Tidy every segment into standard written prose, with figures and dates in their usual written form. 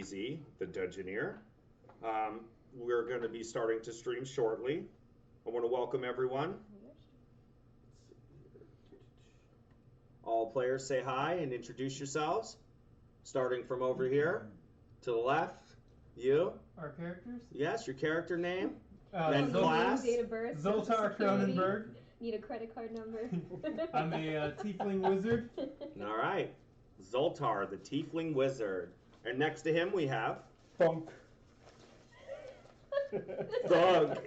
Jamieasy, the Dungeoneer. We're going to be starting to stream shortly. I want to welcome everyone. All players say hi and introduce yourselves. Starting from over here to the left, you. Our characters? Yes, your character name. Then class. Date of birth. Zoltar Cronenberg. Need a credit card number. I'm a tiefling wizard. All right. Zoltar, the Tiefling Wizard. And next to him we have Funk. Thug,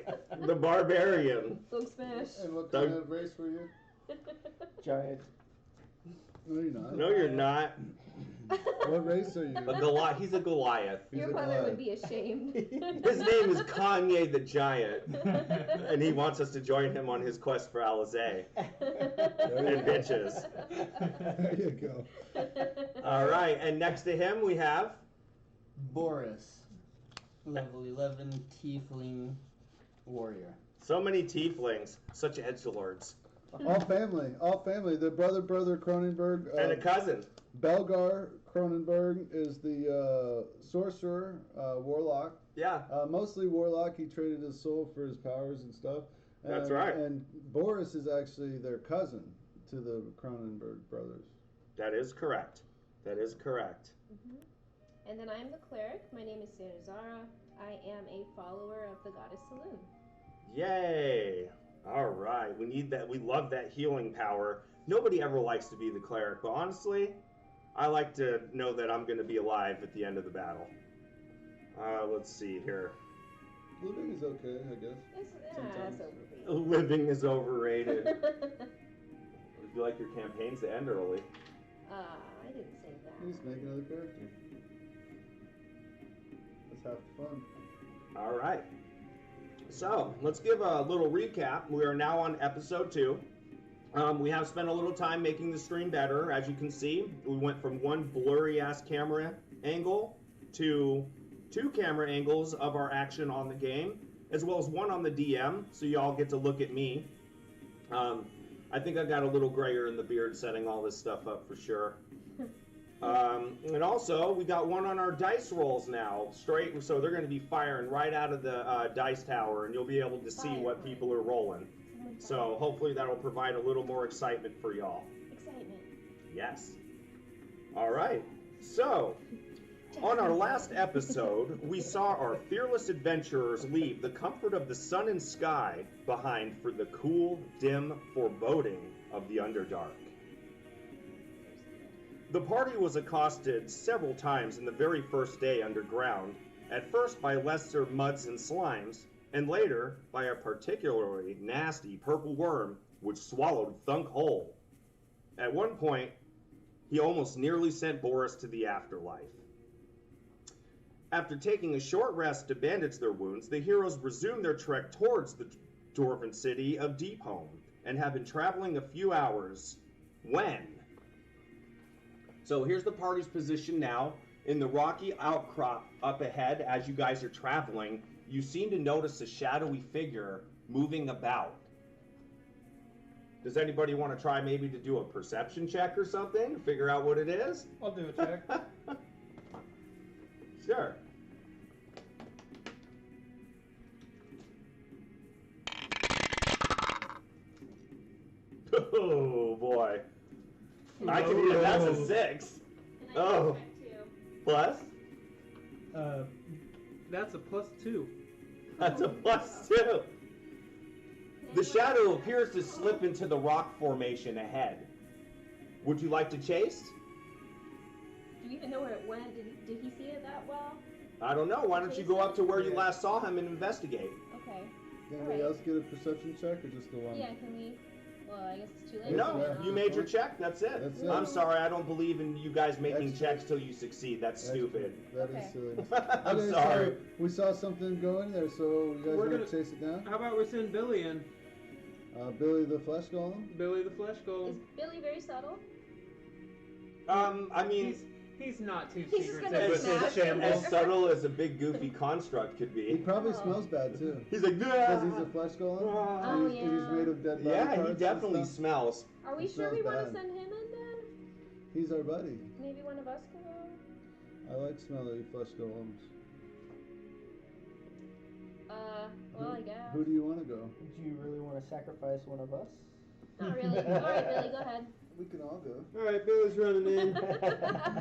the Barbarian. Thug smash. And what Doug- kind of race were you? Giant. No, you're not. No, you're not. What race are you? He's a Goliath. He's Your a mother Goliath. would be ashamed. His name is Kanye the Giant, and he wants us to join him on his quest for Alizé and bitches. There you go. All right, and next to him we have Boris, level 11 tiefling warrior. so many tieflings, such edgelords, All family. All family. The brother Cronenberg. and a cousin. Belgar Cronenberg is the sorcerer, warlock. Yeah, Mostly warlock. He traded his soul for his powers and stuff. That's right. And Boris is actually their cousin to the Cronenberg brothers. that is correct. That is correct. And then I am the cleric. My name is Sanazara. I am a follower of the goddess Saloon. Yay! All right, we need that. We love that healing power. Nobody ever likes to be the cleric, but honestly, I like to know that I'm going to be alive at the end of the battle. Let's see here. Living is okay, I guess. That's overrated. Living is overrated. Would you like your campaigns to end early? I didn't say that. Just make another character. That's half the fun. All right. So let's give a little recap. We are now on episode 2. We have spent a little time making the stream better. As you can see, we went from one blurry ass camera angle to 2 camera angles of our action on the game, as well as one on the DM, so y'all get to look at me. I think I got a little grayer in the beard setting all this stuff up for sure. And also, we got one on our dice rolls now, straight, so they're going to be firing right out of the dice tower, and you'll be able to see what people are rolling. So hopefully that'll provide a little more excitement for y'all. Excitement. Yes. All right. So, on our last episode, we saw our fearless adventurers leave the comfort of the sun and sky behind for the cool, dim foreboding of the Underdark. The party was accosted several times in the very first day underground, at first by lesser muds and slimes, and later by a particularly nasty purple worm which swallowed Thunk whole. At one point, he almost nearly sent Boris to the afterlife. After taking a short rest to bandage their wounds, the heroes resumed their trek towards the dwarven city of Deepholm, and have been traveling a few hours when... So here's the party's position now. In the rocky outcrop up ahead, as you guys are traveling, you seem to notice a shadowy figure moving about. Does anybody want to try maybe to do a perception check or something to figure out what it is? I'll do a check. Sure. Oh boy. I can hear that's a 6. And I Oh. check too. Plus? That's a +2. That's a +2. The shadow appears to slip into the rock formation ahead. Would you like to chase? Do you even know where it went? Did he see it that well? I don't know. Why don't you go up to where you last saw him and investigate? Okay. Can anybody else get a perception check or just the one? Yeah, can we? Well, I guess it's too late. No, Yeah. you made your check. That's it. That's it. I'm sorry. I don't believe in you guys making Extra. checks till you succeed. That's stupid. That is Okay. silly. I'm Okay, sorry. So we saw something go in there, so you guys We're want gonna- to chase it down? How about we send Billy in? Billy the Flesh Golem? Billy the Flesh Is Golem. Billy very subtle? I mean, He's not too He's just secretive gonna with smash his him. shambles. as subtle as a big goofy construct could He be. probably Oh. smells bad too. He's like, Because he's a Flesh Golem? Oh, He's yeah. made of dead body yeah, parts he and definitely stuff. smells. Are we It sure we smells want to bad. send him in then? He's our buddy. Maybe one of us can go? I like smelly flesh golems. Well, I guess. Who do you want to go? Do you really want to sacrifice one of us? Not really. Alright, Billy, go ahead. We can all go. Alright, Billy's running in.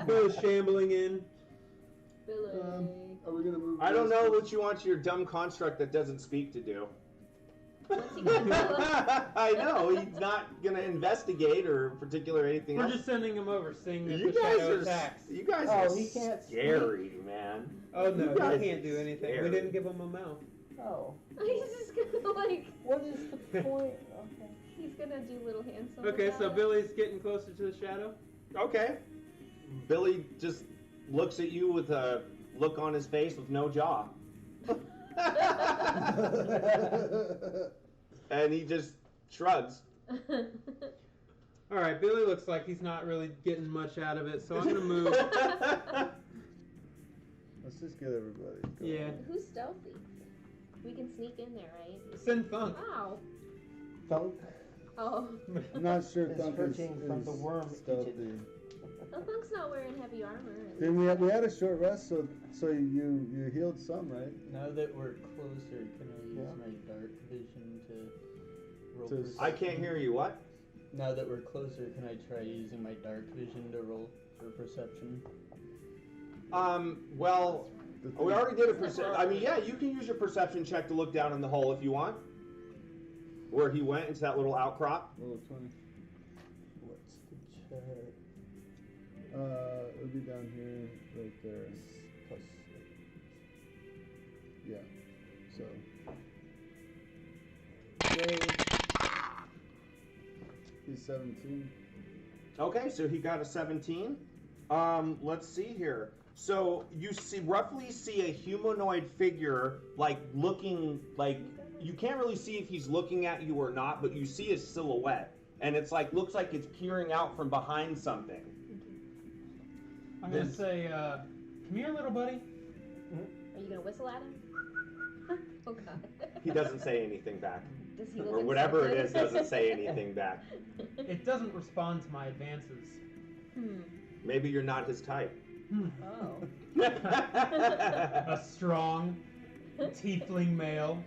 Billy's shambling in. Billy. Are we gonna move? I don't west? know what you want your dumb construct that doesn't speak to do. What's he gonna do? I know, he's not gonna investigate or particular anything We're else. just sending him over, seeing if You the guys shadow are attacks. you guys Oh, are he can't scary, man. Oh no, You he guys can't are do anything. scary. We didn't give him a mouth. Oh. He's just gonna like. What is the point? Okay. He's gonna do little hands. Okay, so Billy's getting closer to the shadow. Okay. Billy just looks at you with a look on his face with no jaw. And he just shrugs. Alright, Billy looks like he's not really getting much out of it, so I'm gonna move. Let's just get everybody. Going. Yeah. Who's stealthy? We can sneak in there, right? Send Thunk. Wow. Thunk Oh. I'm not sure is Thunk hurting from the worm stealthy. eaten. Well, Thunk's not wearing heavy armor. Then we had a short rest, so you healed some, right? Now that we're closer, can I use Yeah. my dark vision to roll To- perception? I can't hear you. What? Now that we're closer, can I try using my dark vision to roll for perception? Well, we already did a perception. I mean, yeah, you can use your perception check to look down in the hole if you want. Where he went into that little outcrop. Roll 20. What's the check? It would be down here, right there. Plus Yeah. So. He's 17. Okay, so he got a 17. Let's see here. So you roughly see a humanoid figure, like looking like you can't really see if he's looking at you or not, but you see his silhouette, and it's like looks like it's peering out from behind something. I'm gonna say, come here, little buddy. Are you gonna whistle at him? Oh god. He doesn't say anything back, Does he look or whatever it is insulted? doesn't say anything back. It doesn't respond to my advances. Maybe you're not his type. Oh. A strong tiefling male.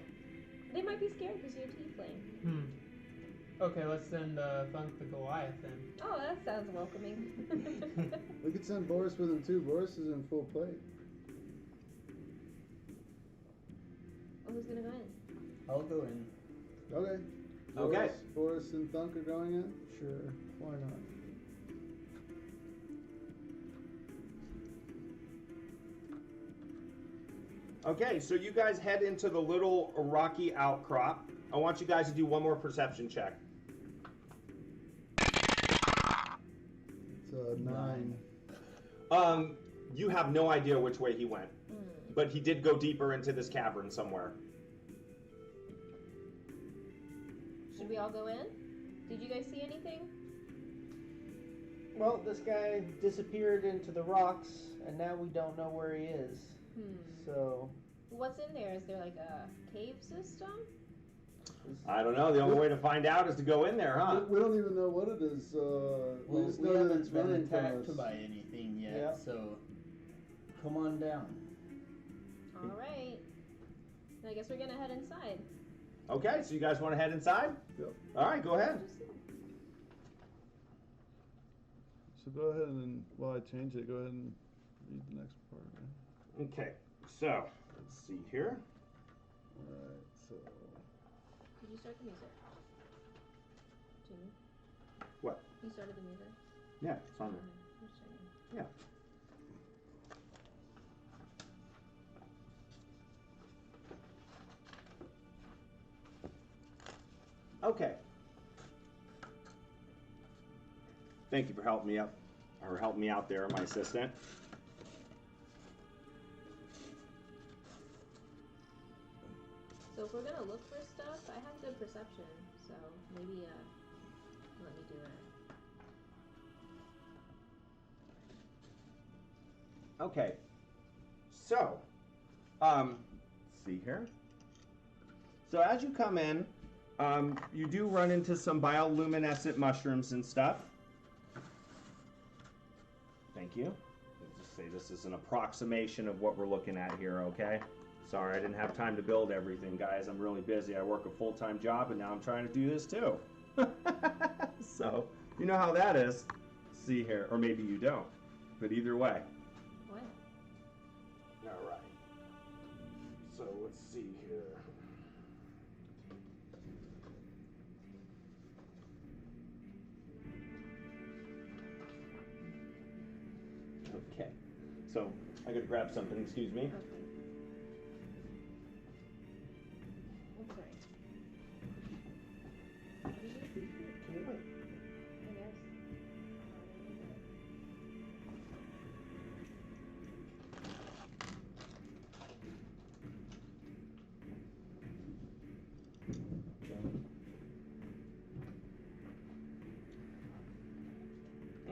They might be scared because you're a tiefling. Okay, let's send Thunk the Goliath then. Oh, that sounds welcoming. We could send Boris with him too. Boris is in full plate. Oh, who's gonna go in? I'll go in. Okay. Okay. Boris and Thunk are going in? Sure. Why not? Okay, so you guys head into the little rocky outcrop. I want you guys to do one more perception check. It's 9. You have no idea which way he went, but he did go deeper into this cavern somewhere. Should we all go in? Did you guys see anything? Well, this guy disappeared into the rocks, and now we don't know where he is. So. What's in there? Is there like a cave system? I don't know. The only way to find out is to go in there, huh? We don't even know what it is. Well, just we know that it's haven't been running from attacked us. by anything yet, Yeah. so come on down. All right. I guess we're gonna head inside. Okay, so you guys want to head inside? Yep. All right, go ahead. So go ahead and, while I change it, go ahead and read the next part. Right? Okay, so let's see here. Alright, so. Did you start the music? Jimmy? What? You started the music? Yeah, it's on there. Just checking. Yeah. Okay. Thank you for helping me up, or helping me out there, my assistant. So if we're gonna look for stuff, I have good perception, so maybe let me do it. Okay. So, let's see here. So as you come in, you do run into some bioluminescent mushrooms and stuff. Thank you. Just say this is an approximation of what we're looking at here, okay? Sorry, I didn't have time to build everything, guys. I'm really busy. I work a full-time job, and now I'm trying to do this too. So, you know how that is. See here, or maybe you don't. But either way. What? All right. So let's see here. Okay. So I gotta grab something. Excuse me. Okay. That's right. What do you do? Can we wait? I guess.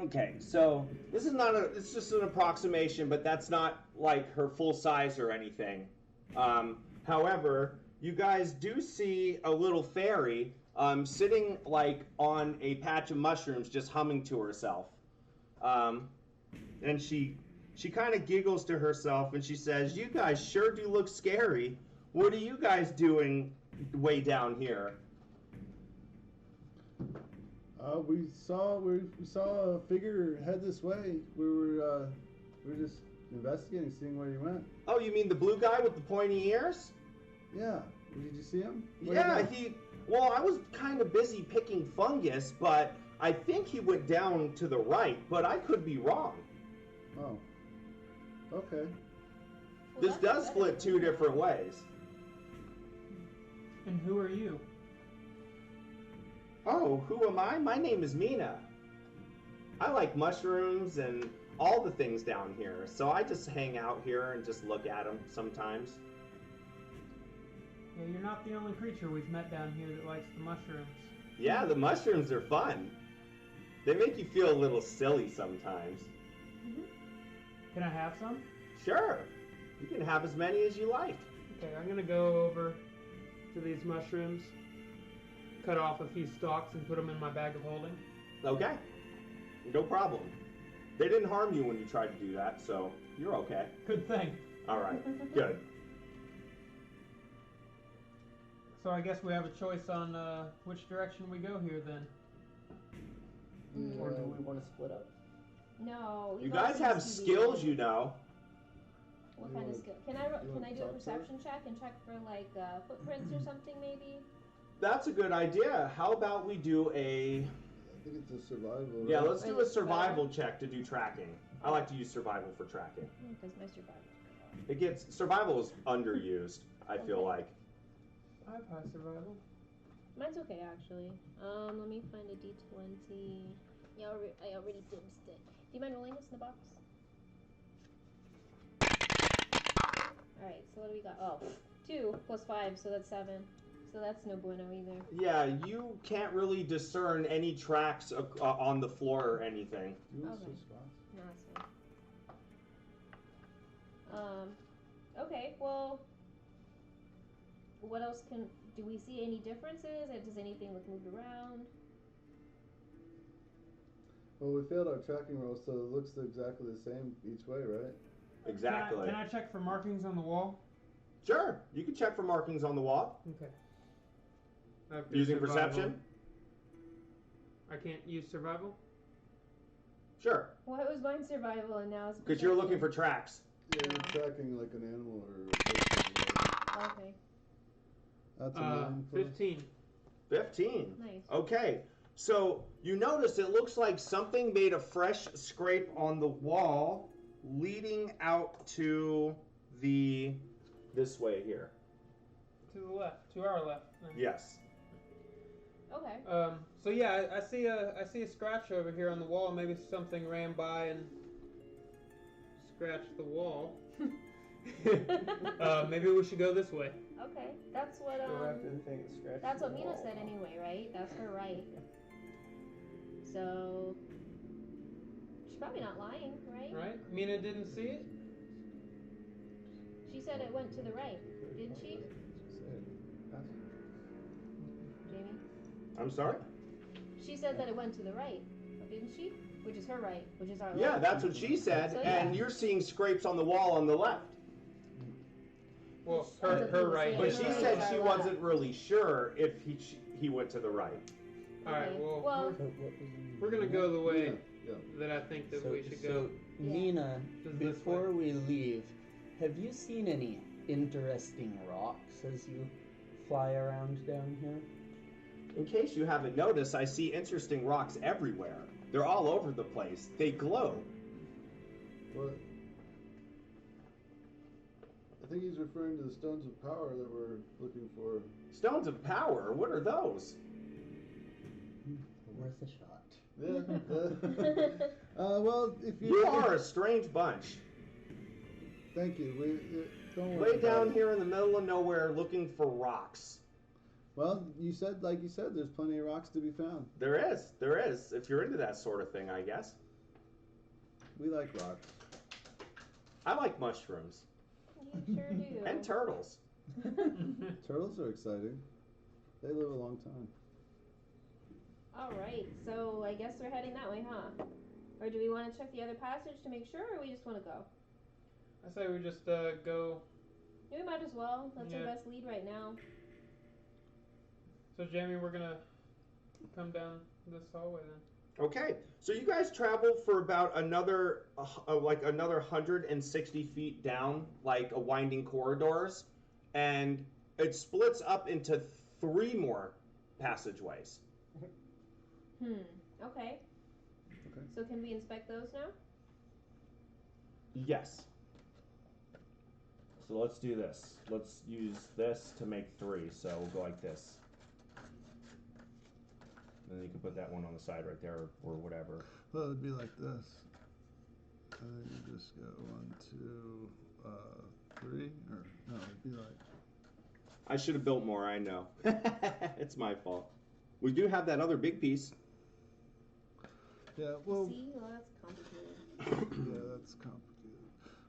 Okay, so this is not it's just an approximation, but that's not like her full size or anything. However, you guys do see a little fairy sitting like on a patch of mushrooms just humming to herself. And she kind of giggles to herself and she says, "You guys sure do look scary. What are you guys doing way down here?" We saw a figure head this way. We were just investigating, seeing where he went. Oh, you mean the blue guy with the pointy ears? Yeah. Did you see him? Yeah, well, I was kind of busy picking fungus, but I think he went down to the right, but I could be wrong. Oh. Okay. Well, This that's does better. split two different ways. And who are you? Oh, who am I? My name is Mina. I like mushrooms and all the things down here, so I just hang out here and just look at them sometimes. Yeah, you're not the only creature we've met down here that likes the mushrooms. Yeah, the mushrooms are fun. They make you feel a little silly sometimes. Can I have some? Sure, you can have as many as you like. Okay, I'm gonna go over to these mushrooms, cut off a few stalks, and put them in my bag of holding. Okay, no problem. They didn't harm you when you tried to do that, so you're okay. Good thing. All right, good. So I guess we have a choice on which direction we go here then. Or do we want to split up? No. You we've all guys seen have TV. skills, you know. What You kind of wanna- skill? Can you I wanna do a talk perception check and check for like footprints or something maybe? That's a good idea. How about we do a... I think it's a survival. Yeah, right? let's do a survival check to do tracking. I like to use survival for tracking. Because my survival. It gets... Survival is underused, I feel like. I have high survival. Mine's okay actually. Let me find a D20. Yeah, I already dimsed it. Do you mind rolling this in the box? Alright, so what do we got? Oh, 2 plus 5, so that's 7. So that's no bueno either. Yeah, you can't really discern any tracks on the floor or anything. You want to Okay. switch spots? No, that's fine. Okay, well, what else do we see any differences? Does anything look moved around? Well, we failed our tracking roll, so it looks exactly the same each way, right? Exactly. Can I check for markings on the wall? Sure, you can check for markings on the wall. Okay. After Using survival. perception? I can't use survival? Sure, Why was mine survival and now it's because you're looking for tracks. Yeah, you're tracking like an animal or a person, right? Okay, That's a 9 plus. 15. 15. nice. Okay, so you notice it looks like something made a fresh scrape on the wall leading out to this way here. To the left. To our left. then. Yes. Okay. So yeah, I see a scratch over here on the wall. Maybe something ran by and scratched the wall. Maybe we should go this way. Okay, that's what Go after the thing that scratches that's what the Mina wall. said anyway, right? That's her right. So she's probably not lying, right? Right? Mina didn't see it? She said it went to the right, didn't she, Jamie? I'm sorry? She said that it went to the right, didn't she? which is her right, which is our left. Yeah, that's what she said, So, and yeah. you're seeing scrapes on the wall on the left. Well, Other her people right. say But it's she right. said Our she left. wasn't really sure if he went to the right. Alright, Okay, well, well, So what was in- we're gonna go the way Yeah. that I think that So, we should so go. Yeah. Nina, Just this before way. we leave, have you seen any interesting rocks as you fly around down here? In case you haven't noticed, I see interesting rocks everywhere. They're all over the place. They glow. What? I think he's referring to the stones of power that we're looking for. Stones of power? What are those? Worth a shot. Yeah. Well, if You are a strange bunch. Thank you. Don't worry. Way about down it. here in the middle of nowhere looking for rocks. Well, like you said, there's plenty of rocks to be found. There is. There is. If you're into that sort of thing, I guess. We like rocks. I like mushrooms. you sure do. And turtles. Turtles are exciting. They live a long time. Alright, so I guess we're heading that way, huh? Or do we want to check the other passage to make sure, or we just want to go? I say we just go. We might as well. That's our Yeah. best lead right now. So Jamie, we're gonna come down this hallway then. Okay, so you guys travel for about another 160 feet down, like a winding corridors, and it splits up into 3 more passageways. Okay. Okay. So can we inspect those now? Yes. So let's do this. Let's use this to make 3. So we'll go like this. And then you can put that one on the side right there, or whatever. Well, it'd be like this. And then you just go 1, 2, 3, or no, it'd be like. I should have built more, I know. It's my fault. We do have that other big piece. Yeah, well, See? Well, that's complicated. yeah, that's complicated.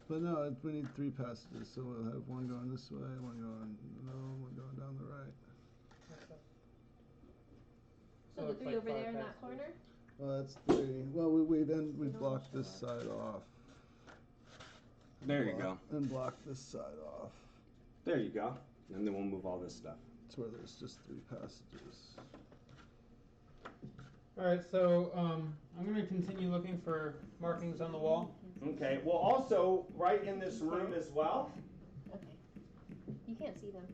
But no, we need 3 passages, so we'll have one going this way, one going one going down the right. So the it's 3 like over 5 there in that passages. corner? Well, that's 3. Well, we don't blocked show this up. side off. There you go. And block this side off. There you go. And then we'll move all this stuff. It's where there's just 3 passages. Alright, so I'm gonna continue looking for markings on the wall. Okay, well also, right in this room as well, Okay. You can't see them.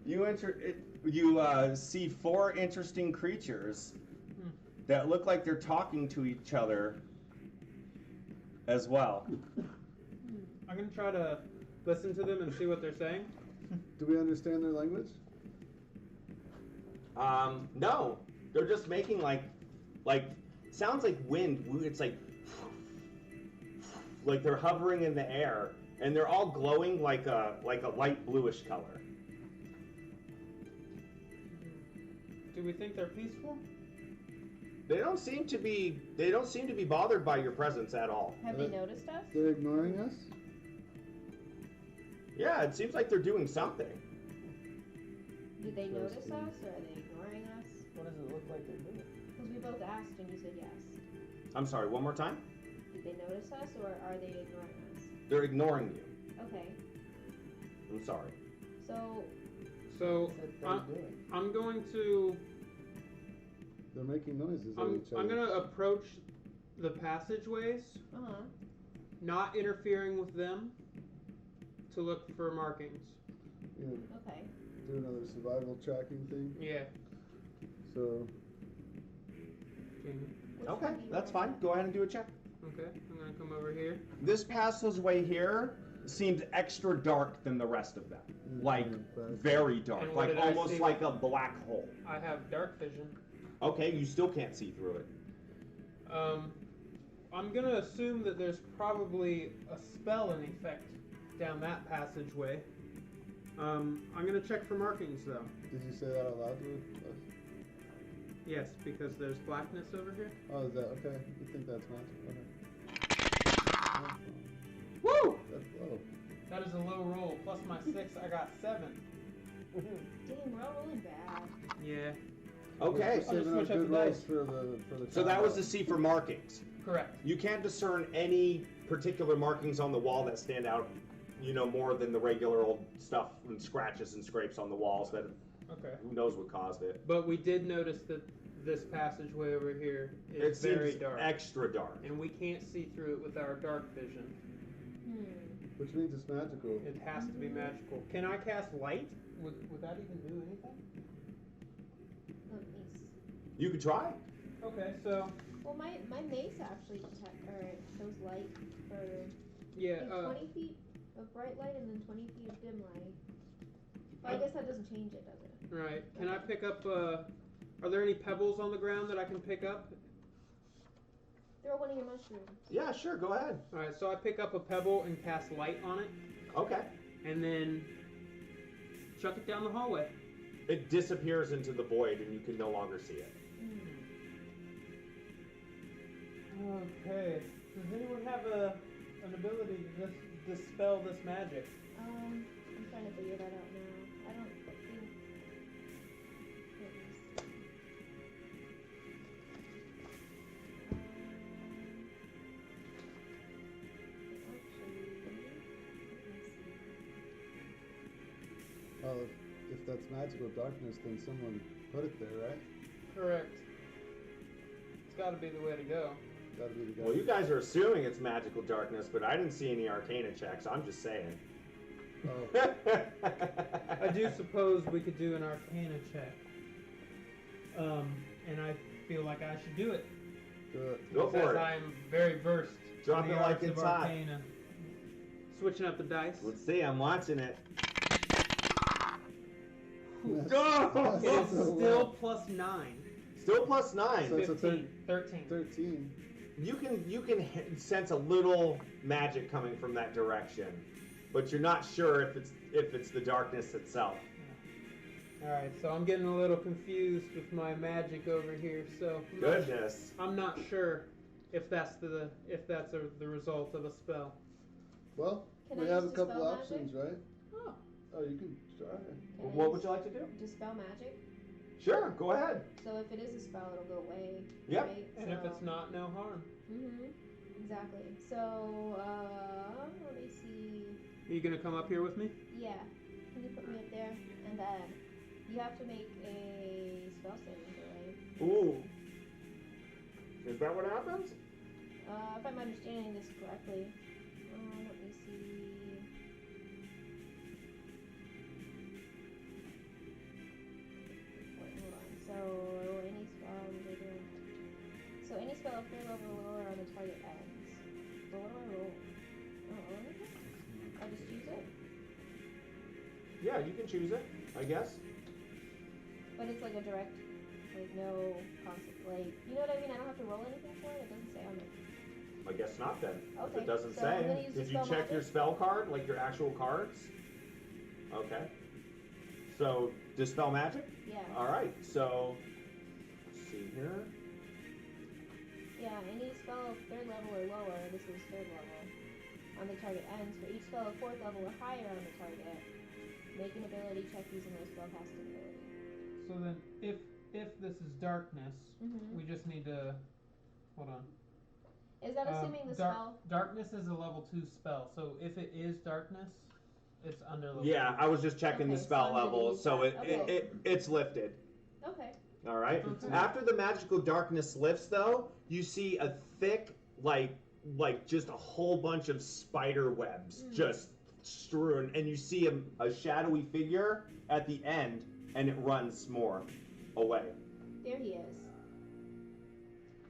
you see 4 interesting creatures that look like they're talking to each other as well. I'm gonna try to listen to them and see what they're saying. Do we understand their language? No, they're just making like sounds like wind. It's like they're hovering in the air, and they're all glowing like a light bluish color. Do we think they're peaceful? They don't seem to be bothered by your presence at all. Have they noticed us? They're ignoring us? Yeah, it seems like they're doing something. Did they notice us, or are they ignoring us? What does it look like they're doing? Because we both asked and you said yes. I'm sorry, one more time? Did they notice us, or are they ignoring us? They're ignoring you. Okay. I'm sorry. So, So What's it they're I'm, doing? I'm going to They're making noises at I'm each other. I'm gonna approach the passageways, not interfering with them, to look for markings. You know, okay. do another survival tracking thing. Yeah. So, Jamie. Which Okay, one do you that's wanna fine. Go ahead and do a check. Okay, I'm gonna come over here. This passageway here seems extra dark than the rest of them. Like, very dark. And what Like, did I almost see? like a black hole. I have dark vision. Okay, you still can't see through it. I'm gonna assume that there's probably a spell in effect down that passageway. I'm gonna check for markings though. did you say that out loud to us? Yes, because there's blackness over here. Oh, is that okay? You think that's magic? Okay. Woo! That's low. That is a low roll. Plus my 6, I got 7. Damn, we're all rolling bad. Yeah. Okay. We're saving just our switch up good the rolls dice. for the So that was combo. to see for markings. Correct. You can't discern any particular markings on the wall that stand out, more than the regular old stuff and scratches and scrapes on the walls that Okay. who knows what caused it. But we did notice that this passageway over here It is very seems dark. extra dark. And we can't see through it with our dark vision. Which means it's magical. It has to be magical. Can I cast light? Would that even do anything? Oh, nice. You could try. Okay, so Well, my mace actually shows light for I yeah, think 20 feet of bright light and then 20 feet of dim light. But I guess that doesn't change it, does it? right. Can I pick up? Are there any pebbles on the ground that I can pick up? Throw one of your mushrooms. Yeah, sure. Go ahead. All right, so I pick up a pebble and cast light on it, Okay. and then chuck it down the hallway. It disappears into the void, and you can no longer see it. Okay. Does anyone have an ability to just dispel this magic? I'm trying to figure that out now. I don't think. Well, if that's magical darkness, then someone put it there, right? Correct. It's got to be the way to go. Gotta be the guy. Well, you guys are assuming it's magical darkness, but I didn't see any arcana checks. I'm just saying. Oh, I do suppose we could do an arcana check. And I feel like I should do it. do it. Go for Because it. I'm very versed Drop in the it like arts of it's hot. arcana. Switching up the dice. Let's see. I'm watching it. Yes. Go! It is still plus 9. Still plus 9. So it's a 15. 13. 13. You can sense a little magic coming from that direction, but you're not sure if it's the darkness itself. Alright, so I'm getting a little confused with my magic over here, so Goodness. I'm not sure if that's the result of a spell. Well, Can we I have a use couple dispel options, right? Oh. Oh, you can try. Can I What use would you like to do? Dispel magic. Sure, go ahead. So if it is a spell, it'll go away. Yep. Right? And if it's not, no harm. Exactly. So let me see. Are you gonna come up here with me? Yeah. Can you put me up there? And then you have to make a spell saving throw, right? Ooh. Is that what happens? If I'm understanding this correctly. Let me see. Wait, hold on. So any spell So any spell of 3rd level or lower on the target ends. So what do I roll? I don't roll anything? I just choose it? Yeah, you can choose it, I guess. But it's like a direct, like no constant, like, you know what I mean? I don't have to roll anything for it? It doesn't say on it. I guess not then. If Okay, it doesn't so I'm gonna say. use Did you dispel check your magic. spell card, like your actual cards? Okay. So, dispel magic? Yeah. Alright, so let's see here. Yeah, any spell of 3rd level or lower, this is 3rd level, on the target ends. For each spell of 4th level or higher on the target, make an ability check using their spellcasting ability. So then, if this is darkness, Mm-hmm. we just need to hold on. Is that assuming the Dark- spell? Darkness is a level 2 spell, so if it is darkness, it's under level Yeah, 2. I was just checking the Okay, so spell I'm gonna level, use so that. it's lifted. Okay. Alright? Okay. After the magical darkness lifts though, you see a thick, like just a whole bunch of spider webs just strewn, and you see a shadowy figure at the end, and it runs more away. There he is.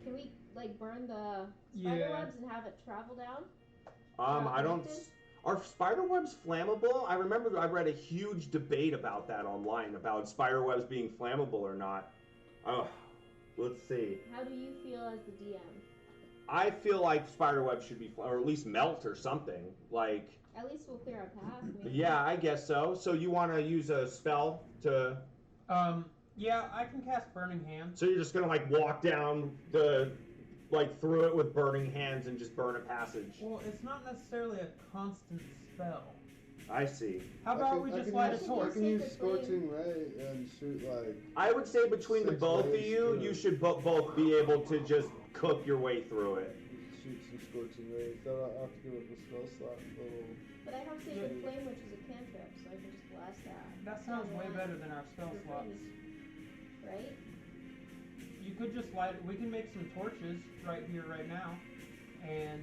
Can we, like, burn the spider Yeah. webs and have it travel down? I don't. Connected? Are spider webs flammable? I remember I read a huge debate about that online, about spider webs being flammable or not. Oh, let's see. How do you feel as the DM? I feel like spider webs should be, or at least melt or something. Like, At least we'll clear our path. Maybe. yeah, I guess so. So you want to use a spell to? Yeah, I can cast Burning Hand. So you're just gonna like walk down through it with burning hands and just burn a passage. Well, it's not necessarily a constant spell. I see. How about we just light a I torch? can use scorching ray and shoot like. I would say between the 6 both of ways you, through. you should both be able to just cook your way through it. Shoot some scorching rays. That'll have to give up a spell slot. Little. But I have Sacred Flame, which is a cantrip, so I can just blast that. That sounds way better than our spell For slots. free. Right? You could just light. We can make some torches right here, right now, and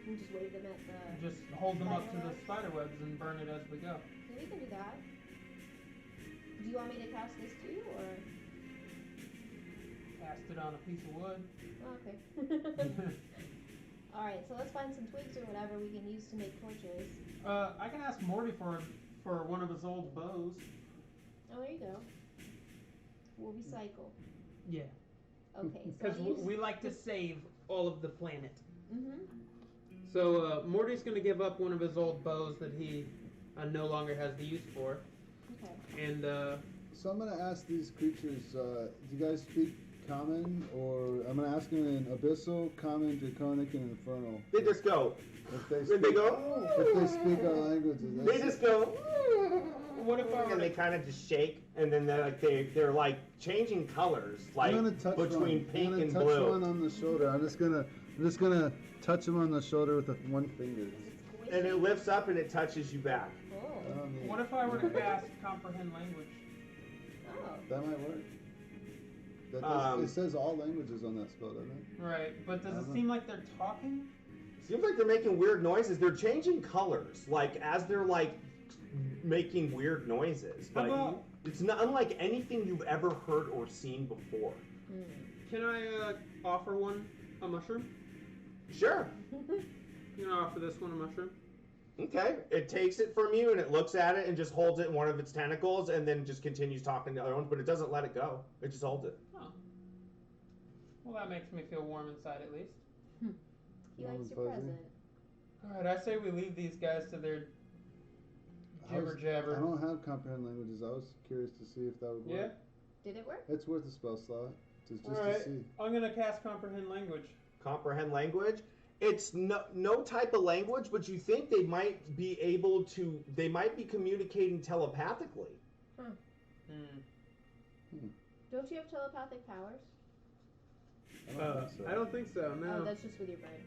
And just wave them at the... just hold them up to the Spider spider webs and burn it as we go. Yeah, we can do that. Do you want me to cast this too, or... Cast it on a piece of wood. Oh, okay. Alright, so let's find some twigs or whatever we can use to make torches. I can ask Morty for one of his old bows. Oh, there you go. We'll recycle. Yeah. Okay, so Because I'll use... we like to save all of the planet. Mm-hmm. So Morty's gonna give up one of his old bows that he no longer has the use for, Okay. and So I'm gonna ask these creatures. Do you guys speak Common, or I'm gonna ask them in Abyssal, Common, Draconic, and Infernal. They just go. If they They speak, go. if they speak our languages, They just go. what if I were And they to, kind of just shake, and then they're like changing colors, like I'm gonna touch between one. pink I'm gonna and touch blue. one on the shoulder. I'm just gonna touch him on the shoulder with one finger. And it lifts up and it touches you back. Oh. what if I were to cast comprehend language? Oh. That might work. That does, it says all languages on that spell, doesn't it? Right, but does it Uh-huh. seem like they're talking? Seems like they're making weird noises. They're changing colors, like as they're like making weird noises. How But about- it's not unlike anything you've ever heard or seen before. Can I offer one a mushroom? Sure. You know, offer this one a mushroom. Okay. It takes it from you and it looks at it and just holds it in one of its tentacles and then just continues talking to the other ones, but it doesn't let it go. It just holds it. Oh. Well, that makes me feel warm inside at least. He likes your Fuzzy. present. All right, I say we leave these guys to their jibber I jabber. don't have comprehend languages. I was curious to see if that would work. Yeah. Did it work? It's worth a spell slot. Just Alright. to see. I'm gonna cast comprehend language. Comprehend language. It's no type of language, but you think they might be able to. They might be communicating telepathically. Don't you have telepathic powers? I don't think so. No. Oh, that's just with your brain.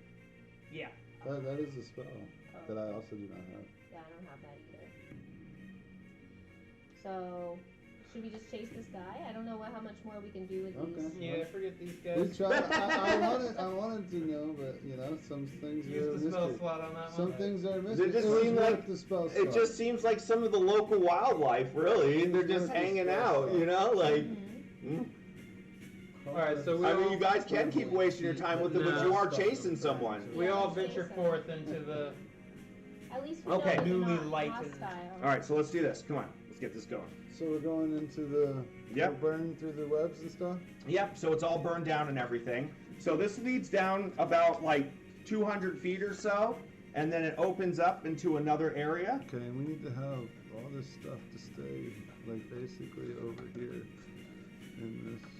Yeah. That is a spell Oh. that I also do not have. Yeah, I don't have that either. So, should we just chase this guy? I don't know how much more we can do with Okay. these. Yeah. Forget these We guys. tried. I wanted to know, but you know, some things are Use a the spell mystery. slot on that Some one. things are a mystery. just It was seem worth like- the spell It slot. just seems like some of the local wildlife, really. They're It's just worth the hanging spell out, slot. you know, like. Mhm. Alright, so we I mean, all- you guys can keep wasting your time with it, but you are chasing someone. We Yeah, all let's venture chase him. forth into the. At least we Okay. know that they're Newly not lightened. hostile. All right, so let's do this. Come on, let's get this going. So we're going into the. Yep. We're burning through the webs and stuff. Yep. So it's all burned down and everything. So this leads down about like 200 feet or so, and then it opens up into another area. Okay, and we need to have all this stuff to stay like basically over here in this,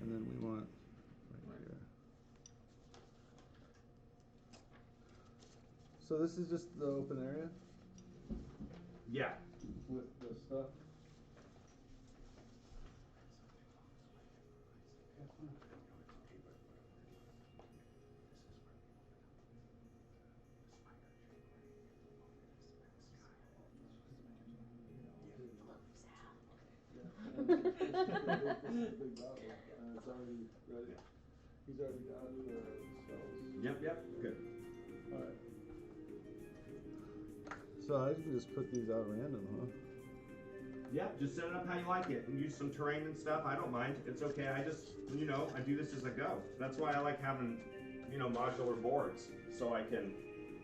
and then we want right here. So this is just the open area Yeah. with the stuff. Big battle, and it's already ready. He's already got the spells. Yep. Good. Alright. So I can just put these out random, huh? Yeah. Just set it up how you like it, and use some terrain and stuff. I don't mind. It's okay. I just, I do this as I go. That's why I like having, modular boards, so I can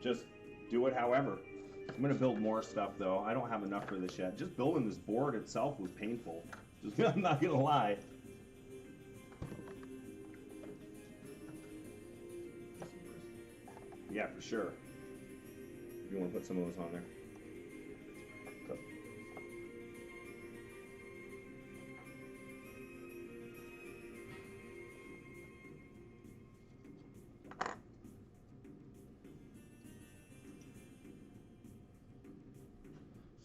just do it however. I'm gonna build more stuff though. I don't have enough for this yet. Just building this board itself was painful. I'm not gonna lie. Yeah, for sure. You want to put some of those on there? Go.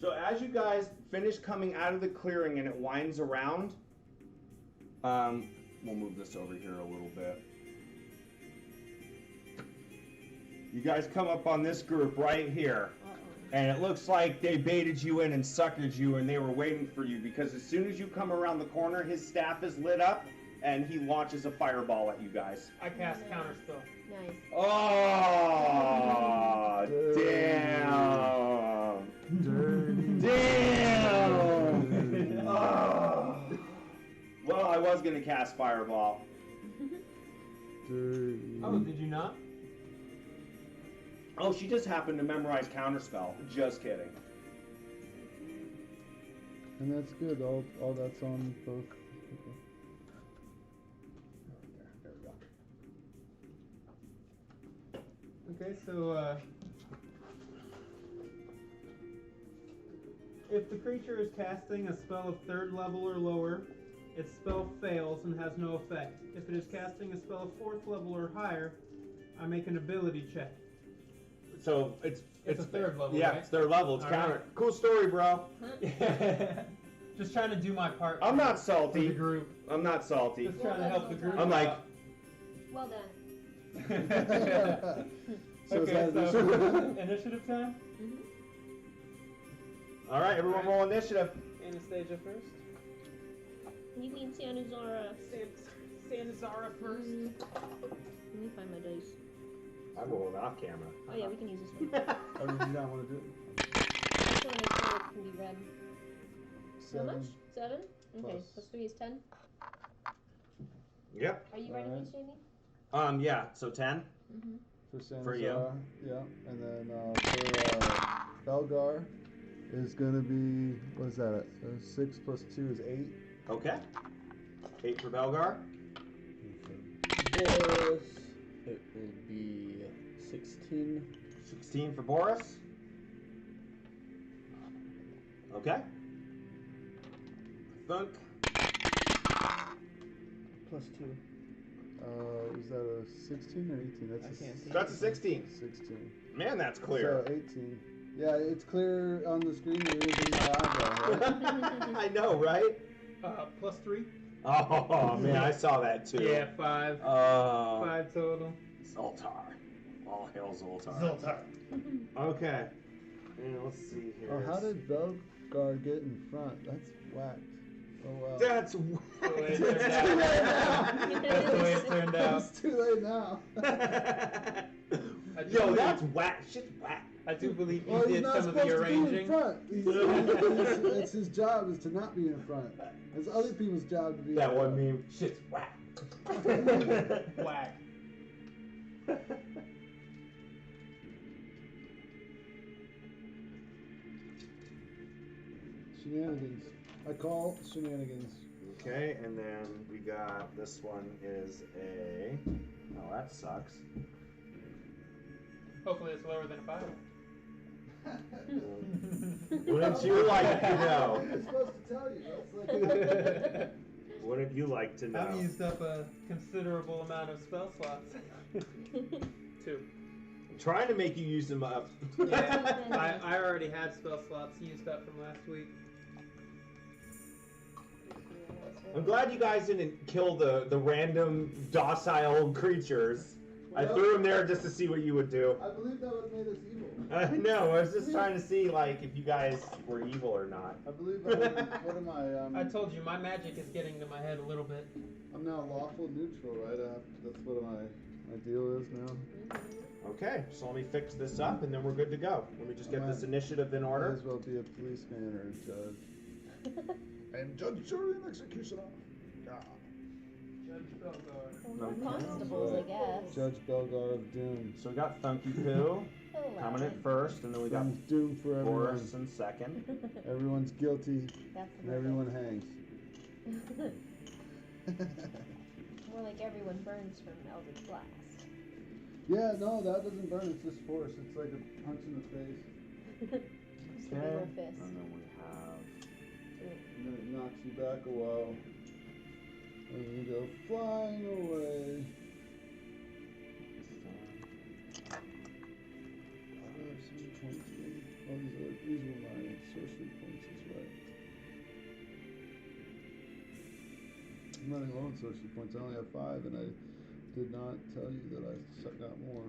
So as you guys finish coming out of the clearing and it winds around, we'll move this over here a little bit. You guys come up on this group right here. And it looks like they baited you in and suckered you, and they were waiting for you, because as soon as you come around the corner, his staff is lit up, and he launches a fireball at you guys. I cast counterspell. Nice. Oh, damn. Dirty. Damn. Oh. Well, I was going to cast fireball. Dirty. Oh, did you not? Oh, she just happened to memorize counterspell. Just kidding. And that's good. All that's on both. Okay. There we go. Okay, so if the creature is casting a spell of 3rd level or lower, its spell fails and has no effect. If it is casting a spell of 4th level or higher, I make an ability check. So it's a 3rd level, yeah, right? it's 3rd level. It's All counter. right. Cool story, bro. Just trying to do my part. I'm not for the salty. group. I'm not salty. Just trying to help the group. I'm like, out. Well done. So Okay, is that so initiative time. all right, everyone roll initiative. Anastasia first. You mean Sanazara? Sanazara first. Let me find my dice. I'm rolling off camera. Oh yeah, we can use this one. Oh, you do not want to do it? This one is so it can be read. How much? 7. 7? Okay, Plus. plus 3 is 10. Yep. Are you writing Alright. these, Jamie? Yeah. So 10. Mm-hmm. For Sansa, For you. yeah. And then for Belgar is going to be, what is that? 6 plus 2 is 8. Okay. 8 for Belgar. Boris, it will be 16. 16 for Boris. Okay. Thunk. Plus 2. Is that a 16 or 18? That's I can't see. That's a 16. 16. Man, that's clear. So 18. Yeah, it's clear on the screen. There is in my eyebrow, right? I know, right? Plus 3. Oh man, I saw that too. Yeah, 5. Oh. 5 total. Zoltar. All hail Zoltar. Zoltar. Okay. And let's see here. Oh, how did Belgar get in front? That's whacked. Oh wow. That's The way it It's turned too out. late now. That's the way it turned out. It's too late now. I do Yo, believe- that's whack. Shit's whack. I do believe you Well, he's did not some of supposed the to be in arranging. front. It's his job is to not be in front. It's other people's job to be That in one front. meme. Shit's whack. Whack. Shenanigans. I call shenanigans. Okay, and then we got this one is a. Oh, that sucks. Hopefully it's lower than a 5. Wouldn't you like to know? I'm supposed to tell you. That's like Wouldn't you like to I've know? used up a considerable amount of spell slots. 2. I'm trying to make you use them up. Yeah, I already had spell slots used up from last week. I'm glad you guys didn't kill the random docile creatures. I threw them there just to see what you would do. I believe that what made us evil. I know. I was just trying to see like if you guys were evil or not. I believe what am I? I told you, my magic is getting to my head a little bit. I'm now lawful neutral, right? That's what my deal is now. Okay, so let me fix this up and then we're good to go. Let me just get this initiative in Might order. as well be a policeman or a judge. I'm judge, jury, and executioner. Yeah. Judge Belgar. Well, we're constables, I guess. Judge Belgar of Doom. So we got Funky Poo coming in first, and then we got Doom's doom for everyone. Boris in second. Everyone's guilty, That's and everyone hangs. More like everyone burns from Eldritch Blast. Yeah, no, that doesn't burn. It's just force. It's like a punch in the face, Just a big old fist. And then we have. and then it knocks you back a while, and you go flying away. Oh, these were my sorcery points, that's right. I'm running low on sorcery points. I only have 5, and I did not tell you that I got more.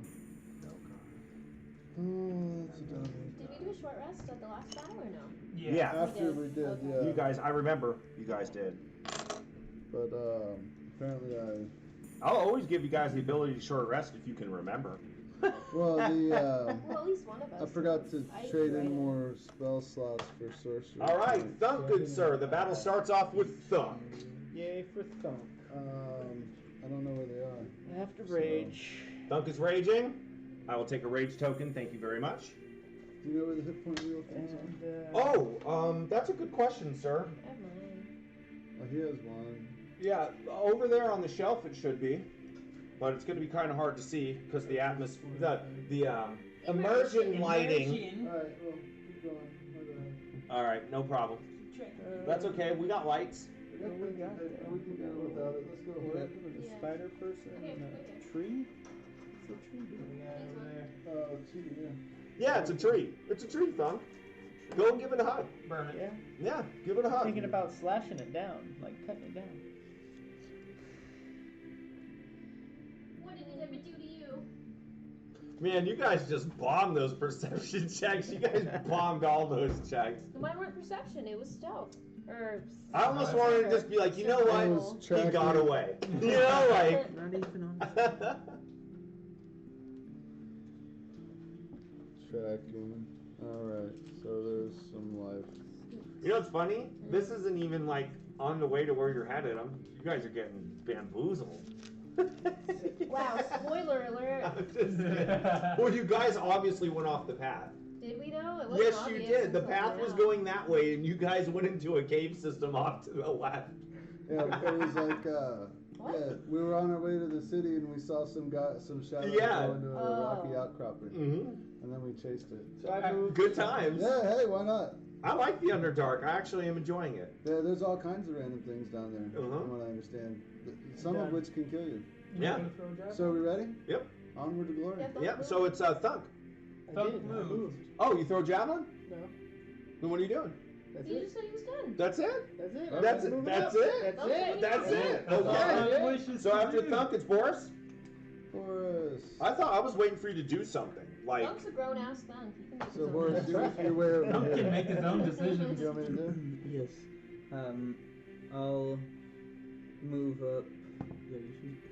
Oh, that's a dumb. Did we do a short rest at the last battle or no? Yeah. After we did, Okay. yeah. You guys, I remember you guys did. But apparently I'll always give you guys the ability to short rest if you can remember. well, the Well, at least one of us. I forgot to I trade read in it. more spell slots for sorcery. All right, Thunk, good sir. The battle starts off with Thunk. Yay for Thunk. I don't know where they are. I have to So- rage. Thunk is raging. I will take a rage token. Thank you very much. Do you know where the hit point wheel things are? And, Oh, that's a good question, sir. I have mine. Oh, he has one. Yeah, over there on the shelf it should be, but it's going to be kind of hard to see because the atmosphere, the immersion lighting. All right, well, keep going. My bad. All right, no problem. That's okay. We got lights. We can do it without it. Let's go What ahead. happened with the Yeah. spider person Okay, and that okay. tree? What's the tree doing? over there. Oh, gee, yeah. Yeah, it's a tree. It's a tree, Thunk. Go and give it a hug. Burn it. Yeah. Yeah, give it a hug. Thinking about slashing it down, like cutting it down. What did it ever do to you? Man, you guys just bombed those perception checks. You guys bombed all those checks. Mine weren't perception, it was stealth. Or. I almost wanted to just be like, you know what? Survival. He got away. You know, like. Not even on. Tracking. Alright, so there's some life. You know what's funny? This isn't even like on the way to where you're headed. You guys are getting bamboozled. Wow, spoiler alert. I'm just kidding. Well, you guys obviously went off the path. Did we though? It wasn't Yes, you obvious did. The until path was now. going that way, and you guys went into a cave system off to the left. Yeah, it was like, What? yeah, we were on our way to the city and we saw some shadows Yeah. go into a Oh. rocky outcropping. Mm-hmm. And then we chased it. So I moved. Good times. Yeah, hey, why not? I like the Underdark. I actually am enjoying it. Yeah, there's all kinds of random things down there, Uh-huh. from what I understand. Some of which can kill you. Yeah. Gonna throw a javelin? So are we ready? Yep. Onward to glory. Yeah, Thunk Yep. moved. So it's Thunk. I Thunk did, I moved. moved. Oh, you throw javelin? No. Then what are you doing? That's You it. just said he was done. That's it. That's it. Okay. That's I'm it. moving That's up. it. That's Okay. it. That's it. That's all Okay. Thunk wishes So to after do. Thunk, it's Boris. Boris. I thought I was waiting for you to do something. Like, Thunk's a grown ass Thunk. He can make his So own Boris, do decisions. it your way over Thunk here. can make his own decisions. You want me to do? Yes. I'll move up. Yeah,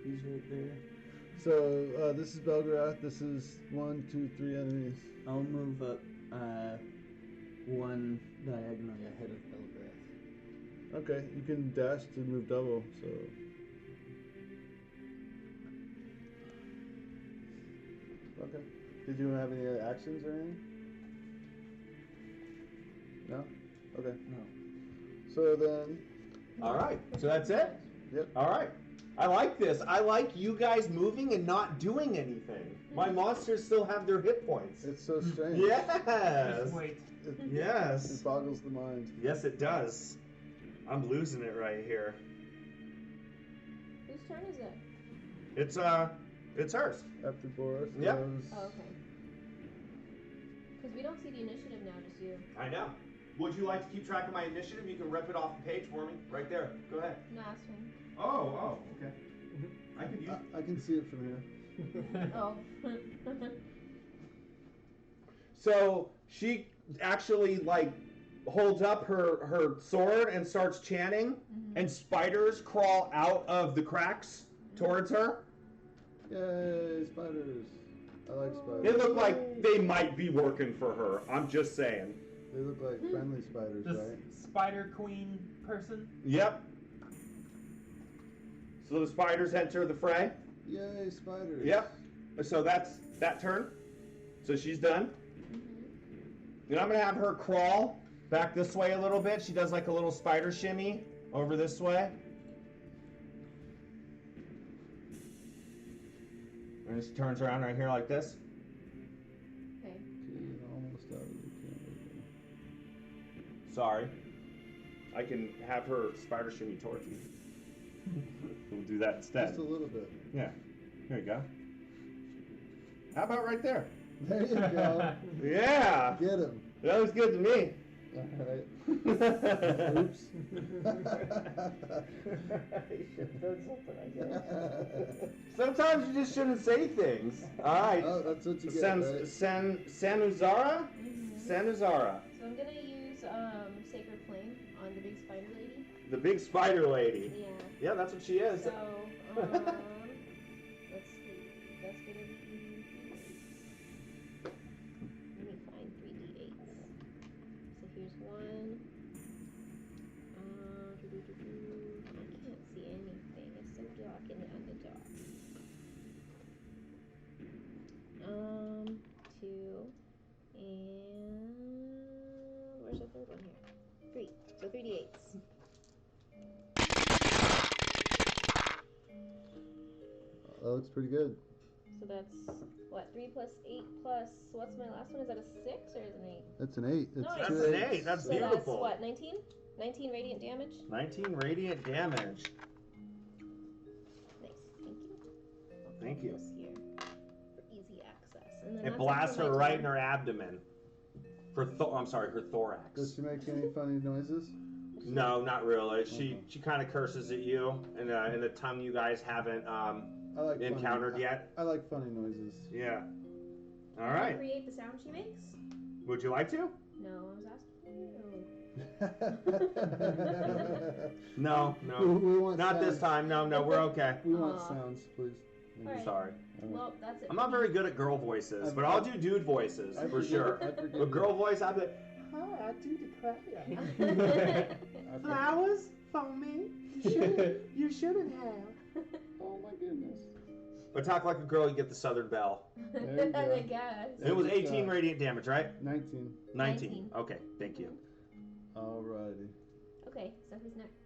he's right there. So this is Belgarath. This is 1, 2, 3 enemies. I'll move up one diagonally ahead of Belgrath. Okay, you can dash to move double. So. Okay. Did you have any other actions or anything? No. Okay. No. So then. all right. So that's it. Yep. All right. I like this. I like you guys moving and not doing anything. My monsters still have their hit points. It's so strange. Yes. Just wait. It Yes. boggles the mind. Yes, it does. I'm losing it right here. Whose turn is it? It's hers. After Boris Yep. goes. Oh, okay. Because we don't see the initiative now, just you. I know. Would you like to keep track of my initiative? You can rip it off the page for me. Right there. Go ahead. No, that's fine. Oh, okay. I could use. I can see it from here. Oh. So she actually like holds up her sword and starts chanting, and spiders crawl out of the cracks towards her. Yay, spiders. I like spiders. They look like they might be working for her. I'm just saying. They look like friendly spiders, This right? spider queen person. Yep. So the spiders enter the fray. Yay, spiders. Yep. So that's that turn. So she's done. And I'm gonna have her crawl back this way a little bit. She does like a little spider shimmy over this way. And she turns around right here like this. Okay. Okay, almost out of the camera. Sorry. I can have her spider shimmy towards you. We'll do that instead. Just a little bit. Yeah. There you go. How about right there? There you go. Yeah. Get him. That was good to me. Alright. Oops. You should have done something, I guess. Sometimes you just shouldn't say things. All right. Oh, that's what you get, right? Sanuzara? Sanuzara. So I'm gonna use Sacred Flame on the big spider lady. The big spider lady. Yeah. Yeah, that's what she is. So, let's see. That's gonna be 3d8. Let me find 3d8s. So here's one. I can't see anything. It's so dark in the Underdark. 2. And where's the third one here? 3. So 3d8s. That looks pretty good. So that's what, 3 plus 8 plus what's my last one? Is that a 6 or is it an 8? That's an 8. It's No, two That's an eights. 8. That's So beautiful. that's what, 19? 19 radiant damage? 19 radiant damage. Nice, thank you. I'll Thank put you. this here for easy access. And then It that's blasts for her my right turn. in her abdomen. I'm sorry, her thorax. Does she make any funny noises? No, not really. She kind of curses at you in a tongue you guys haven't I like encountered funny, yet. I like funny noises. Yeah. All Can you right. create the sound she makes? Would you like to? No, I was asking you. No, no. We want Not sounds. this time. No, we're okay. We want Aw. sounds, please. Alright. Sorry. Well, that's it. I'm not very good at girl voices, but I'll do dude voices I for forgive sure. it, I forgive But it. girl voice, I'd be like, hi, I do declare. I forgive- Flowers for me? You shouldn't have. Oh my goodness. But talk like a girl, you get the Southern Belle. There you go. I guess. It was Good 18 job. radiant damage, right? 19. 19. Okay, thank you. Alrighty. Okay, so who's next?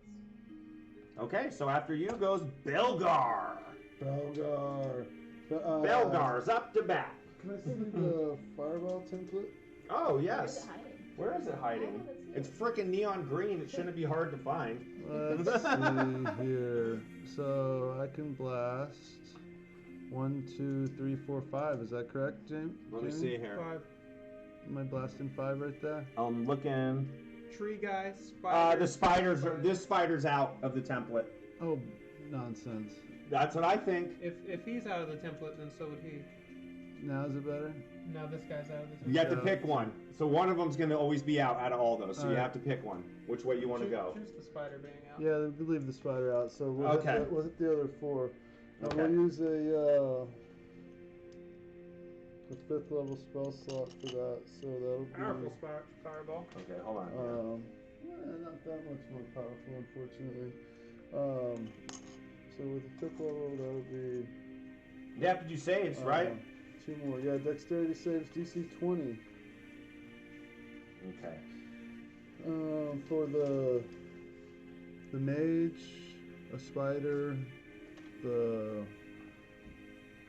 Okay, so after you goes Belgar. Belgar. Belgar's up to bat. Can I see the fireball template? Oh, Where's yes. it hiding? Where is it hiding? It's freaking neon green. It shouldn't be hard to find. Let's see here. So I can blast 1, 2, 3, 4, 5. Is that correct, James? Let me see here. 5. Am I blasting 5 right there? I'm looking. Tree guy, spider. The spiders. This spider's out of the template. Oh, nonsense. That's what I think. If he's out of the template, then so would he. Now is it better? Now this guy's out of the template. You have to pick one. So one of them's going to always be out of all those. So you Alright. have to pick one. Which way you want to go. Choose the spider being out. Yeah, we leave the spider out. So we'll Okay. we'll hit the other 4. And Okay. we'll use a 5th level spell slot for that. So that'll be Powerful fireball. Okay, hold on. not that much more powerful, unfortunately. So with the 5th level, that'll be You have to do saves, right? 2 more. Yeah, dexterity saves DC 20. Okay. For the mage, a spider, the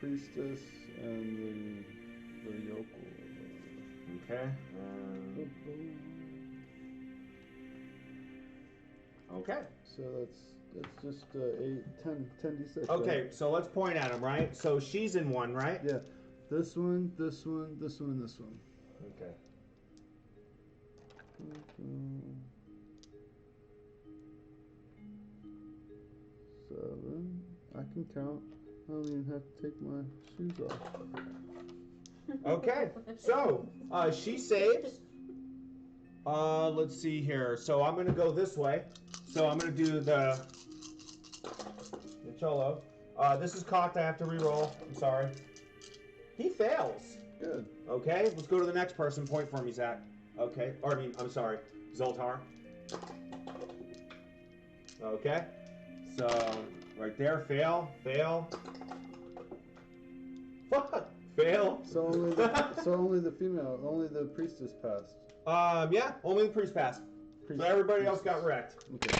priestess, and the yokel. Okay. Okay. So that's just 10 d6. Okay, right? so let's point at them, right? So she's in one, right? Yeah. This one, this one, this one, and this one. Okay. 7. I can count. I don't even have to take my shoes off. Okay. So, she saves. Let's see here. So I'm gonna go this way. So I'm gonna do the Cholo. This is cocked. I have to re-roll. I'm sorry. He fails. Good. Okay. Let's go to the next person. Point for me, Zach. Okay. Or I mean, I'm sorry, Zoltar. Okay. So right there, fail, fail. Fuck, fail. So only the female, only the priestess passed. Yeah, only the priest passed. So everybody else got wrecked. Okay.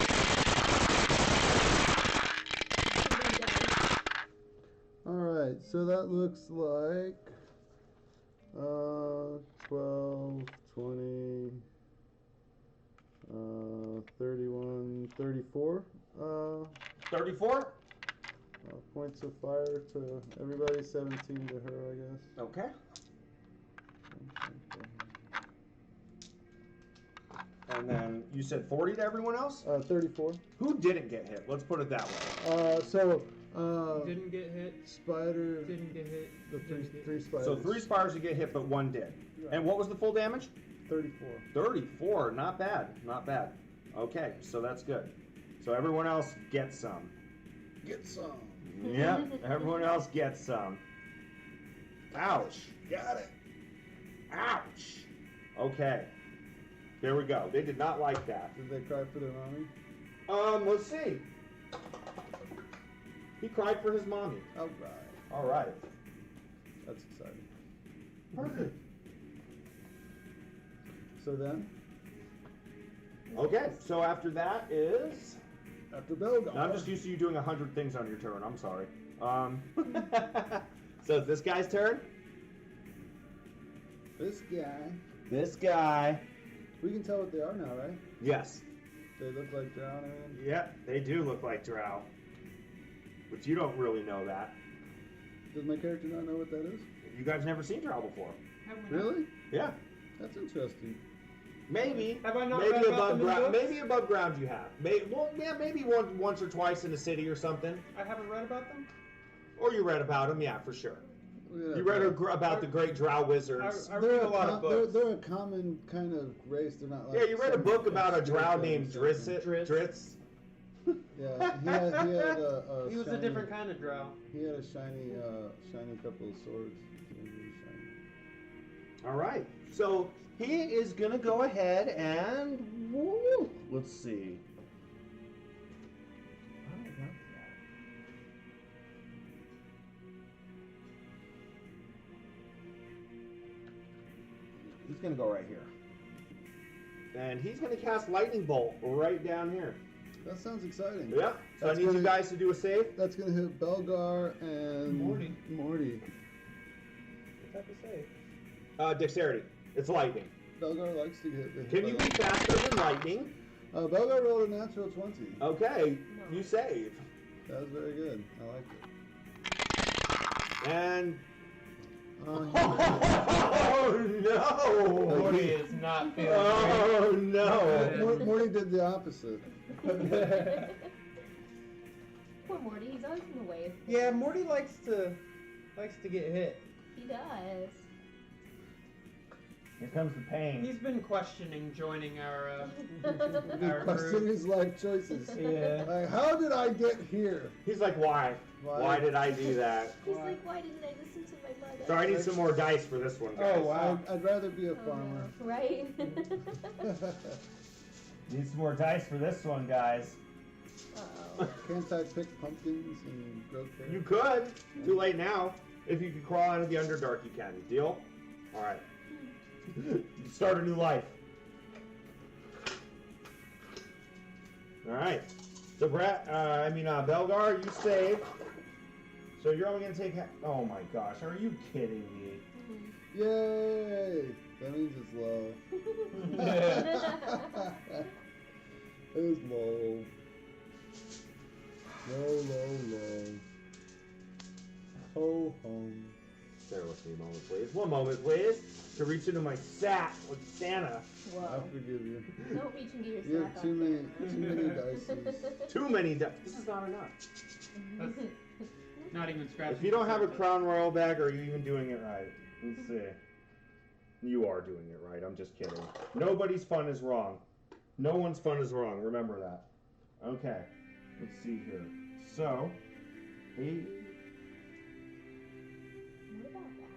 Alright, so that looks like 12, 20, 31, 34 34. points of fire to everybody, 17 to her, I guess. Okay. And then you said 40 to everyone else? 34. Who didn't get hit? Let's put it that way. Didn't get hit. Spider. Didn't get hit. The didn't get three hit. spiders. So 3 spiders to get hit, but 1 did. And what was the full damage? 34. 34. Not bad. Not bad. Okay, so that's good. So everyone else gets some. Get some. Yep, everyone else gets some. Ouch. Got it. Ouch. Okay. There we go. They did not like that. Did they cry for their mommy? Let's see. He cried for his mommy. All right. All right. That's exciting. Perfect. So then, Okay, so after that is... after Belgar. Now, I'm just used to you doing 100 things on your turn. I'm sorry. So it's this guy's turn? This guy. This guy. We can tell what they are now, right? Yes. They look like drowning. Yeah, they do look like drow. But you don't really know that. Does my character not know what that is? You guys never seen drow before. Have we not? Really? Yeah. That's interesting. Maybe. Have I not Maybe read about above them in ground. books? Maybe above ground you have. Maybe once or twice in a city or something. I haven't read about them? Or you read about them, yeah, for sure. Yeah, You read about the great drow wizards. I read a lot of books. They're a common kind of race. They're not like. Yeah, you read a some book about a obscure drow thing named or something. Dritz. Yeah, he had a He was a shiny- different kind of drow. He had a shiny couple of swords. Really shiny. All right. So he is gonna go ahead and woo, let's see. I don't like that. He's gonna go right here, and he's gonna cast lightning bolt right down here. That sounds exciting. Yeah. So That's I need you gonna- guys to do a save. That's gonna hit Belgar and Morty. Morty. What type of save? Dexterity. It's lightning. Belgar likes to get hit. Can you be faster than lightning? Belgar rolled a natural 20. Okay. No. You save. That was very good. I liked it. And Uh, oh no! Morty is not feeling Oh no! Morty did the opposite. Poor Morty, he's always in the way. Yeah, Morty likes to get hit. He does. Here comes the pain. He's been questioning joining our He Our questioned group. his life choices. yeah. Like, how did I get here? He's like, why? Why did I do that? He's like, why didn't I listen to my mother? So I need some more dice for this one, guys. Oh, wow. I'd rather be a Oh, farmer. no. Right? Need some more dice for this one, guys. Uh-oh. Can't I pick pumpkins and grow carrots? You could. Too late now. If you could crawl out of the Underdark, you can. Deal? All right. Start a new life. All right. So Belgar, you saved. So you're only gonna take. Oh my gosh! Are you kidding me? Yay! That means it's low. It's low. Low. Ho hum. Bear with me a moment, please. One moment, please. To reach into my sack like Santa. I Whoa. forgive you. Don't reach into your You sack have too many dice. Too many dice. This is not enough. That's not even scratching. If you don't have a Crown Royal bag, are you even doing it right? Let's see. You are doing it right. I'm just kidding. Nobody's fun is wrong. No one's fun is wrong. Remember that. Okay. Let's see here. So, 8. What about that?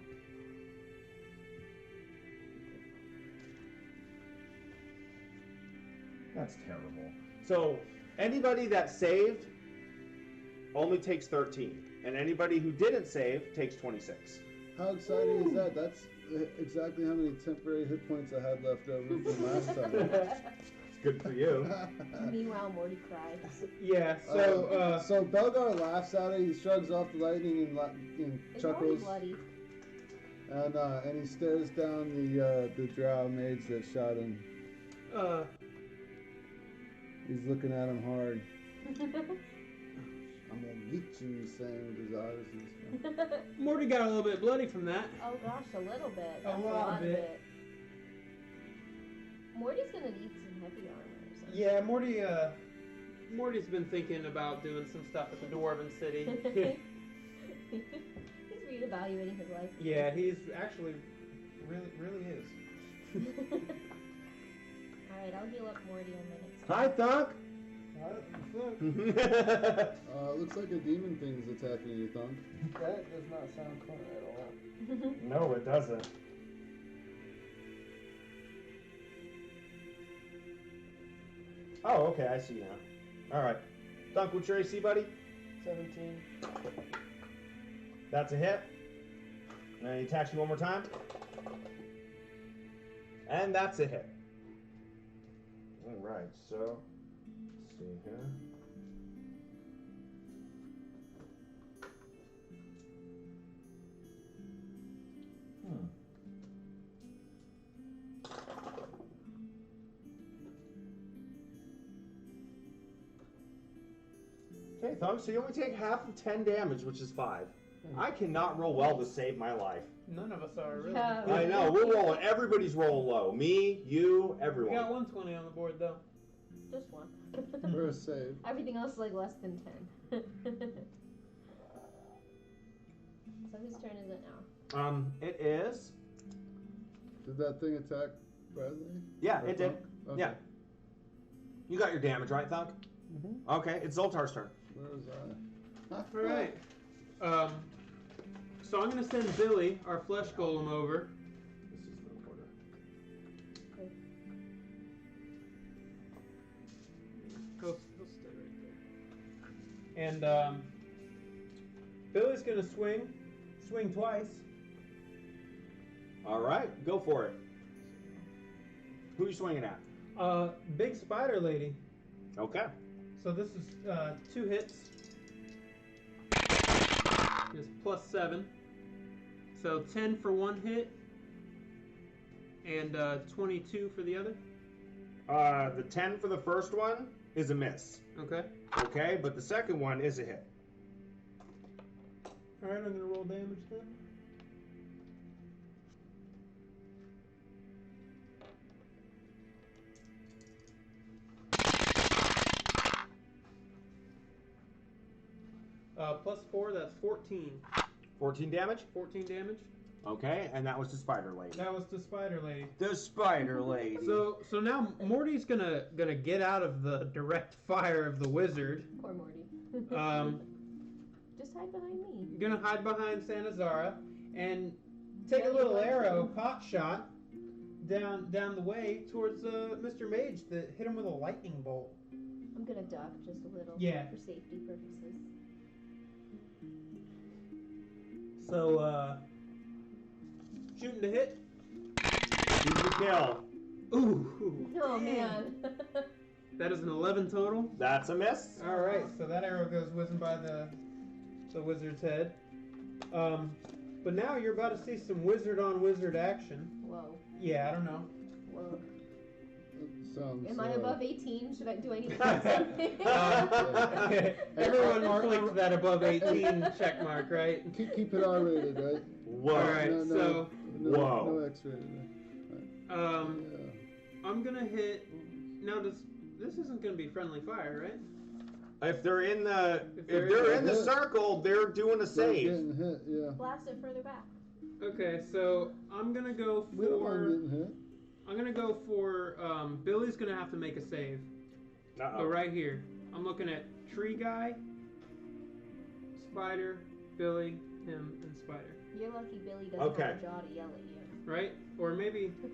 That's terrible. So, anybody that saved only takes 13. And anybody who didn't save takes 26. How exciting is that? That's exactly how many temporary hit points I had left over from last time. It's good for you. Meanwhile, Morty cried. Yeah. So Belgar laughs at it. He shrugs off the lightning and Is Morty chuckles, bloody? and he stares down the drow mage that shot him. He's looking at him hard. I'm gonna get you, he's saying with his eyes and stuff. Morty got a little bit bloody from that. Oh gosh, a little bit. A That's lot of bit. it. Morty's gonna need some heavy armor or something. Yeah, Morty's been thinking about doing some stuff at the Dwarven City. He's reevaluating his life. Yeah, he's actually really is. Alright, I'll heal up Morty on my next Hi, Thunk. Looks like a demon thing's attacking you, Thunk. That does not sound fun at all. No, it doesn't. Oh, okay, I see now. All right. Thunk, what's your AC, buddy? 17. That's a hit. And he attacks you one more time. And that's a hit. All right, so let's see here. Okay, Thunk, so you only take half of 10 damage, which is 5. I cannot roll well to save my life. None of us are, really. Yeah. I know, we're rolling. Everybody's rolling low. Me, you, We everyone. got 120 on the board, though. Just one. For a save. Everything else is like less than 10. So whose turn is it now? It is. Did that thing attack Bradley? Yeah, Or it did. Thunk? Okay. Yeah. You got your damage, right, Thunk? Mm-hmm. Okay, it's Zoltar's turn. Where was I? Alright. So I'm gonna send Billy, our flesh golem, over. This is the order. He'll stay right there. And Billy's gonna swing twice. All right, go for it. Who are you swinging at? Big spider lady. Okay. So this is 2 hits. It's +7. So 10 for one hit, and 22 for the other. The 10 for the first one is a miss. Okay. Okay, but the second one is a hit. All right, I'm gonna roll damage then. +4, that's 14. 14 damage? 14 damage. Okay, and that was the spider lady. That was the spider lady. The spider lady. So now Morty's gonna get out of the direct fire of the wizard. Poor Morty. Just hide behind me. Gonna hide behind Sanazara and take a little arrow, pot shot, down the way towards Mr. Mage that hit him with a lightning bolt. I'm gonna duck just a little. Yeah. For safety purposes. So shooting to hit. Shoot the kill. Ooh. Oh damn. man. That is an 11 total. That's a miss. All right, so that arrow goes whizzing by the wizard's head. But now you're about to see some wizard on wizard action. Whoa. Yeah, I don't know. Whoa. Sounds, Am I above 18? Do I need to do something? Everyone clicked that above 18 check mark, right? Keep it R-rated, right? Whoa. All right, No, so Whoa. No X-rated. um, Yeah. I'm gonna hit. Now this isn't gonna be friendly fire, right? If they're in the If if they're they're in in the the- circle, they're doing a They're save. getting hit, yeah. Blast it further back. Okay, so I'm gonna go We don't mind for. getting hit. I'm gonna go for. Billy's gonna have to make a save. Uh-oh. But right here, I'm looking at Tree Guy, Spider, Billy, him, and Spider. You're lucky Billy doesn't Okay. have a jaw to yell at you. Right? Or maybe You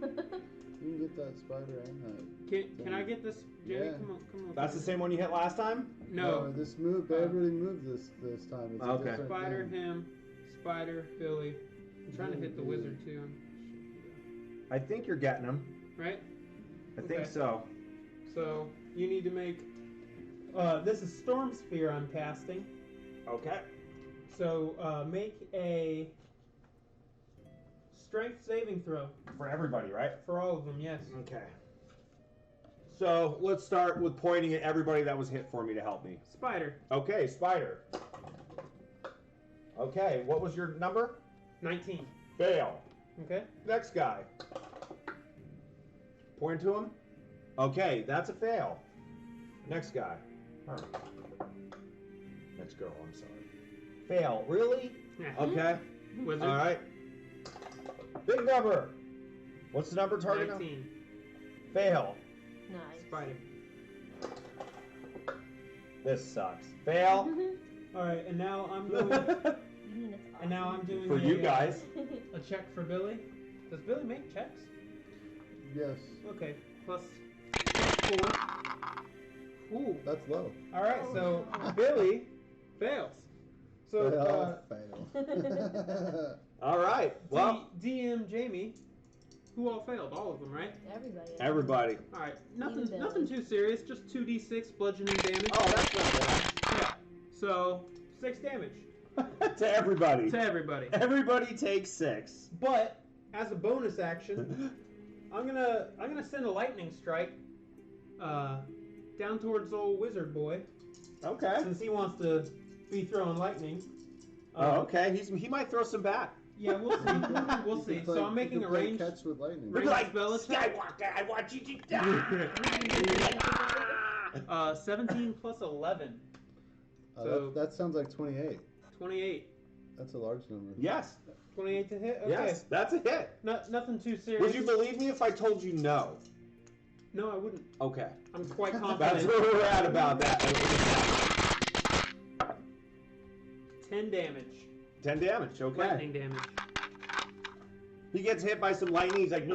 can get that spider and that. can I get this? Jamie, Yeah. come on. That's the same one you hit last time? No. This move, everybody moved this time. It's Okay. a different Spider, thing. him, Spider, Billy. I'm trying to hit the wizard too. I think you're getting them. Right? I think Okay. so. So you need to make. This is Storm Spear I'm casting. Okay. So make a strength saving throw For everybody, right? for all of them. Yes. Okay. So let's start with pointing at everybody that was hit for me to help me. Spider, Okay, spider. Okay, what was your number? 19. Fail. Okay. Next guy. Point to him. Okay, that's a fail. Next guy. Her. Next girl, I'm sorry. Fail. Really? Okay. Wizard. All right. Big number. What's the number target? 19. Fail. Nice. Spider. This sucks. Fail. All right, and now I'm going. You mean it's awesome. And now I'm doing For you guys. a check for Billy. Does Billy make checks? Yes. Okay, plus 4. Ooh. That's low. All right, so Billy fails. So Fail. All right. Well, DM Jamie, who all failed? All of them, right? Everybody. everybody. All right, Even Billy. nothing too serious. Just 2d6 bludgeoning damage. Oh, that's not Yeah. So 6 damage bad. To everybody. to everybody. Everybody takes 6. But as a bonus action, I'm gonna send a lightning strike down towards old wizard boy, Okay. since he wants to be throwing lightning. Oh, okay. He might throw some back. Yeah, we'll see. We'll see. So I'm making a range. catch with lightning. Range spell attack. Skywalker, I want you to die. 17 plus 11, So- that sounds like 28. 28. That's a large number. Yes. 28 to hit. Okay. Yes. That's a hit. Nothing too serious. Would you believe me if I told you no? No, I wouldn't. Okay. I'm quite That's confident. where we're at about that. 10 damage. 10 damage. Okay. Lightning damage. He gets hit by some lightning. He's like,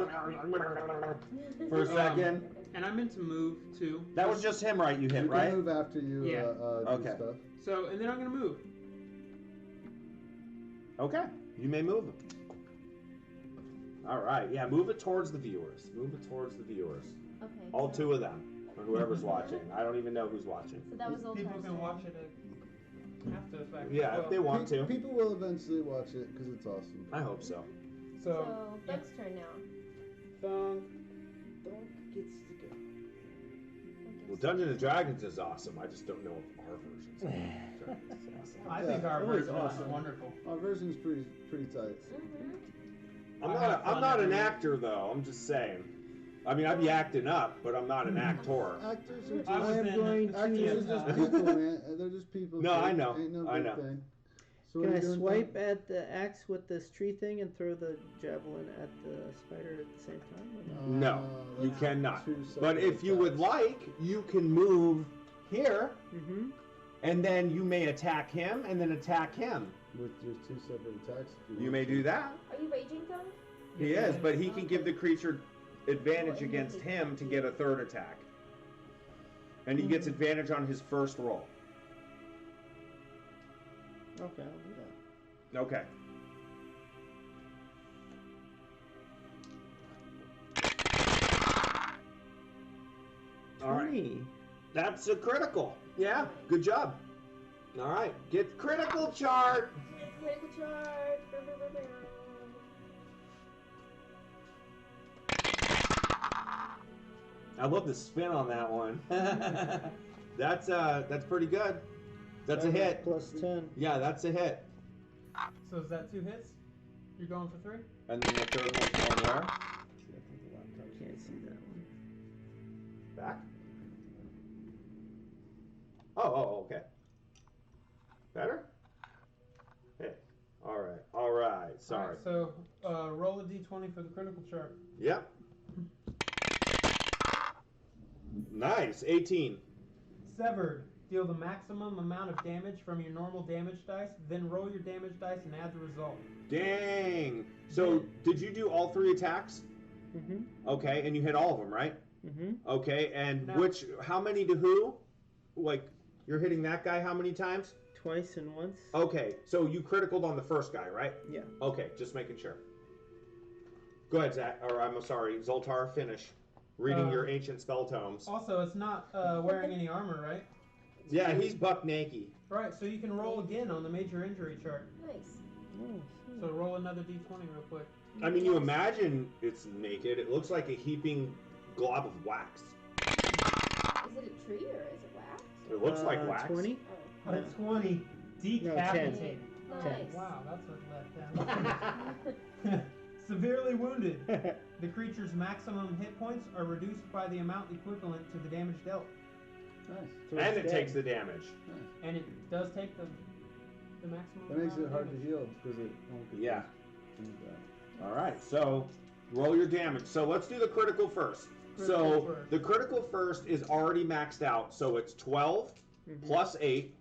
for a second. And I'm meant to move too. That was just him, right? You hit, You right? can move after you Yeah. do Okay. stuff. So, and then I'm gonna move. Okay. You may move him. All right. Yeah, move it towards the viewers. Move it towards the viewers. Okay. All so, 2 of them. Or whoever's watching. I don't even know who's watching. So that was old People Tar's can turn. watch it after the fact. Yeah, as if they well. want to. People will eventually watch it because it's awesome. I hope so. So, So Doug's turn now. Thung. Dog gets to go. Well, Dungeons and Dragons is awesome. I just don't know if our version's awesome. I think our always version is awesome. wonderful. Our version's pretty tight. I'm not an actor though. I'm just saying. I mean, I'd be acting up, but I'm not an actor. Actors are just, I was am in going to- actors are just people, man. They're just people. No, too. I know. Ain't no I big know. thing. So Can what I are you doing, swipe Tom? at the axe with this tree thing and throw the javelin at the spider at the same time? Or no? No, you that's cannot. two But separate if you would attacks. like, you can move here, Mm-hmm. and then you may attack him, and then attack him. With your 2 separate attacks. if You want may to. do that. Are you raging, Thung? He is, but he can give the creature advantage against him to get a 3rd attack. And he gets advantage on his first roll. Okay, I'll do that. Okay. All right. 20. That's a critical. Yeah, good job. All right, get critical chart. Critical charge. I love the spin on that one. That's pretty good. That's a hit. Plus 10. Yeah, that's a hit. So is that 2 hits? You're going for 3? And then the 3rd one's going where? Can't see that one. Back. Oh, okay. Better? Hey. All right. Sorry. Alright, so roll a d20 for the critical chart. Yep. Nice. 18. Severed. Deal the maximum amount of damage from your normal damage dice, then roll your damage dice and add the result. Dang. So, did you do all 3 attacks? Mm-hmm. Okay, and you hit all of them, right? Mm-hmm. Okay, and Now- how many to who? Like, you're hitting that guy how many times? Twice and once. Okay, so you criticaled on the first guy, right? Yeah. Okay, just making sure. Go ahead, Zach. Or I'm sorry, Zoltar, finish reading your ancient spell tomes. Also, it's not wearing any armor, right? Yeah, he's buck naked. Right, so you can roll again on the major injury chart. Nice. So roll another d20 real quick. I mean, you imagine it's naked. It looks like a heaping glob of wax. Is it a tree or is it wax? It looks like wax. 20? Oh. A 20. Decapitated. Nice. Wow, that's what let down. Severely wounded. The creature's maximum hit points are reduced by the amount equivalent to the damage dealt. Nice. So And it's it dead. takes the damage. Nice. And it does take the maximum That makes amount it of hard to damage. heal because it won't get Yeah. those things back. All right, so roll your damage. So let's do the critical first. Critical first. The critical first is already maxed out, so it's 12 plus 8,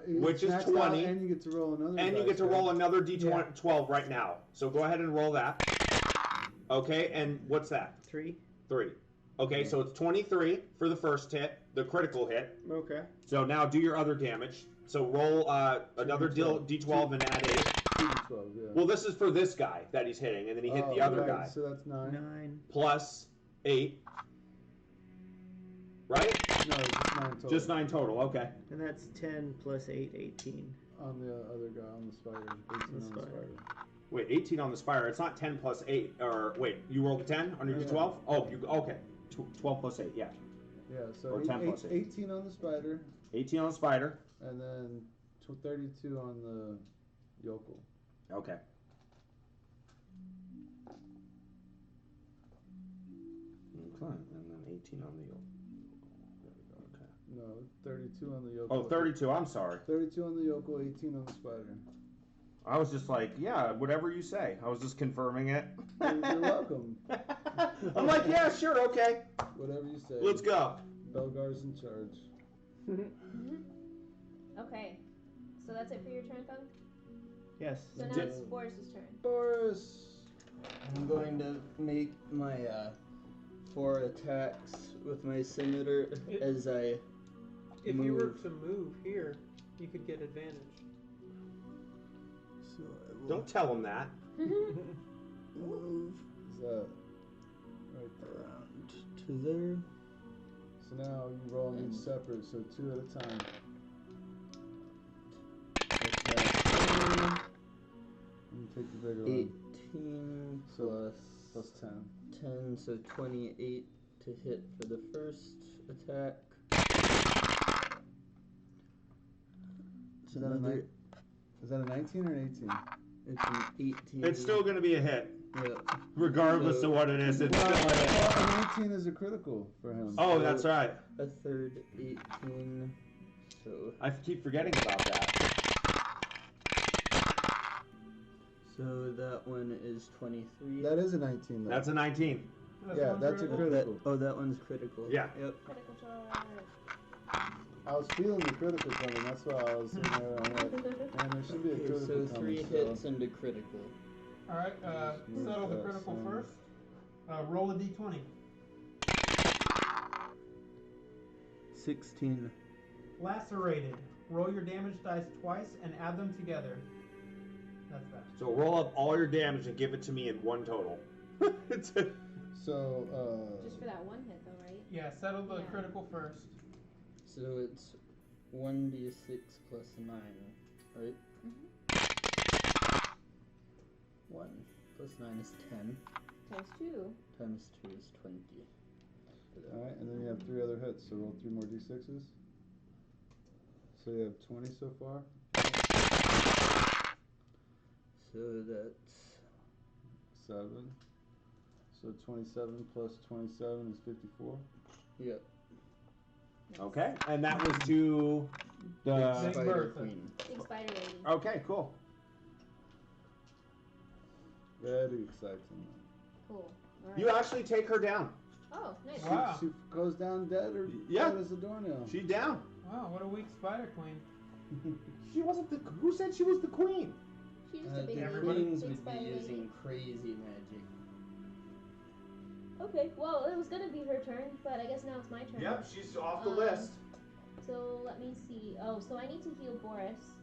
Which is maxed 20, out, and you get to roll another. and you dice, get to roll right? another d12 Yeah. 12 right now. So go ahead and roll that. Okay, and what's that? 3. 3. Okay, so it's 23 for the first hit, the critical hit. Okay. So now do your other damage. So roll another d12 and add 8. 2d12, yeah. Well, this is for this guy that he's hitting, and then he hit the other right, guy. So that's 9. 9. Plus 8. Right? No, just 9 total. Just 9 total, okay. And that's 10 plus 8, 18. On the other guy, on the spider. 18 on the spider. Wait, 18 on the spire. It's not 10 plus 8. Or wait, you rolled a 10 on your Yeah. d12? Oh, you okay. 12 plus 8, yeah. Yeah, so Or 10 plus 8. 18 on the spider, 18 on the spider. and then 32 on the yokel. Okay. Okay, and then 18 on the yoke. There we go, okay. No, 32 on the yokel. Oh, 32, I'm sorry. 32 on the yokel, 18 on the spider. I was just like, yeah, whatever you say. I was just confirming it. You're welcome. I'm like, yeah, sure, okay. Whatever you say. Let's go. Belgar's in charge. Okay. So that's it for your turn, Thug? Yes. So now Did- it's Boris's turn. Boris! I'm going to make my 4 attacks with my scimitar as I If you were move. to move here, you could get advantage. So I will Don't tell him that. move Is that right there? around to there. So now you roll them each separate, so 2 at a time. That's that. And you take the bigger one. 18 So plus plus 10. 10, so 28 to hit for the first attack. Is that a 19 or an 18? It's an 18. It's still going to be a hit. Yeah. Regardless So- of what it is, it's Well, still a hit. a 19 is a critical for him. Oh, that's right. A third 18. So I keep forgetting about that. so that one is 23. That is a 19 though. That's a 19. Yeah, that's a critical. That one's critical. Yeah. Yep. Critical charge. I was feeling the critical coming, that's why I was sitting there. I'm like, man, there should be a Okay, critical so coming. 3 hits and a critical. Alright, settle the critical first. Roll a d20. 16. Lacerated. Roll your damage dice twice and add them together. That's that. So roll up all your damage and give it to me in one total. So, Just for that one hit, though, right? Yeah, settle the Yeah. critical first. So it's 1d6 plus 9, right? 1 plus 9 is 10. Times 2. Times 2 is 20. alright, and then you have 3 other hits, so roll 3 more d6s. So you have 20 so far. So that's 7. So 27 plus 27 is 54. yep. Okay, and that was to the... Big Spider Bertha. Queen. Big spider lady. Okay, cool. Very exciting. Cool. Alright. You actually take her down. Oh, nice. Wow. She goes down dead or Yeah. dead as a doornail. She's down. Wow, what a weak spider queen. She wasn't the... Who said she was the queen? She's just a big The lady. queens Big would be spider lady. using crazy magic. Okay, well, it was gonna be her turn, but I guess now it's my turn. Yep, she's off the Um, list. So let me see. Oh, so I need to heal Boris.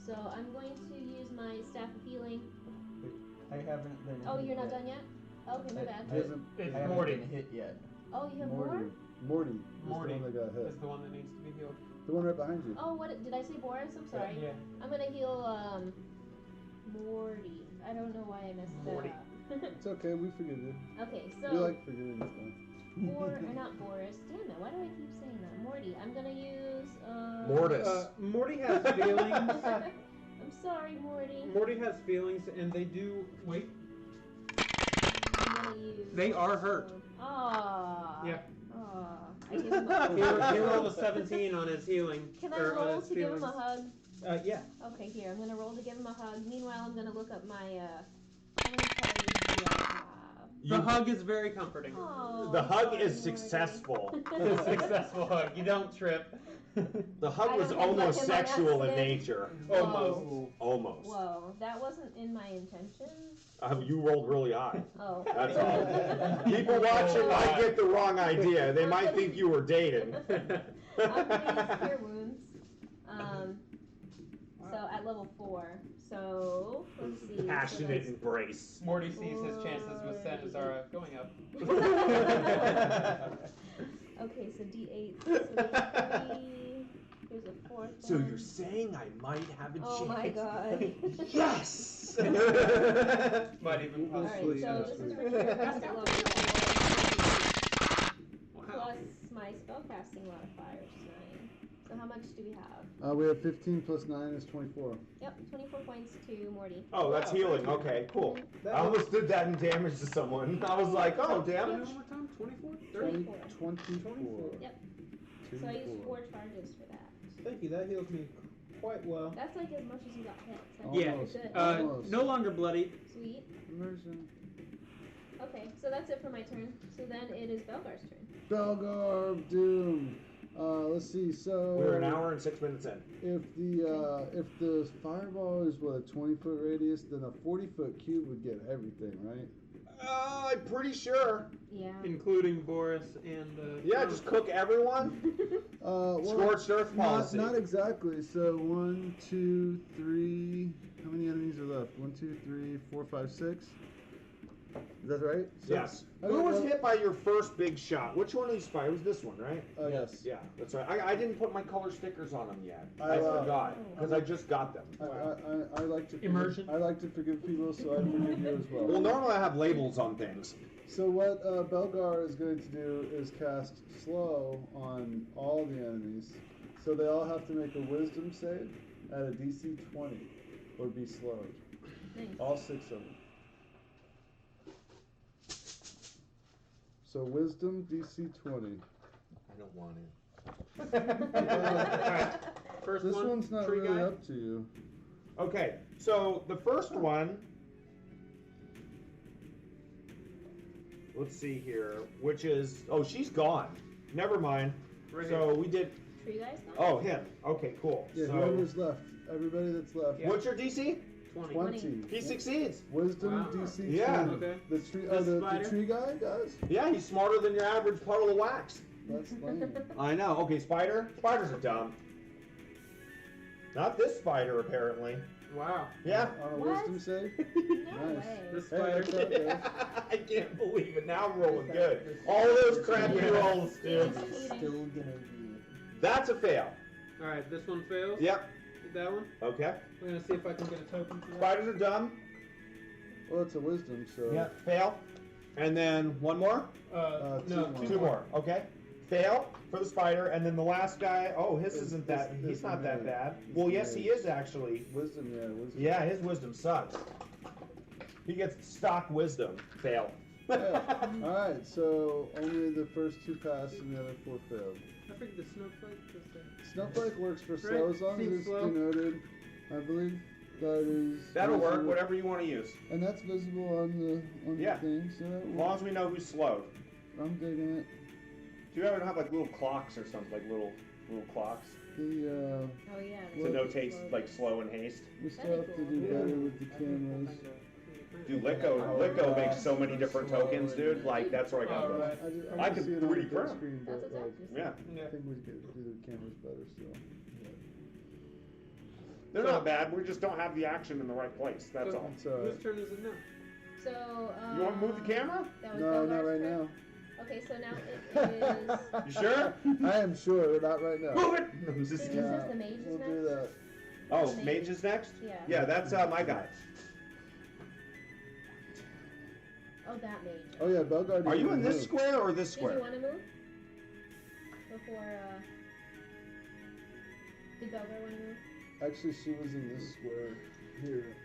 So I'm going to use my staff of healing. I haven't been Oh, hit you're not yet. done yet? Okay, my bad. I haven't, It's I haven't Morty. been hit yet. Oh, you have more? Morty. Is Morty the one that got hit. is the one that needs to be healed. The one right behind you. Oh, what did I say, Boris? I'm sorry. Yeah. I'm gonna heal Morty. I don't know why I messed Morty. that up. It's okay, we forgive you. Okay, We so like forgiving stuff. not Boris. Damn it! Why do I keep saying that? Morty. I'm gonna use Mortis. Morty has feelings. I'm sorry, Morty. Morty has feelings, and they do. Wait. gonna use. They are hurt. Aww. Yeah. Aww. I give him a He rolled a 17 on his healing. Can I or on roll his to give him a feelings. hug? Yeah. Okay, here. I'm gonna roll to give him a hug. Meanwhile, I'm gonna look up my, how many calories do I have? The hug is very comforting. Oh, The hug sorry, is Morty. successful. It's a successful hug. You don't trip. The hug I was don't think almost like him on sexual in accident. nature. Almost. Almost. Whoa, that wasn't in my intentions. You rolled really high. Oh. That's all. People watching might get the wrong idea. They might think you were dating. I'm gonna use Cure Wounds. So at level 4. So let's see. Passionate embrace. Morty sees his chances with Sanazara going up. Okay, so D8. So there's 3. Here's a 4th. So one. you're saying I might have a chance? Oh my god. Yes! Might even Alright, possibly. so this is for cure casting level 4. Plus my spellcasting modifier, which is 9. So how much do we have? We have 15 plus 9 is 24. Yep, 24 points to Morty. Oh, that's healing. Okay, cool. I almost did that in damage to someone. I was like, oh, damage. One more time? 24? 34. 24. Yep. So I used 4 charges for that. Thank you, that heals me quite well. That's like as much as you got hit. So Yeah. that's good. Almost. No longer bloody. Sweet. Immersion. Okay, so that's it for my turn. So then it is Belgar's turn. Belgar of Doom. Let's see. So We're an hour and 6 minutes in. if the fireball is what, a 20-foot radius, then a 40-foot cube would get everything, right? I'm pretty sure. Yeah. Including Boris and. Yeah, just cook everyone. Well, Scorched earth policy. Not exactly. So 1, 2, 3. How many enemies are left? 1, 2, 3, 4, 5, 6. Is that right? Yes. Okay, Who was well- hit by your first big shot? Which one of these fires? This one, right? Yes. Yeah, that's right. I didn't put my color stickers on them yet. I Oh, forgot because I just got them. I like to Immersion? I like to forgive people, so I forgive you as well. Well, normally I have labels on things. So what Belgar is going to do is cast slow on all the enemies. So they all have to make a wisdom save at a DC 20 or be slowed. Nice. All 6 of them. So wisdom DC 20. I don't want it. Alright. First This one, one's not tree really guy. up to you. Okay, so the first one. Let's see here, which is she's gone. Never mind. Right So here. we did. Tree guys now? Oh, him. Okay, cool. Yeah, So whoever's left. Everybody that's left. Yeah. what's your DC? 20. 20. He succeeds. Wisdom Wow. DC Yeah. 20. Okay. The tree, This the spider? tree guy does? Yeah, he's smarter than your average puddle of wax. That's lame. I know. Okay, spider. Spiders are dumb. Not this spider, apparently. Wow. Yeah. On a What? wisdom save? No Nice. way. This Hey, spider. that's how it goes. I can't believe it. Now I'm rolling good. All those crappy rolls, dude. Still gonna be. That's a fail. Alright, this one fails. Yep. That one. Okay. We're gonna see if I can get a token for that. Spiders are dumb. Well, it's a wisdom, so. Yep. Fail. And then one more. No, two Two more. Okay. Fail for the spider, and then the last guy. Oh, his It's- isn't that. it's He's not that amazing. bad. It's Well, yes, he amazing. is actually. Wisdom, yeah, wisdom. Yeah, his wisdom sucks. He gets stock wisdom. Fail. Yeah. Alright, so only the first 2 passed and the other 4 failed. I figured the snowflake was there. Snowflake works for Right, slow as long as seems it's slow. denoted. I believe that is. That'll work. visible- Whatever you want to use. And that's visible on the Yeah. thing, so that As long works. as we know who's slowed. I'm digging it. Do you ever have like little clocks or something, like little clocks The Oh yeah. to Well, notate like slow and haste? we still have to do better with the cameras. Dude, Licko makes so many different tokens, dude. Like that's where I got those. Alright. I can could see it on 3D the big print 'em. screen, That's but what's like, up. Yeah, Yeah. I think we could do the cameras better still. they're not bad. We just don't have the action in the right place. That's all. It's alright. Whose turn is it now? So, You want to move the camera? That was No, Belgar's not right turn? now. Okay, so now it is. You sure? I am sure, not right now. Move it. I'm just Is kidding. this Yeah, the mage's we'll next? do that. Oh, mage is next. Yeah. Yeah, that's my guy. Oh, that mage. Oh yeah, Belgar. Are you didn't in this move. square or this Did you square? want to move? Before, Did Belgar want to move? Actually, she was in this square here.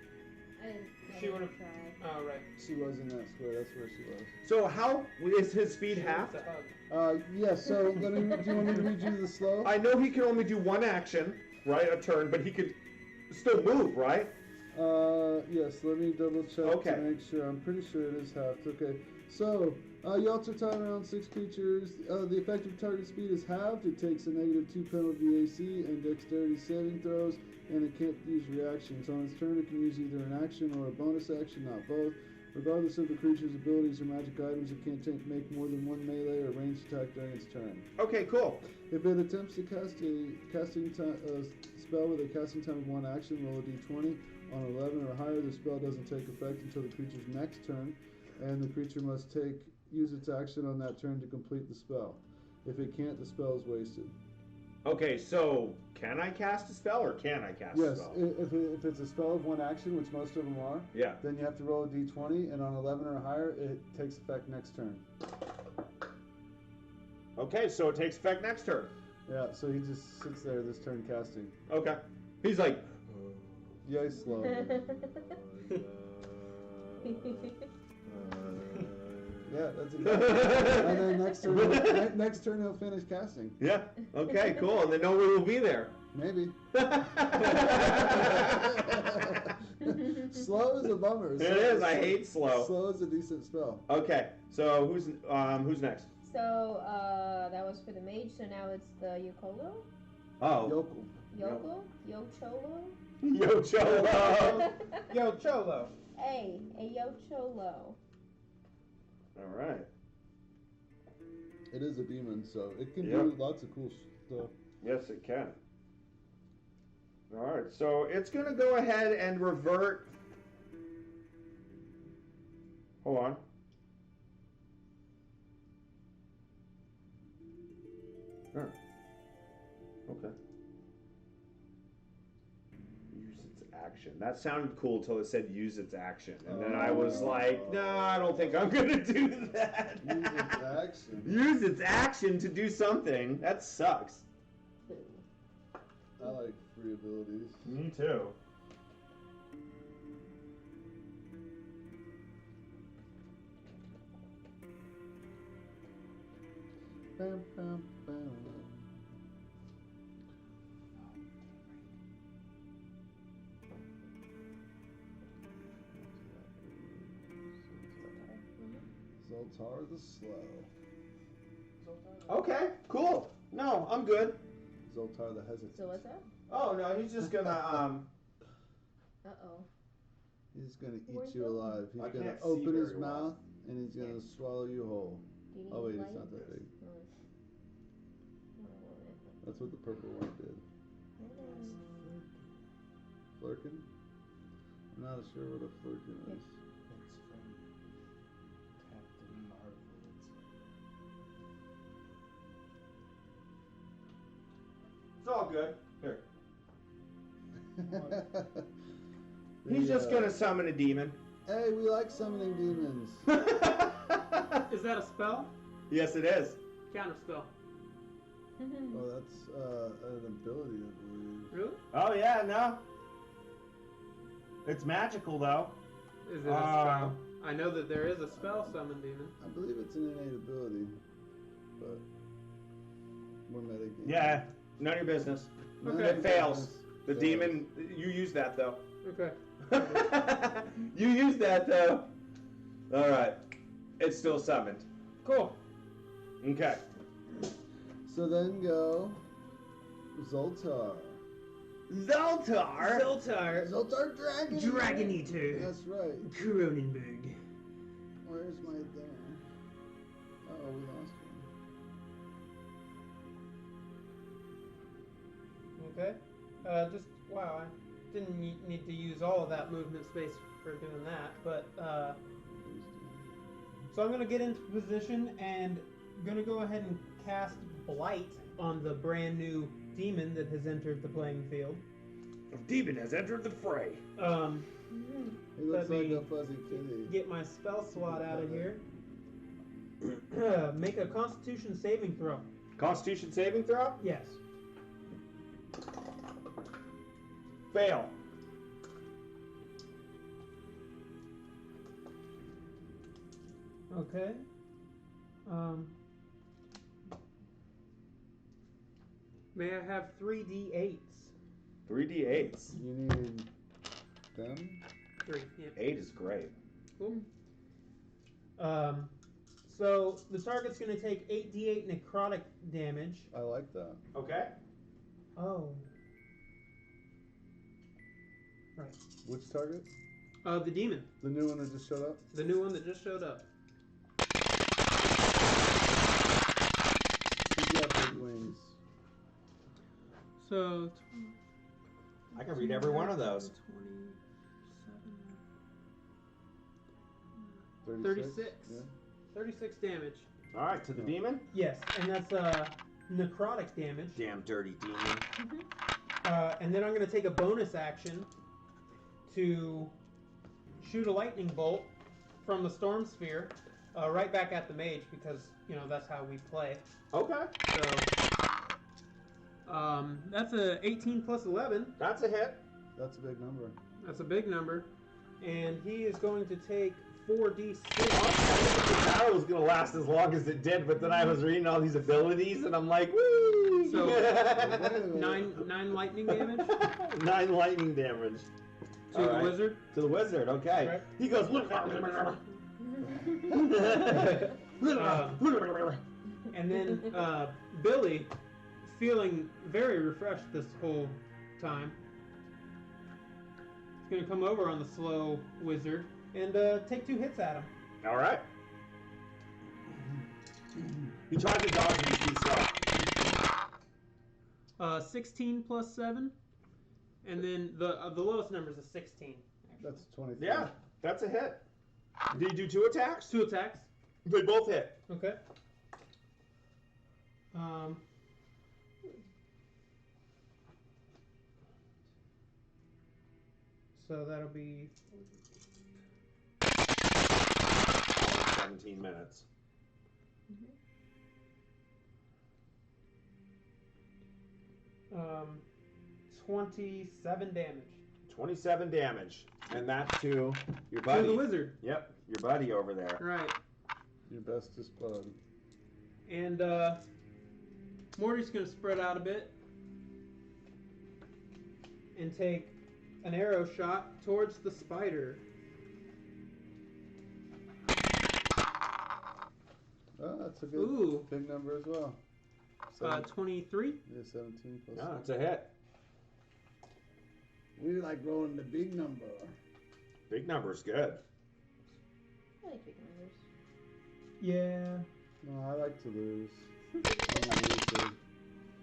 I didn't. I She didn't would've- try. Oh, right. She was in that square. That's where she was. So how is his speed She half? wants a hug. Yeah. So do you want me to read you the slow? I know he can only do one action, right? A turn, but he could still move, right? Yes. Let me double check Okay. to make sure. I'm pretty sure it is halved. Okay. So you alter time around 6 creatures. The effective target speed is halved. It takes a -2 penalty AC and dexterity saving throws, and it can't use reactions. On its turn, it can use either an action or a bonus action, not both. Regardless of the creature's abilities or magic items, it can't make more than one melee or ranged attack during its turn. Okay, cool. If it attempts to cast a spell with a casting time of 1 action, roll a d20. On 11 or higher, the spell doesn't take effect until the creature's next turn, and the creature must use its action on that turn to complete the spell. If it can't, the spell is wasted. Okay, so can I cast a spell or can I cast a Yes, spell? if it's a spell of 1 action, which most of them are, Yeah. then you have to roll a d20, and on 11 or higher, it takes effect next turn. Okay, so it takes effect next turn. Yeah, so he just sits there this turn casting. Okay. He's like, Yeah, he's slow. Yeah, that's exactly. And then next turn he'll finish casting. yeah, okay, cool. And then nobody will be there. Maybe. Slow is a bummer. It is. I hate slow. Slow is a decent spell. Okay, so who's next? So that was for the mage. So now it's the Yokolo. Oh, Yokel. Yoko? Yocholo? Yo Cholo. Yo, Cholo. Hey, a Yocholo. All right. It is a demon, so it can Yep. do lots of cool stuff. Yes, it can. All right, so it's gonna go ahead and revert. Hold on. Oh. Okay. Use its action. That sounded cool till it said use its action. And then I was like, no, I don't think I'm gonna do that. Use its action. Use its action to do something. That sucks. I like free abilities. Me too. Bam, bam, bam. Zoltar the Slow. Okay, cool. No, I'm good. Zoltar the Hesitant. So what's up? Oh no, he's just gonna Uh-oh. He's gonna Where's eat you Zoltar? alive. He's I gonna can't see open his very well. mouth and he's gonna swallow you whole. Do you need Oh wait, light? it's not that big. No, it's... I don't want it. That's what the purple one did. Flurkin? I'm not sure what a flurkin is. It's from Captain Marvel. It's all good. Here. The, He's just gonna summon a demon. Hey, we like summoning demons. Is that a spell? Yes, it is. Counter spell. Oh, that's an ability, I believe. Really? Oh yeah, no. It's magical though. Is it a spell? I know that there is a spell summon demon. I believe it's an innate ability, but we're metagaming. Yeah, none of your business. None Okay. of It your fails. business. The demon, you use that though. Okay. You use that though. All right, it's still summoned. Cool. Okay. So then go Zoltar. Zoltar. Zoltar. Zoltar Dragon. Dragon Eater. That's right. Cronenberg. Where's my there? Oh, we lost one. Okay. Just wow. I didn't need to use all of that movement space for doing that, but so I'm gonna get into position and gonna go ahead and cast Blight on the brand new demon that has entered the playing field. A demon has entered the fray. He looks Let like me a fuzzy kitty. Get my spell slot out of here. Make a Constitution saving throw. Constitution saving throw. Yes. Fail. Okay. May I have 3d8s? 3d8s. You need them? 3. Yeah. 8 is great. Cool. So the target's going to take 8d8 necrotic damage. I like that. Okay. Oh. Right. Which target? The demon. The new one that just showed up? The new one that just showed up. He's got big wings. So. I can read every one of those. 36. Yeah. 36 damage. All right, to the demon. Yes, and that's necrotic damage. Damn dirty demon. And then I'm going to take a bonus action to shoot a lightning bolt from the storm sphere right back at the mage because, you know, that's how we play. Okay. So, that's a 18 plus 11. That's a hit. That's a big number. That's a big number. And he is going to take 4d6. The battle was going to last as long as it did, but then I was reading all these abilities, and I'm like, woo! So, 9 lightning damage 9 lightning damage. to the wizard. To the wizard, okay. Right. He goes, And then Billy, feeling very refreshed this whole time, is going to come over on the slow wizard and take 2 hits at him. all right. He tries to dodge and he's too slow. 16 plus 7, and then the lowest number is a 16. Actually. That's 23. Yeah, that's a hit. Did he do 2 attacks? 2 attacks. They both hit. Okay. So that'll be 17 minutes. 27 damage. 27 damage. And that's to your buddy. To the wizard. Yep, your buddy over there. Right. Your bestest bud. And Morty's going to spread out a bit and take an arrow shot towards the spider. Oh, that's a good Ooh. big number as well. 23. Yeah, 17 plus. No, it's a hit. We like rolling the big number. Big number's good. I like big numbers. Yeah. No, I like to lose. I'm a loser.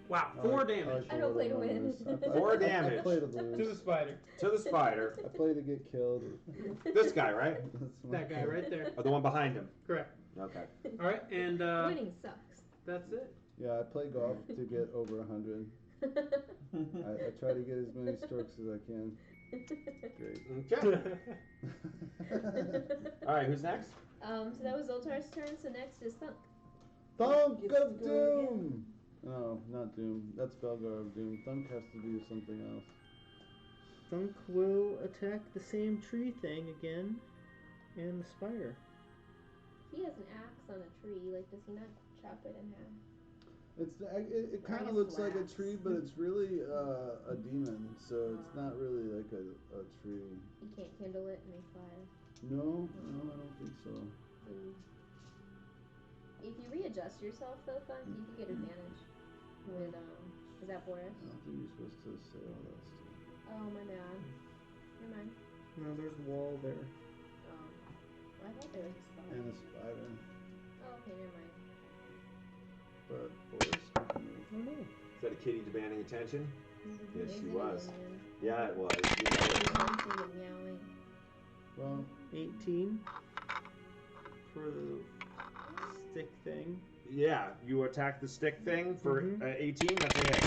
Wow, I 4 like- damage I don't play to win. lose. I 4 I damage. play to to lose. the spider. To the spider. I play to get killed. This guy, right? That's my That guy right there. Or the one behind him. Correct. Okay. All right, and Winning sucks. that's it. Yeah, I play golf to get over 100. I try to get as many strokes as I can. Great. Okay. All right, who's next? So that was Zoltar's turn, so next is Thunk. Thunk Gets of to go Doom! No, not Doom. That's Belgar of Doom. Thunk has to do something else. Thunk will attack the same tree thing again, and the spider. He has an axe on a tree, like does he not chop it in half? It kind guess of looks like a glass. tree, but it's really a demon, so it's not really like a tree. He can't kindle it and make fire. No, I don't think so. Ooh. If you readjust yourself though, Thunk, you can get advantage with is that Boris? I don't think you're supposed to say all that stuff. Oh my bad. Never mind. No, there's a wall there. Oh. Well, I thought there was a spot. And a spider. Oh, okay, never mind. But Boris can move. Oh no. Is that a kitty demanding attention? Yes, she Isn't it was. Indian? Yeah, it was. You know There's it. one thing of meowing. Well, 18 for the stick thing. Yeah, you attack the stick thing for Mhm. 18. That's a hit.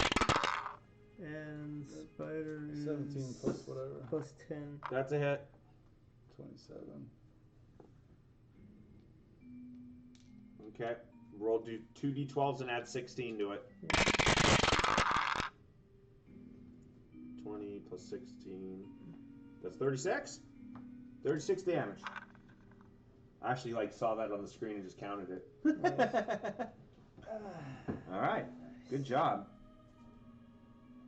And spider is 17 plus whatever. plus 10. That's a hit. 27. Okay. Roll do 2d12s and add 16 to it. 20 plus 16. That's 36. 36 damage. I actually like saw that on the screen and just counted it. Ah, All right, good job.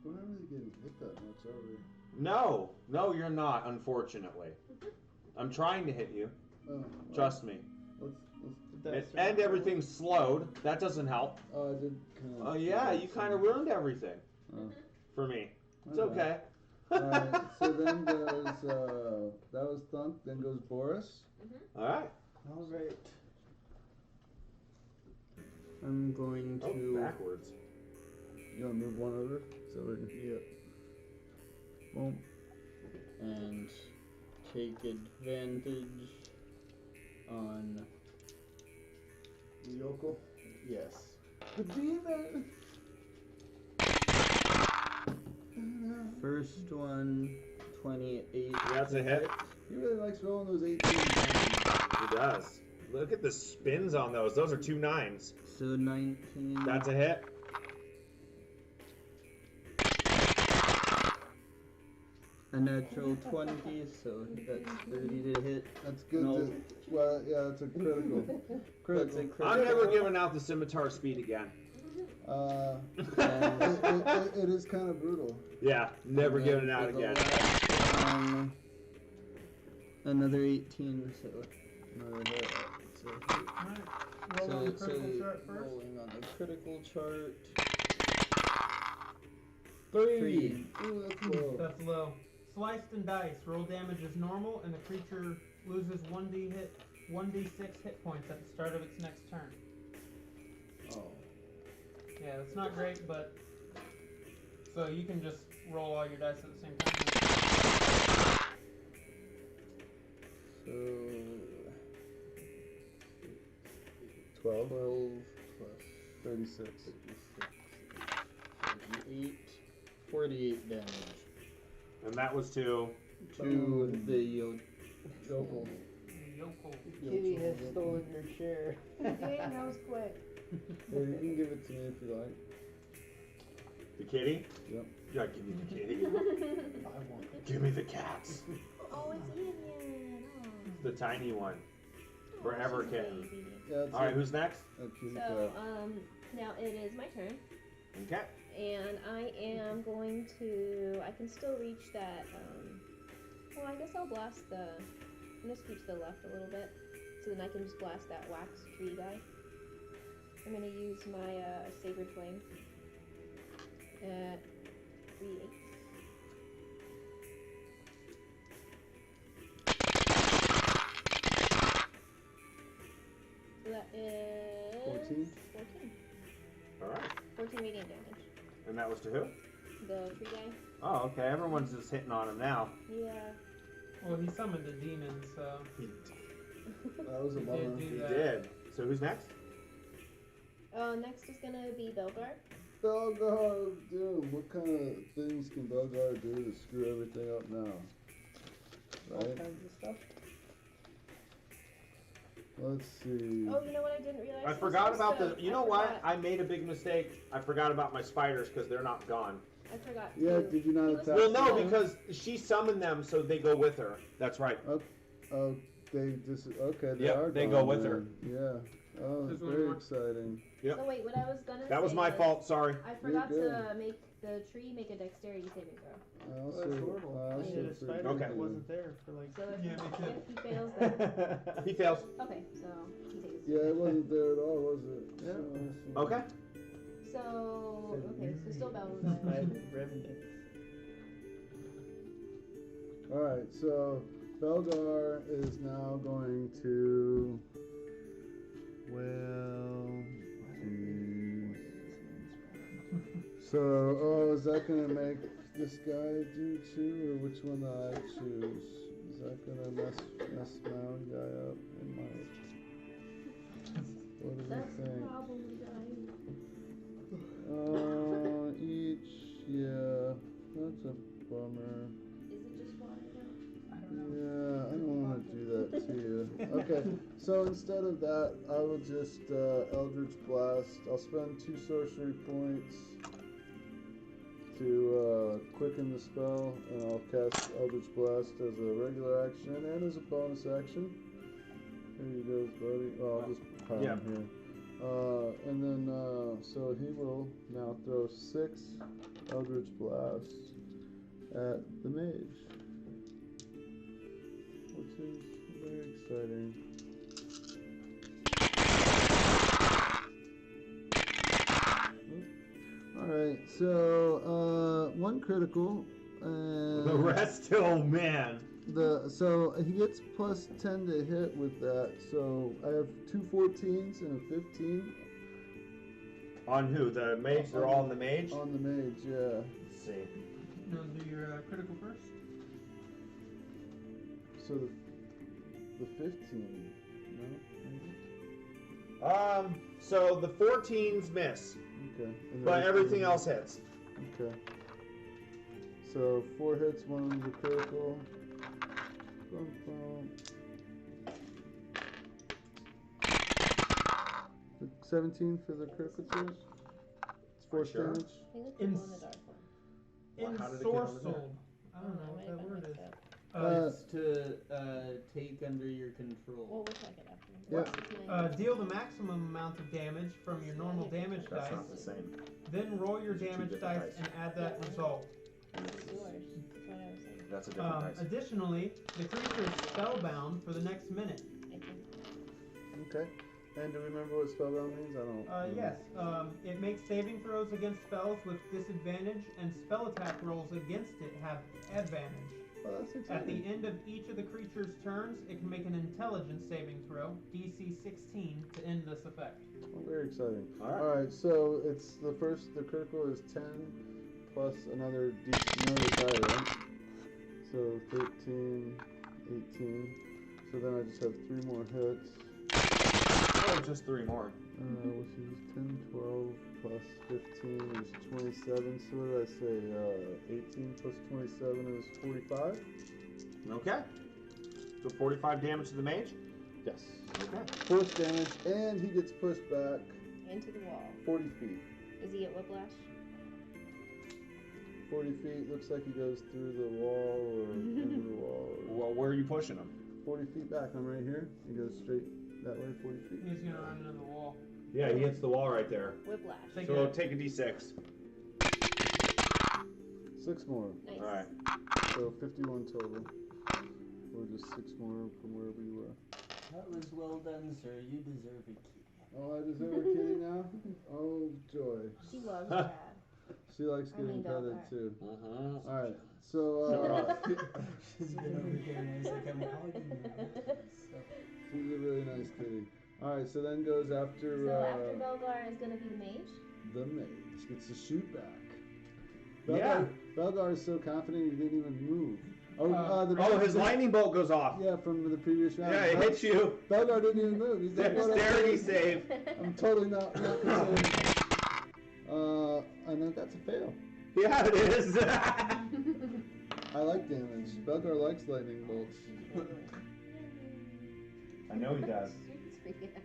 We're not really getting hit that much, are we? No, you're not. Unfortunately, I'm trying to hit you. Oh, well, Trust me. let's And everything's slowed. That doesn't help. Oh, I did kind of. Oh yeah, you kind of ruined everything Oh, for me. It's okay. okay. Alright, so then goes, that was Thunk, then goes Boris. All right. all right. I'm going Oh, to. backwards. You want to move one over? So we can. Yep. Boom. And take advantage on. Yokel. Yes. The demon! First one, 28. That's a hit. He really likes rolling those 18. He does. Look at the spins on those. Those are 2 9s. So 19. That's a hit. A natural 20, so that's 30 to hit. That's good. No. Well, yeah, that's a critical. That's a critical. I'm never giving out the scimitar speed again. It is kind of brutal. Yeah, never And giving it then out for the again. last one, another 18, so another hit. So, Alright. Roll on the critical chart first. rolling on the critical chart. 3. 3. Ooh, that's low. That's low. Sliced and dice. Roll damage as normal, and the creature loses 1d6 hit points at the start of its next turn. Oh. Yeah, that's not great, but so you can just roll all your dice at the same time. So 12. 12 plus 36. 38, 48 damage And that was 2. to the yokel. Yokel. Kitty has stolen your share. Dang, that was quick. Hey, you can give it to me if you like. The kitty? Yep. Yeah, give me the kitty. I want it. Give me the cats. Oh, it's Ian. The tiny one. Oh, Forever she's a kitten. baby. Yeah, it's All right, who's next? a kitty So, cat. now it is my turn, Okay. and I am going to. I can still reach that. Well, I guess I'll blast the. I'm gonna scoot to the left a little bit, so then I can just blast that wax tree guy. I'm gonna use my Sacred Flame at 3/8. So that is 14? 14. All right. 14 radiant damage. And that was to who? The tree guy. Oh, okay. Everyone's just hitting on him now. Yeah. Well, he summoned a demon, so He, That was a He bummer. did do he that. did. So who's next? Next is gonna be Belgar. Belgar of Doom. What kind of things can Belgar do to screw everything up now? All Right? kinds of stuff. Let's see. Oh, you know what I didn't realize? I I'm forgot about supposed the. to- You I know what? forgot- I made a big mistake. I forgot about my spiders because they're not gone. I forgot. Yeah, to- did you not He was attack? Well, no, Yeah. because she summoned them, so they go with her. That's right. Oh, they just okay. They Yep, are. they gone go with then. Yeah. Oh, There's one very more. exciting. Yep. So wait, what I was gonna That was say my fault. Sorry. I forgot You're to make the tree make a dexterity saving throw. I also, That's horrible. I I also needed a spider forgot Okay. that wasn't there for like. So if, Yeah, me too. if he fails, then He fails. okay. So he takes. Yeah, it wasn't there at all, was it? Yeah. So, Okay. So okay, so still I Belgar. have revenue. Alright, so Belgar is now going to. Well. Geez. So, oh, is that gonna make this guy do too, or which one do I choose? Is that gonna mess my own guy up? It might. What do That's we the think? problem, guys. Each, yeah, that's a bummer. Is it just water now? Yeah, I don't want to do that to you. Okay, so instead of that, I will just Eldritch Blast. I'll spend 2 sorcery points to quicken the spell, and I'll cast Eldritch Blast as a regular action and as a bonus action. There he goes, buddy. Oh, I'll just pile him here. And then, so he will now throw 6 Eldritch Blasts at the mage, which is very exciting. Alright, so, 1 critical, and... The rest, oh man. So he gets plus 10 to hit with that. So I have 2 14s and a 15. On who? The mage? They're all on the mage? On the mage, yeah. Let's see. No, do your critical first. So the 15, no? Maybe? So the 14s miss, Okay. And but then everything 15. else hits. Okay. So 4 hits, 1 is a critical. Bum, bum. 17 for the critical too. It's force Sure. damage. I think it's In the dark one. Well, how did it get over there? Ensorcelled. I don't know It what might that have been word is. mixed up. It's to take under your control. Well, we'll check it after. Yeah. Deal the maximum amount of damage from your normal damage That's dice. not the same. Then roll your Two damage different dice dice. and add that result. It's yours. That's what I was saying. That's a different dice. Additionally, the creature is spellbound for the next minute. I think. Okay. And do we remember what spellbound means? I don't. Yes. It makes saving throws against spells with disadvantage, and spell attack rolls against it have advantage. Oh, that's At the exciting. end of each of the creature's turns, it can make an intelligence saving throw, DC 16, to end this effect. Oh, very exciting. Alright. Alright, so it's the critical is 10 plus another die, right? So 13, 18. So then I just have 3 more hits. Oh, just 3 more. Which is 10, 12 plus 15 is 27. So what did I say? 18 plus 27 is 45? Okay. So 45 damage to the mage? Yes. Okay. Force damage, and he gets pushed back Into the wall. 40 feet. Is he at whiplash? 40 feet, looks like he goes through the wall or into the wall. Or Well, where are you pushing him? 40 feet back, I'm right here. He goes straight that way, 40 feet. He's gonna run into the wall. Yeah, he hits the wall right there. Whiplash. Take So it. take a d6. 6 more, Nice. Alright. so 51 total. Or just 6 more from where we were. That was well done, sir. You deserve a key. Oh, I deserve a kitty now? Oh, joy. She loves that. She likes I mean, getting don't petted lie. too. Uh-huh. Alright, so, She's been over here and I was like, I'm calling you. So, she's a really nice kitty. Alright, so then goes after, So after Belgar is gonna be the mage? the mage. Gets to shoot back. Yeah. Belgar is so confident he didn't even move. Oh, His lightning bolt goes off. Yeah, from the previous round. Yeah, it hits you. Belgar didn't even move. He's like, "What am I Dexterity doing?" save. I'm totally not concerned. And then that's a fail. Yeah, it is. I like damage. Belgar likes lightning bolts. I know he does. She's freaking out.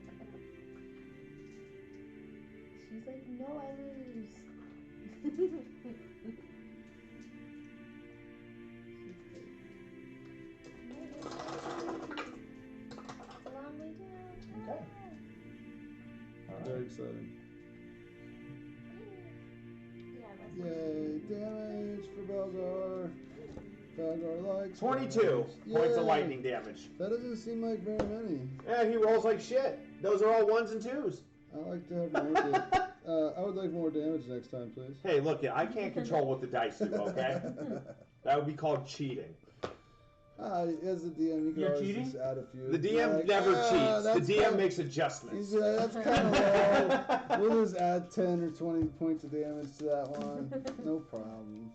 She's like, no, I lose. It's a long way down. Okay. Very exciting. Yeah, that's Yay, damage for Belgar. Belgar likes 22 damage. points of Yay. lightning damage. That doesn't seem like very many. Yeah, he rolls like shit. Those are all 1s and 2s. I like to have more I would like more damage next time, please. Hey, look, I can't control what the dice do, okay? That would be called cheating. As a DM, you can You're always cheating? just add a few. The DM Like, never cheats. The that's DM kinda- makes adjustments. He's like, that's kind of low. We'll just add 10 or 20 points of damage to that one. No problem.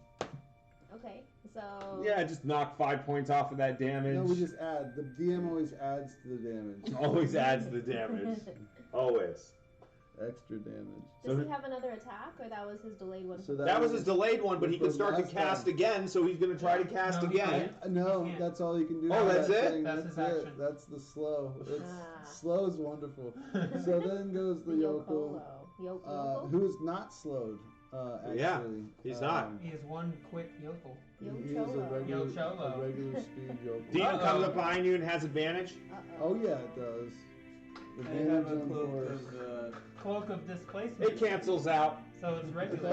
Okay, so. Yeah, just knock 5 points off of that damage. No, we just add. The DM always adds to the damage. Always adds the damage. Always. Extra damage. Does So he have another attack, or that was his delayed one? So That was his delayed one, but he can From start to last cast time. again, so he's going to try to cast No, he again. can't. No, You can't. that's all you can do. Oh, for that's that it? thing. That's his action. That's the slow. It's Ah. slow is wonderful. So then goes the yokel, Yoko? who is not slowed. Actually, Yeah, he's not. He is one quick yokel. He Yo is a Cholo. regular, Cholo. a regular speed yokel. Demon comes Uh-oh. up behind you and has advantage. Oh yeah, it does. I have Advantage a on cloak force. of Cloak of displacement. It cancels out. So it's But regular.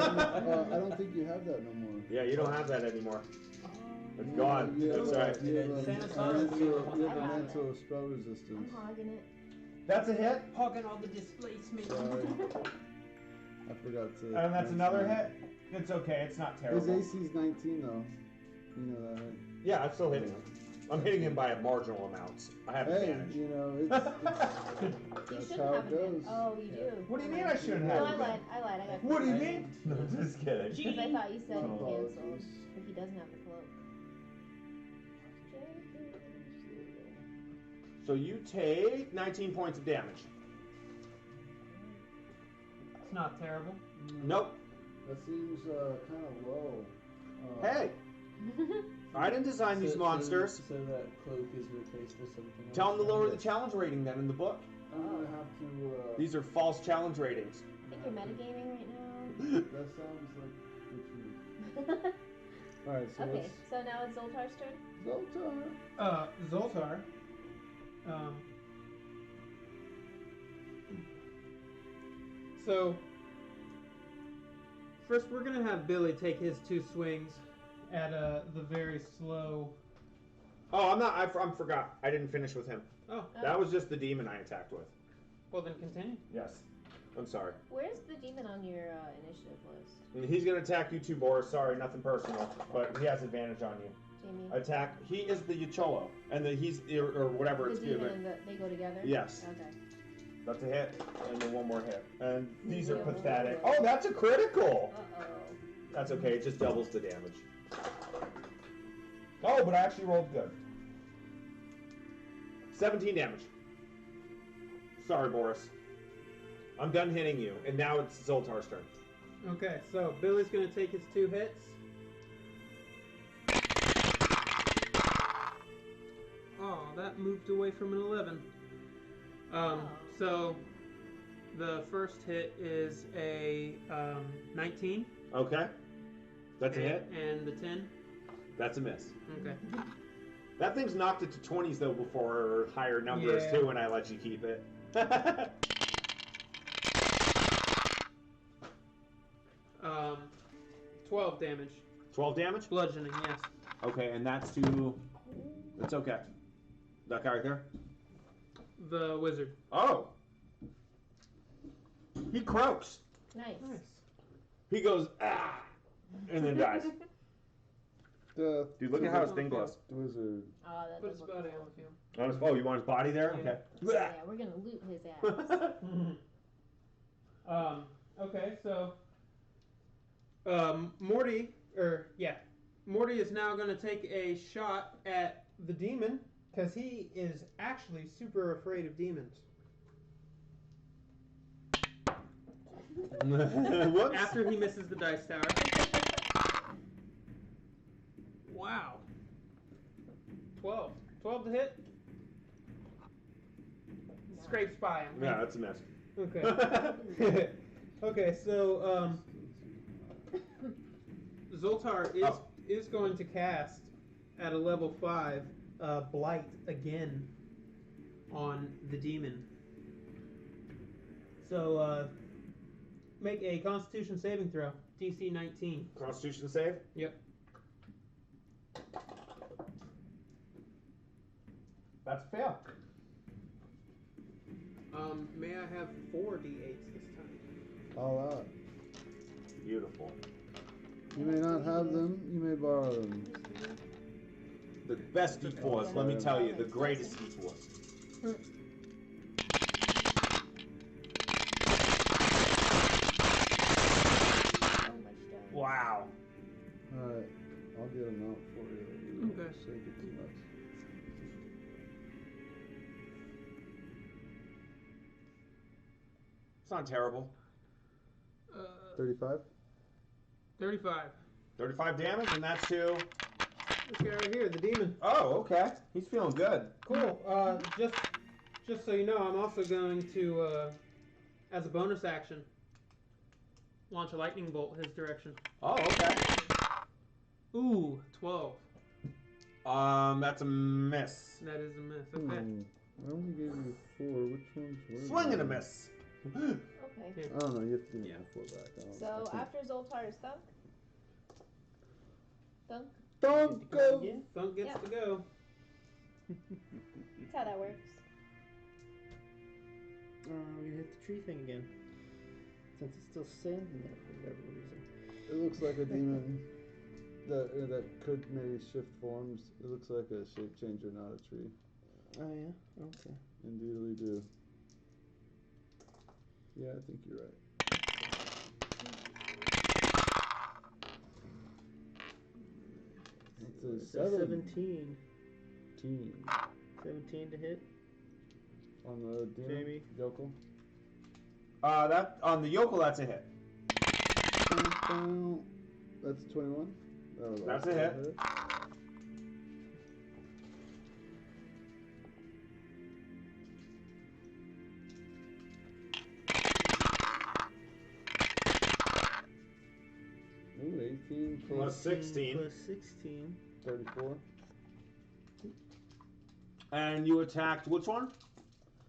I don't think you have that no more. Yeah, you don't have that anymore. It's gone. You have, That's right. You have a Santa Claus mental, is you have I a have mental spell I'm resistance. hogging it. That's a hit. Hogging all the displacement. Sorry. I forgot to. And that's mention another that. hit. It's okay. It's not His terrible. AC's 19 though. You know that, right? Yeah, I'm still hitting him. I'm hitting him by a marginal amount. I have Hey, advantage. you know, You that's shouldn't how have it a goes. Oh, you do. What do you mean I shouldn't No, have I it? lied. I got What do you confused. mean? No, just kidding. Because I thought you said he Apologies. canceled. If he doesn't have the cloak. So you take 19 points of damage. It's not terrible. Nope. That seems kind of low. Hey, I didn't design these monsters. So that cloak is replaced with something else. Tell them to lower the challenge rating then in the book. I'm gonna have to. These are false challenge ratings. I think you're metagaming right now. That sounds like the truth. All right, so Okay, so now it's Zoltar's turn. Zoltar. Zoltar. So first, we're gonna have Billy take his 2 swings at the very slow. Oh, I'm not. I forgot. I didn't finish with him. Oh, That was just the demon I attacked with. well then continue. Yes. I'm sorry. Where's the demon on your initiative list? He's gonna attack you too, Boris. Sorry, nothing personal, but he has advantage on you. Jamie? Attack. He is the Yacholo, and he's or whatever The it's demon given. and they go together? Yes. Okay. That's a hit, and then one more hit. And these are Yeah. pathetic. Oh, that's a critical. Uh-oh. That's okay. It just doubles the damage. Oh, but I actually rolled good. 17 damage. Sorry, Boris. I'm done hitting you, and now it's Zoltar's turn. Okay, so Billy's gonna take his 2 hits. Oh, that moved away from an 11. So the first hit is a 19. Okay. That's a hit. And the 10. That's a miss. Okay. That thing's knocked it to 20s though before, or higher numbers Yeah. too, and I let you keep it. 12 damage. 12 damage? Bludgeoning, yes. Okay, and that's to... It's okay. That guy right there? The wizard. Oh! He croaks. Nice. He goes, ah! And then dies. The Dude, look at how his thing glows. wizard. Oh, that Put does his look body cool. on the field. Oh, you want his body there? Yeah. Okay. Yeah, we're gonna loot his ass. Okay, so Morty is now going to take a shot at the demon because he is actually super afraid of demons. Whoops. After he misses the dice tower. Wow. 12. 12 to hit. Scrapes by him. Yeah, that's a miss. Okay. Okay, so Zoltar is going to cast at a level 5 Blight again on the demon. So make a Constitution saving throw, DC 19. Constitution save? Yep. That's a fail. May I have 4 D8s this time? All out. Beautiful. You may not have them. You may borrow them. The best D4s, let me tell you, the greatest D4s. Wow. All right, I'll get them out for you. You don't Okay. shake it too much. It's not terrible. 35. 35. 35 damage, and that's to... This guy right here, the demon. Oh, okay. He's feeling good. Cool. Just so you know, I'm also going to, as a bonus action, launch a lightning bolt his direction. Oh, okay. Ooh, 12. That's a miss. That is a miss. Okay. I only gave you 4. Which ones were Swing and a they? miss. Okay. Here. I don't know. You have to give me Yeah. my 4 back. So after Zoltar is Thunk. Thunk? Don't go. Thunk gets Yeah. to go. That's how that works. We're gonna hit the tree thing again. Since it's still standing there for whatever reason. It looks like a demon that could maybe shift forms. It looks like a shape changer, not a tree. Oh yeah? Okay. Indeedly do. Yeah, I think you're right. It's a So 17. 17 17 to hit. on the demon Jamie. yokel. That on the yokel, that's a hit. That's 21. That's a hit. Ooh, 18 Plus plus 16. Plus 16. 34. And you attacked which one?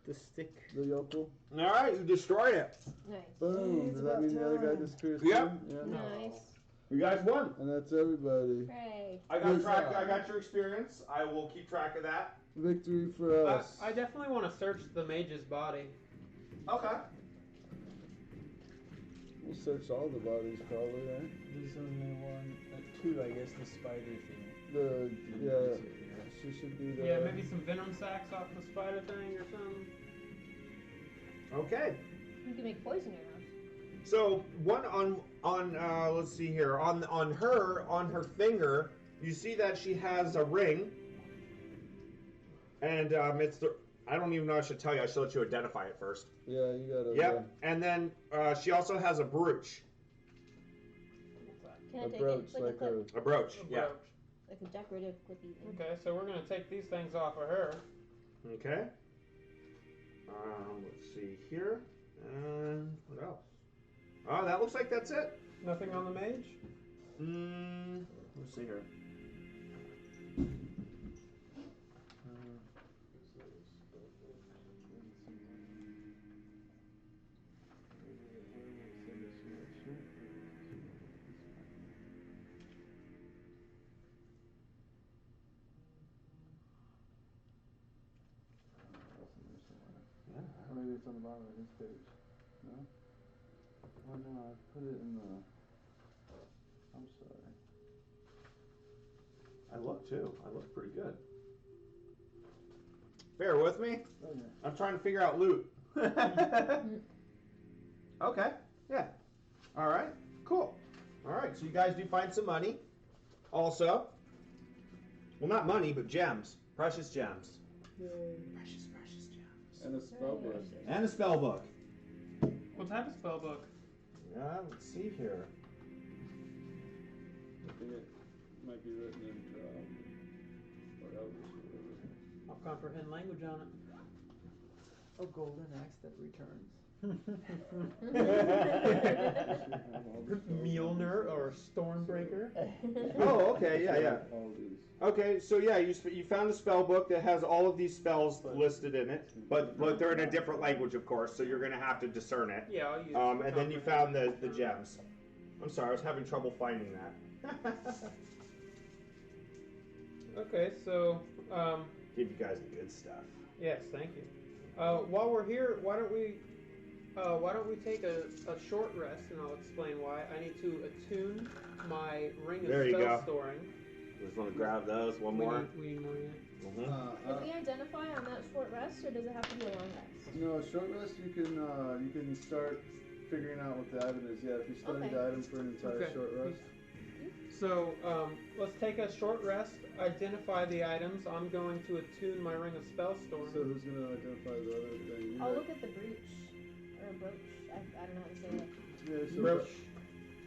The stick. The yokel. All right, you destroyed it. Nice. Boom. It's Does that about mean the other guy time. disappears? Yep. too? Yeah. Nice. You guys won. And that's everybody. Hooray. I got Good track. job. I got your experience. I will keep track of that. Victory for us. I definitely want to search the mage's body. Okay. We'll search all the bodies probably, right? There's only one, 2, I guess, the spider thing. Yeah, she should be there. Yeah, maybe some venom sacs off the spider thing or something. Okay. You can make poison arrows. So one on let's see here on her finger, you see that she has a ring, and it's the I don't even know I should tell you. I should let you identify it first. Yeah, you gotta. Yep. And then she also has a brooch. Can I A take brooch, it? like clip. A brooch. A Yeah. brooch. Like a decorative clippy thing. Okay, so we're gonna take these things off of her. Okay. Let's see here. And what else? Oh, that looks like that's it. Nothing on the mage. Let's see here. Or maybe it's on the bottom of his page. No? Oh no, I put it in the. I'm sorry. I look too. I look pretty good. Bear with me. Okay. I'm trying to figure out loot. Okay. Yeah. All right. Cool. All right. So you guys do find some money. Also, well, not money, but gems. Precious gems. Precious gems. And a spell book. And a spell book. What type of spell book? Yeah. Let's see here. I think it might be written in or Elvish or whatever. I'll comprehend language on it. A golden axe that returns. Mjolnir or Stormbreaker. Oh, okay. Yeah, yeah. All these. Okay, so yeah, you found a spell book that has all of these spells listed in it, but they're in a different language, of course, so you're going to have to discern it. Yeah, I'll use. And then you found the gems. I'm sorry, I was having trouble finding that. Okay, so Give you guys the good stuff. yes, thank you. While we're here, why don't we take a short rest, and I'll explain why. I need to attune my ring of There you spell go. storing. Just want to grab those. One more. We need more. Yeah. Mhm. Can we identify on that short rest, or does it have to be a long rest? No, a short rest. You can start figuring out what the item is. Yeah, if you study Okay. the item for an entire Okay. short rest. So let's take a short rest. Identify the items. I'm going to attune my ring of spell storing. So who's gonna identify the other thing? I'll look at the brooch. Or a brooch. I don't know how to say it. Yeah, so Brooch.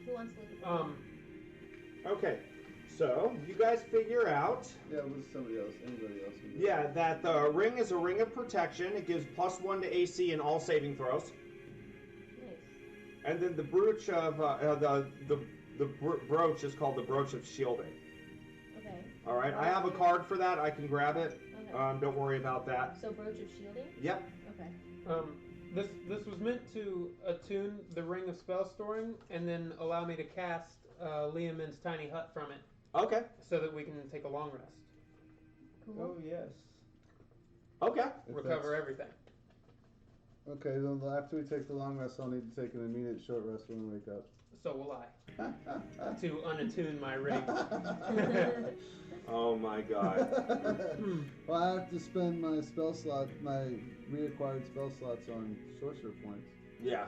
Who wants to look at the Okay, so you guys figure out, Yeah, with somebody else, anybody else. Can do it. yeah, that the ring is a ring of protection. It gives +1 to AC in all saving throws. Nice. And then the brooch of brooch is called the brooch of shielding. Okay. All right, I have a card for that. I can grab it. Okay. Don't worry about that. So brooch of shielding. Yep. Okay. This was meant to attune the ring of spell storing, and then allow me to cast Liamin's tiny hut from it, Okay. so that we can take a long rest, Cool. Oh yes. Okay. If recover that's- everything. Okay, then after we take the long rest, I'll need to take an immediate short rest when we wake up. So will I, to unattune my ring. Oh my God. Well, I have to spend my spell slot, my reacquired spell slots on sorcerer points. Yeah.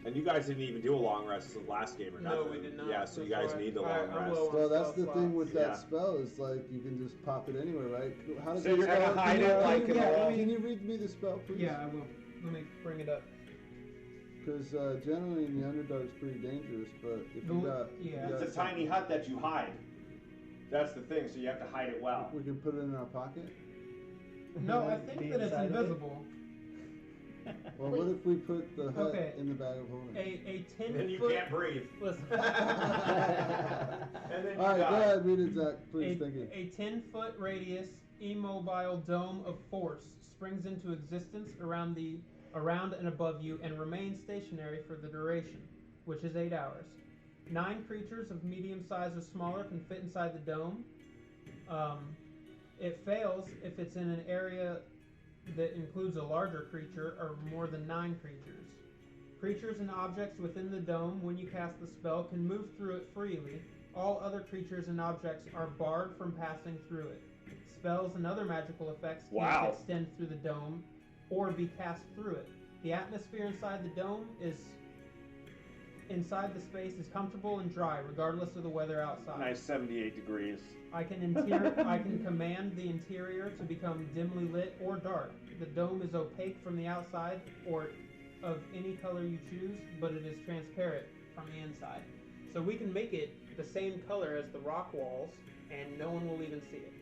And you guys didn't even do a long rest the last game or No, nothing. we did not. Yeah, so you That's guys why need the I- long I'm rest. low on Well, that's spell the thing with Yeah. that spell is like you can just pop it anywhere, right? How does So that you're gonna spell- hide can it you- like in Yeah, a- Can you read me the spell, please? Yeah, I will. Let me bring it up. Because generally in the Underdark's pretty dangerous, but if you got, Yeah. you It's got a tiny hut that you hide. That's the thing, so you have to hide it well. we can put it in our pocket. No, I Be think that it's inside of it? invisible. Well, what if we put the hut Okay. in the bag of holding? A And 10 you foot. can't breathe. Listen. And then you All right, go die. ahead, read it, Zach. Please, thank you. A 10-foot radius immobile dome of force springs into existence around and above you and remains stationary for the duration, which is 8 hours. 9 creatures of medium size or smaller can fit inside the dome. It fails if it's in an area that includes a larger creature or more than 9 creatures. Creatures and objects within the dome, when you cast the spell, can move through it freely. All other creatures and objects are barred from passing through it. Spells and other magical effects can't Wow. extend through the dome or be cast through it. The atmosphere inside the dome is comfortable and dry, regardless of the weather outside. Nice 78 degrees. I can command the interior to become dimly lit or dark. The dome is opaque from the outside or of any color you choose, but it is transparent from the inside. So we can make it the same color as the rock walls, and no one will even see it.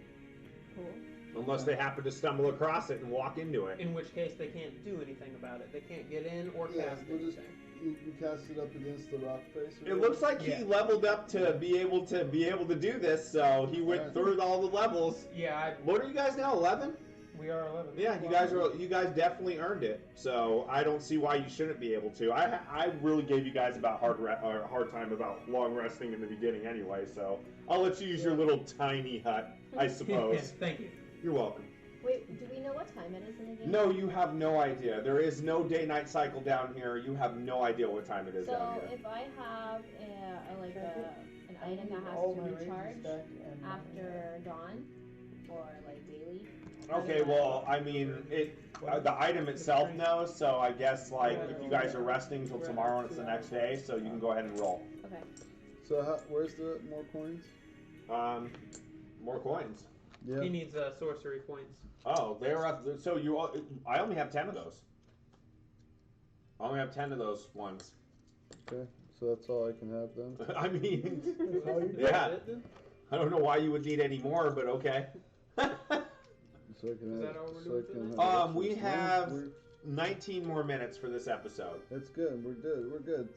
Cool. Unless they happen to stumble across it and walk into it. In which case, they can't do anything about it. They can't get in or Yeah, cast we'll just anything. you cast it up against the rock face. or It whatever. looks like he Yeah. leveled up to be able to do this, so he went Alright. through all the levels. Yeah, What are you guys now? 11? we are 11. Yeah, you guys definitely earned it. So I don't see why you shouldn't be able to. I really gave you guys about hard time about long resting in the beginning anyway. So I'll let you use your little tiny hut, I suppose. Thank you. You're welcome. Wait, do we know what time it is in the game? No, you have no idea. There is no day-night cycle down here. You have no idea what time it is So down here. if I have an item that has All to my rages recharge stack and after dawn or like daily. Okay, well, I mean, the item itself knows, so I guess, like, if you guys are resting till tomorrow and it's the next day, so you can go ahead and roll. Okay. So where's the more coins? More coins. Yeah. He needs sorcery points. Oh, they're up. So I only have 10 of those. I only have 10 of those ones. Okay, so that's all I can have then. I mean, That's all you yeah. I don't know why you would need any more, but okay. So I can Is have. that all we're So doing I for can this? have We extras. No, have we're- 19 more minutes for this episode. That's good. We're good. We're good.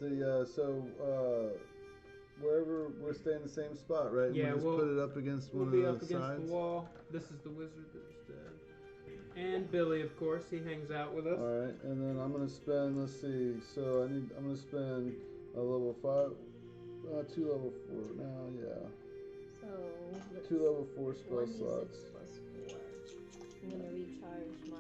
Wherever we're staying in the same spot, right? Yeah, we'll just we'll- put it up against We'll one be of up the against sides. the wall. This is the wizard that is dead. And Billy, of course, he hangs out with us. All right, and then I'm gonna spend. Let's see. So I'm gonna spend a level 5, 2 level 4. Now, yeah, So let's 2 level 4 spell 1d6 slots. plus 4. I'm gonna recharge my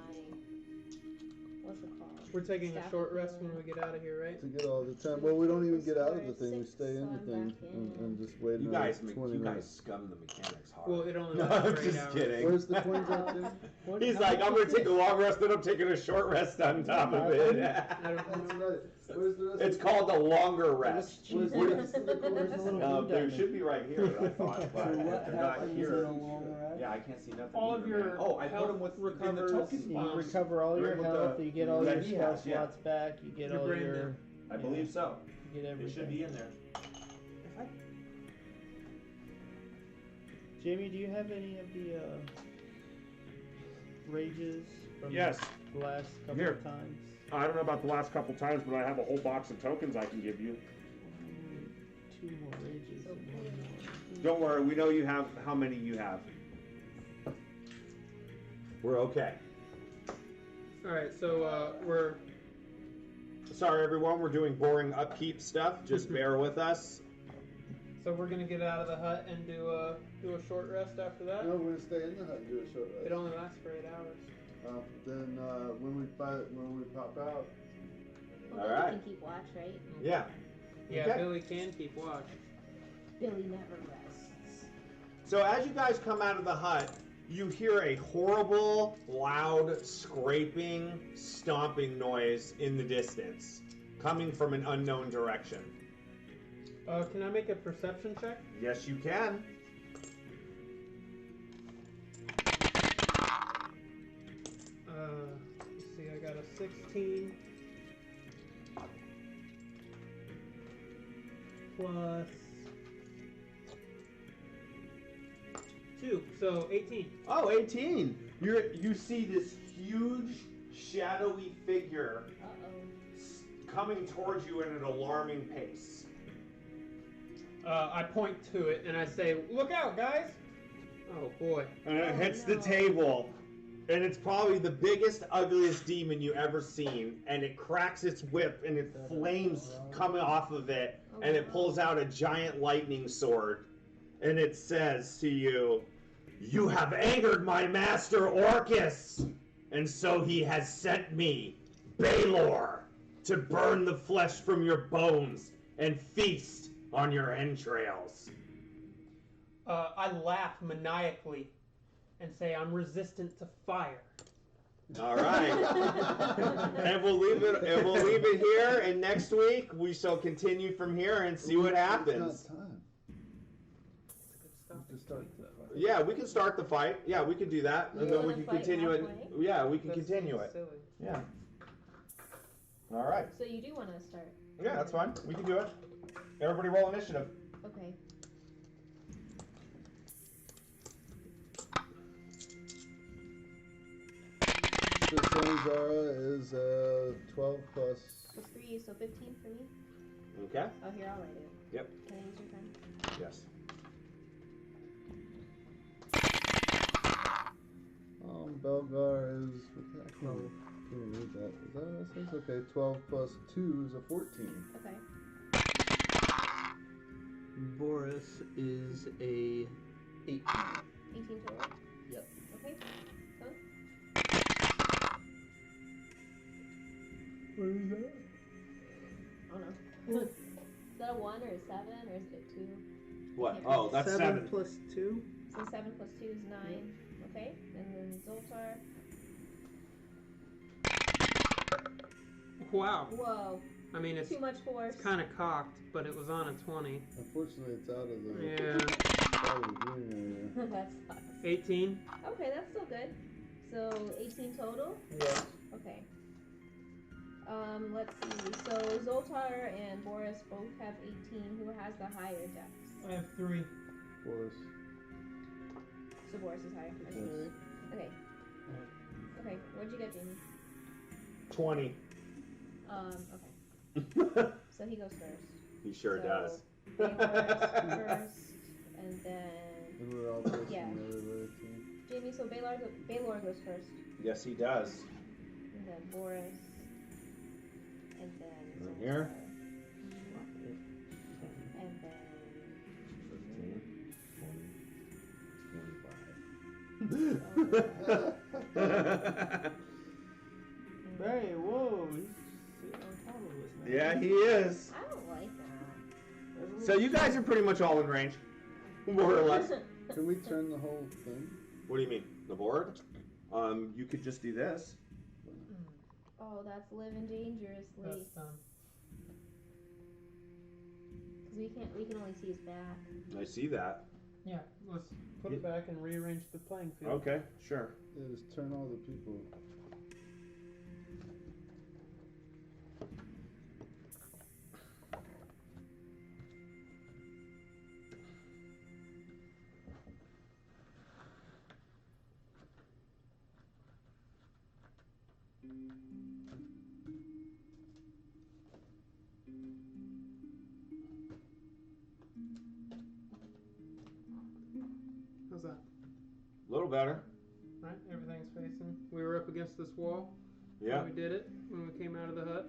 what's it called? We're taking a Staff short of rest when healing. we get out of here, right? To get all the time. Well, we don't even get out of the Plus thing. We 6, stay in so the I'm thing back and just wait You another guys, 20 minutes. scum the mechanics hard. Well, it only No, lasts I'm for 8 just hours. kidding. Where's the coins at there? He's like, I'm gonna take a long rest, then I'm taking a short rest on top of it. That's right. Where's the rest? It's of called a longer rest. Where's the rest of the Where's the coins? little blue They diamond? should be right here, I thought, So but what if they're not happens here. in a long rest? Yeah, I can't see nothing. All of either, your man. Oh, I put health them with in the recovers, token You box. recover all your Right with health, the- you get all that your he spell has, yeah. slots back, you get Your all brain your... then. I believe so. You get everything. It should be in there. Jamie, do you have any of the rages from Yes. the last couple Here. of times? I don't know about the last couple times, but I have a whole box of tokens I can give you. 2 more rages So and 1 more. Don't worry, we know you have how many you have. We're okay. Alright, so we're. Sorry, everyone, we're doing boring upkeep stuff. Just bear with us. So we're gonna get out of the hut and do a short rest after that. No, we're gonna stay in the hut and do a short rest. It only lasts for 8 hours. Then when we pop out, Well, All Billy right. can keep watch, right? Yeah. Yeah, Okay. Billy can keep watch. Billy never rests. So as you guys come out of the hut, you hear a horrible, loud, scraping, stomping noise in the distance, coming from an unknown direction. Can I make a perception check? Yes, you can. Let's see, I got a 16 plus 2, so 18. Oh, 18. You see this huge, shadowy figure Uh-oh. coming towards you at an alarming pace. I point to it and I say, "Look out, guys!" Oh boy. And it Oh, hits the no. table. And it's probably the biggest, ugliest demon you ever seen. And it cracks its whip and it flames coming off of it. Oh, And it no. pulls out a giant lightning sword. And it says to you, "You have angered my master Orcus. And so he has sent me, Baelor, to burn the flesh from your bones and feast on your entrails." I laugh maniacally and say, "I'm resistant to fire." All right. And we'll leave it here, and next week we shall continue from here and see what happens. It's not time. We can start the fight. Yeah, we can start the fight. Yeah, we can do that, and You then we wanna can fight continue it. halfway? Yeah, we can That continue seems it. silly. Yeah. All right. So you do want to start? Yeah, that's fine. We can do it. Everybody roll initiative. Okay. So Zara is 12 plus. Plus 3, so 15 for me. Okay. Oh, here, I'll write it. Yep. Can I use your pen? Yes. Belgar is. I can't read that. Is that what it says? Okay, 12 plus 2 is a 14. Okay. Boris is a 18. 18 total? Yep. Okay. Done? What is that? Oh no. Is that a 1 or a 7 or is it 2? What? Okay. Oh, that's 7. plus 2. So 7 plus 2 is 9. Okay. And then Zoltar. Wow. Whoa. I mean, it's Too much force. kind of cocked, but it was on a 20. Unfortunately, it's out of the. Yeah. Out of the green area. That sucks. 18. Okay, that's still good. So 18 total? Yeah. Okay. Let's see. So Zoltar and Boris both have 18. Who has the higher dex? I have 3. Boris. So Boris is higher. Okay. Yes. Okay. Okay. What'd you get, Jamie? 20. Okay. So he goes first. He sure So, does. Baylor first, and then And we're all facing Yeah. the other way, too. Jamie. So Baylor goes first, Yes, he does. and then Boris, and then Right here. and then 15. Hey, whoa, he's sitting on top of us now. Yeah, he is. I don't like that. So you guys are pretty much all in range, more or less. Can we turn the whole thing? What do you mean? The board? You could just do this. Oh, that's living dangerously. That's done. Because we can only see his back. I see that. Yeah, let's put it back and rearrange the playing field. Okay, sure. Yeah, just turn all the people. little better. Right, everything's facing. We were up against this wall. Yeah. When we did it, when we came out of the hut.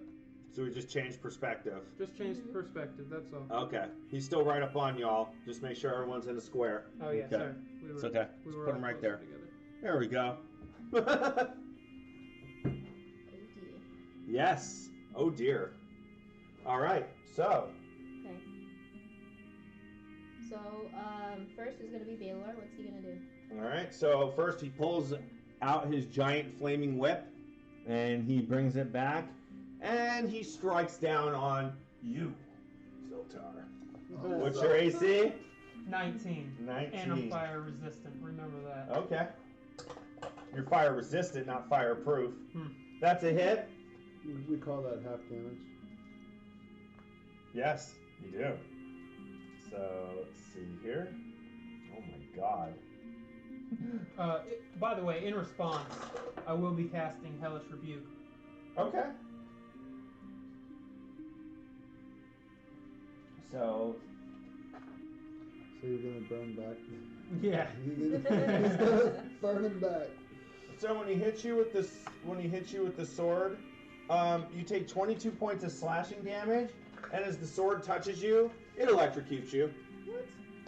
So we just changed perspective. Just changed perspective, that's all. Okay. He's still right up on y'all. Just make sure everyone's in a square. Oh, yeah, Okay. sorry. We were, It's okay. We Just were put all him right closer there. together. There we go. Oh dear. Yes. Oh dear. All right. So. Okay. So, first is gonna be Baylor. What's he gonna do? All right. So first he pulls out his giant flaming whip, and he brings it back, and he strikes down on you, Zoltar. What's your AC? 19. 19. And I'm fire resistant, remember that. Okay. You're fire resistant, not fireproof. Hmm. That's a hit. We call that half damage. Yes, you do. So let's see here. Oh my god. By the way, in response, I will be casting Hellish Rebuke. Okay. So So you're gonna burn back. Yeah. He's gonna burn him back. So when he hits you with the sword, you take 22 points of slashing damage, and as the sword touches you, it electrocutes you. What?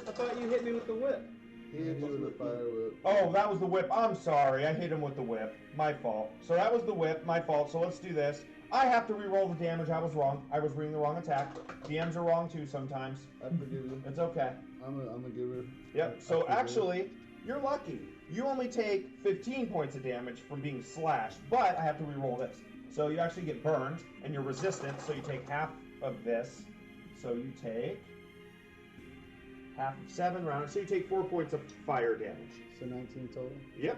I thought you hit me with the whip. He hit you with a fire whip. Oh, that was the whip. I'm sorry, I hit him with the whip. My fault. So that was the whip, my fault. So let's do this. I have to re-roll the damage. I was wrong. I was reading the wrong attack. DMs are wrong too sometimes. I forgive you. It's okay. I'm a giver. Yep. So actually, you're lucky. You only take 15 points of damage from being slashed, but I have to re-roll this. So you actually get burned, and you're resistant, so you take half of this. So you take half of 7 rounds. So you take 4 points of fire damage. So 19 total. Yep.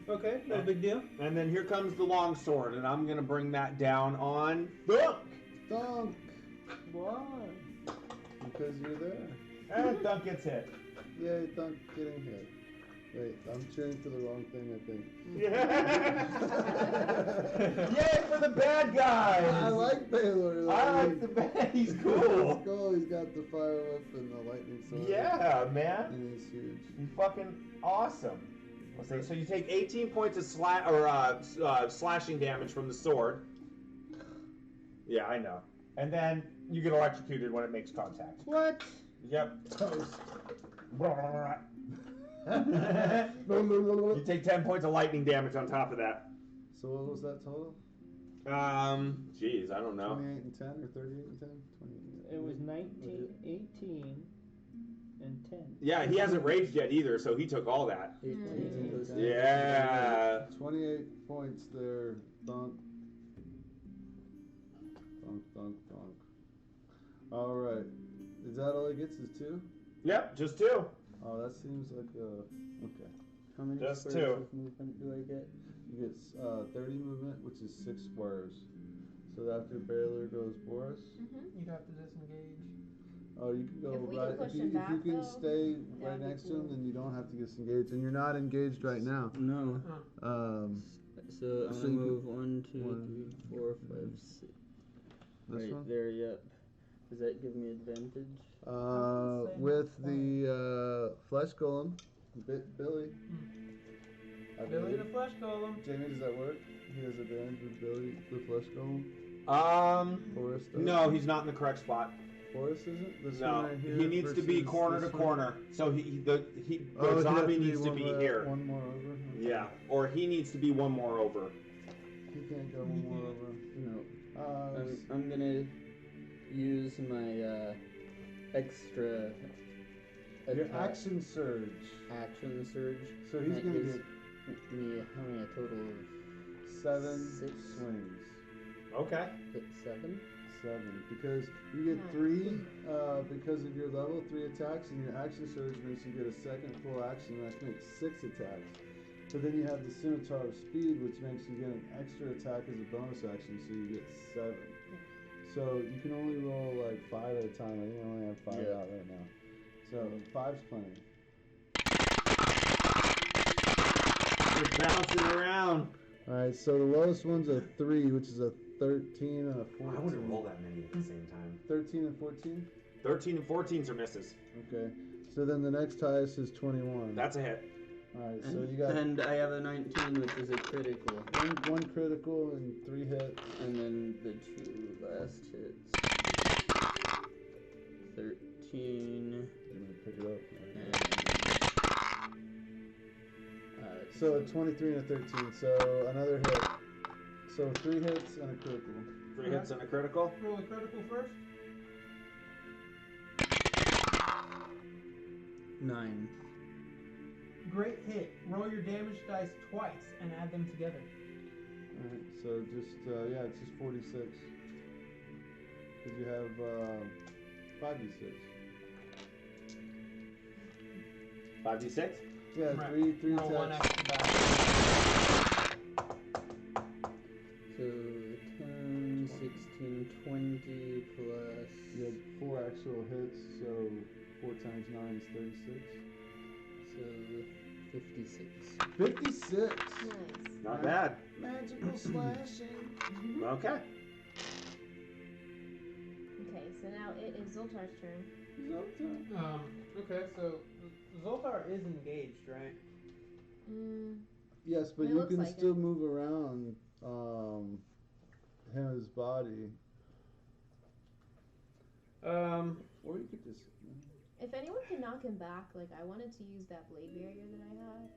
Okay, no big deal. And then here comes the long sword, and I'm gonna bring that down on Dunk. Dunk! Why? Because you're there. And Dunk gets hit. Yay, Dunk getting hit. Wait, I'm cheering for the wrong thing, I think. Yay for the bad guys! I like Baylor. Though. I like the bad. He's He's cool. cool. He's got the fire whip and the lightning sword. Yeah, man. And he's huge. He's fucking awesome. Let's see. So you take 18 points of slashing damage from the sword. Yeah, I know. And then you get electrocuted when it makes contact. What? Yep. Toast. You take 10 points of lightning damage on top of that. So what was that total? Jeez, I don't know. 28 and 10 or 38 and 10? 28. It was 19, 18, and 10. Yeah, he hasn't raged yet either, so he took all that. 18 plus 10. Yeah. 28 points there. Dunk. Dunk, dunk, dunk. Alright. Is that all he gets is 2? Yep, just 2. Oh, that seems like okay. How many Just squares two. of movement do I get? You get 30 movement, which is 6 squares. So after Baylor goes Boris. You'd have to disengage. Oh, you can go If we right. can push If you, him if back, you can though, stay that right would be next to him, cool. then you don't have to disengage, and you're not engaged right now. No. So So I'm gonna you move 1, 2, one- 3, 4, 5, 6. This Right one. there, yep. Does that give me advantage? With the flesh golem, Billy. I Billy believe. the Flesh Golem. Jamie, does that work? He has advantage with Billy, the flesh golem. Forrest does. No, he's not in the correct spot. Forrest isn't. This No, one right here he needs to be versus corner to this one? corner. So the he'd zombie have needs to be one here. One more over. Yeah, or he needs to be one more over. He can't go one more over. No. I'm gonna use my extra Your attack- action surge. action surge. So he's That gonna gives get me how many a total of 7 6. swings. Okay. 7? 7 because you get Nice. 3 because of your level 3 attacks, and your action surge makes you get a second full action. That makes 6 attacks. But then you have the scimitar of speed, which makes you get an extra attack as a bonus action, so you get 7. So you can only roll like 5 at a time. I think I only have 5 Yeah. out right now. So 5's plenty. Just bouncing around. All right. So the lowest one's a 3, which is a 13 and a 14. I wouldn't roll that many at the same time. 13 and 14. 13 and 14s are misses. Okay. So then the next highest is 21. That's a hit. Alright, so you got And I have a 19, which is a critical. one critical and 3 hits. And then the 2 last hits. 13. I'm gonna pick it up. And, So a 23 and a 13. So another hit. So 3 hits and a critical. 3 hits and a critical. Roll a critical first. 9. Great hit. Roll your damage dice twice and add them together. Alright, so just, it's just 46. Because you have 5d6. 5d6. Yeah, Right. 3 Roll one attacks. extra die. So 10, 16, 20 plus. You had 4 actual hits, so 4 times 9 is 36. So 56. 56! Nice. Not bad. Magical slashing. Okay. Okay, so now it is Zoltar's turn. Okay, so Zoltar is engaged, right? Yes, but It you looks can like still it. move around his body. Or you could just. If anyone can knock him back, like I wanted to use that blade barrier that I have,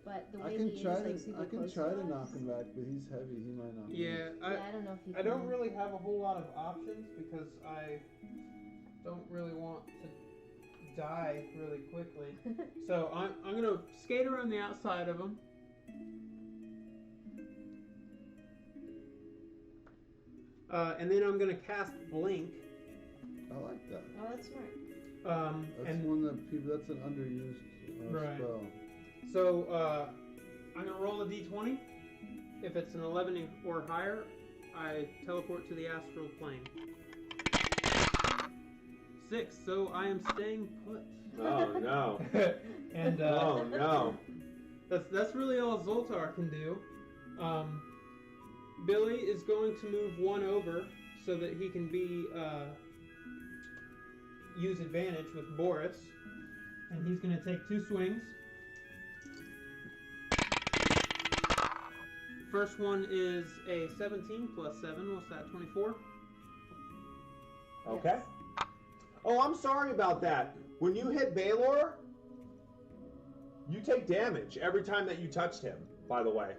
but the way I can he try is like to. super I can close try to us, knock him back, but he's heavy. He might not. Yeah, I don't know if he. I don't can. really have a whole lot of options because I don't really want to die really quickly. So I'm gonna skate around the outside of him. And then I'm gonna cast Blink. I like that. Oh, that's smart. That's And one that people. That's an underused Right. spell. so I'm gonna roll a d20. If it's an 11 or higher, I teleport to the astral plane. 6. So I am staying put. Oh no. And Oh no. that's really all Zoltar can do. Billy is going to move one over so that he can be use advantage with Boris, and he's going to take 2 swings. First one is a 17 plus 7. What's that? 24. Okay. Oh, I'm sorry about that. When you hit Baylor, you take damage every time that you touched him, by the way.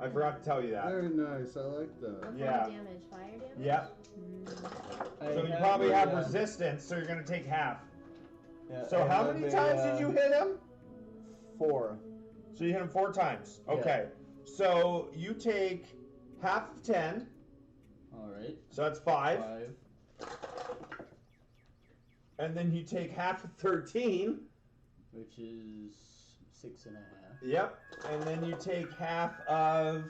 I forgot to tell you that. Very nice. I like What that. kind Yeah. of damage? Fire damage? Yep. So you probably have resistance, so you're going to take half. So how many times did you hit him? 4. So you hit him 4 times. Yeah. Okay. So you take half of 10. Alright. So that's 5. 5. And then you take half of 13. Which is 6.5. Yep. And then you take half of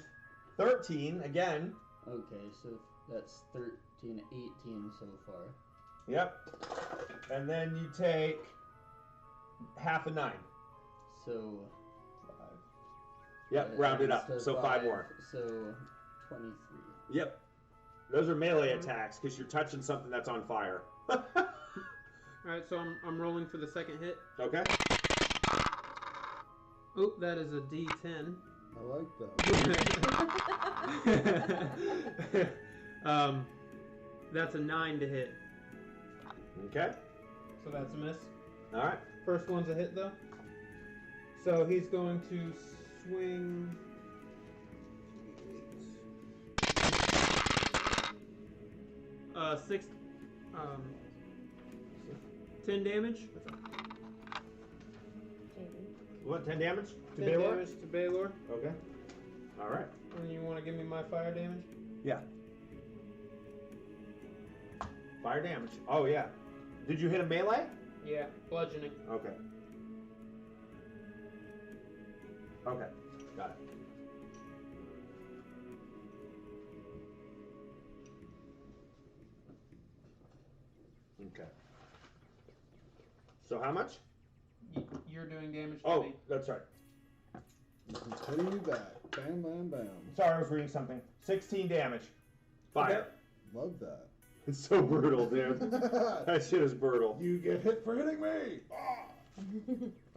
13 again. Okay, so that's 13, 18 so far. Yep. And then you take half of 9. So. 5. Yep, round it up. So 5 more. So 23. Yep. Those are melee attacks because you're touching something that's on fire. Alright, so I'm rolling for the second hit. Okay. Oh, that is a D10. I like that. That's a 9 to hit. Okay. So that's a miss. All right. First one's a hit though. So he's going to swing. 6, 10 damage. What, 10 damage to 10 Baylor? damage to Baylor. Okay. All right. And you want to give me my fire damage? Yeah. Fire damage. Oh, yeah. Did you hit a melee? Yeah, bludgeoning. Okay. Okay. Got it. Okay. So how much? You're doing damage to Oh, me. that's right. Hitting you back. Bam, bam, bam. Sorry, I was reading something. 16 damage. Fire. Love that. It's so brutal, dude. That shit is brutal. You get hit for hitting me.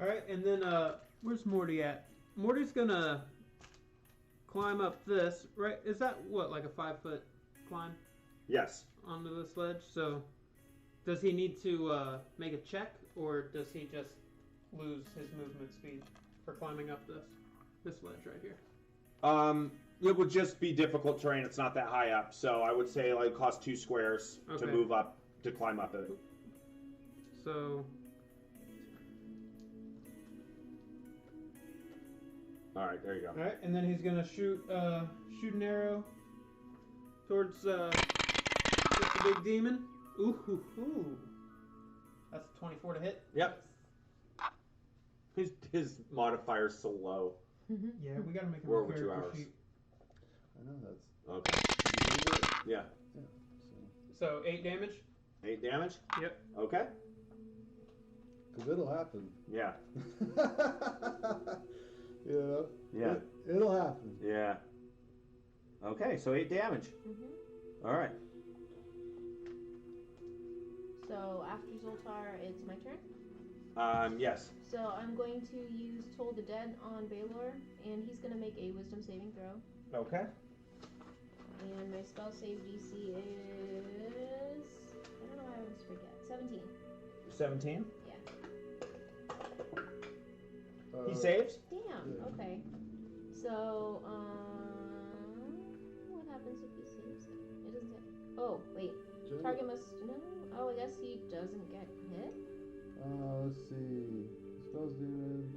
All right, and then where's Morty at? Morty's gonna climb up this. Right? Is that what, like a 5-foot climb Yes. onto the sledge? So, does he need to make a check, or does he just lose his movement speed for climbing up this ledge right here? It would just be difficult terrain. It's not that high up, so I would say like cost 2 squares to Okay. move up to climb up it. So, All right, there you go. all right, and then he's gonna shoot an arrow towards the big demon. Ooh, hoo, hoo. That's a 24 to hit. Yep. His modifier's so low. Yeah, we gotta make him We're a over 2 character hours. sheet. I know that's. Okay. Yeah. So 8 damage. 8 damage. Yep. Okay. Because it'll happen. Yeah. You know? Yeah. It'll happen. Yeah. Okay, so 8 damage. Mm-hmm. All right. So after Zoltar, it's my turn. Yes. So I'm going to use Toll the Dead on Baylor, and he's going to make a Wisdom saving throw. Okay. And my spell save DC is... I don't know why I always forget. 17. 17. Yeah. He saves. Damn. Yeah. Okay. So, what happens if he saves it? It doesn't say... Oh, wait. Target must... No. Oh, I guess he doesn't get hit? Let's see. Spells damage.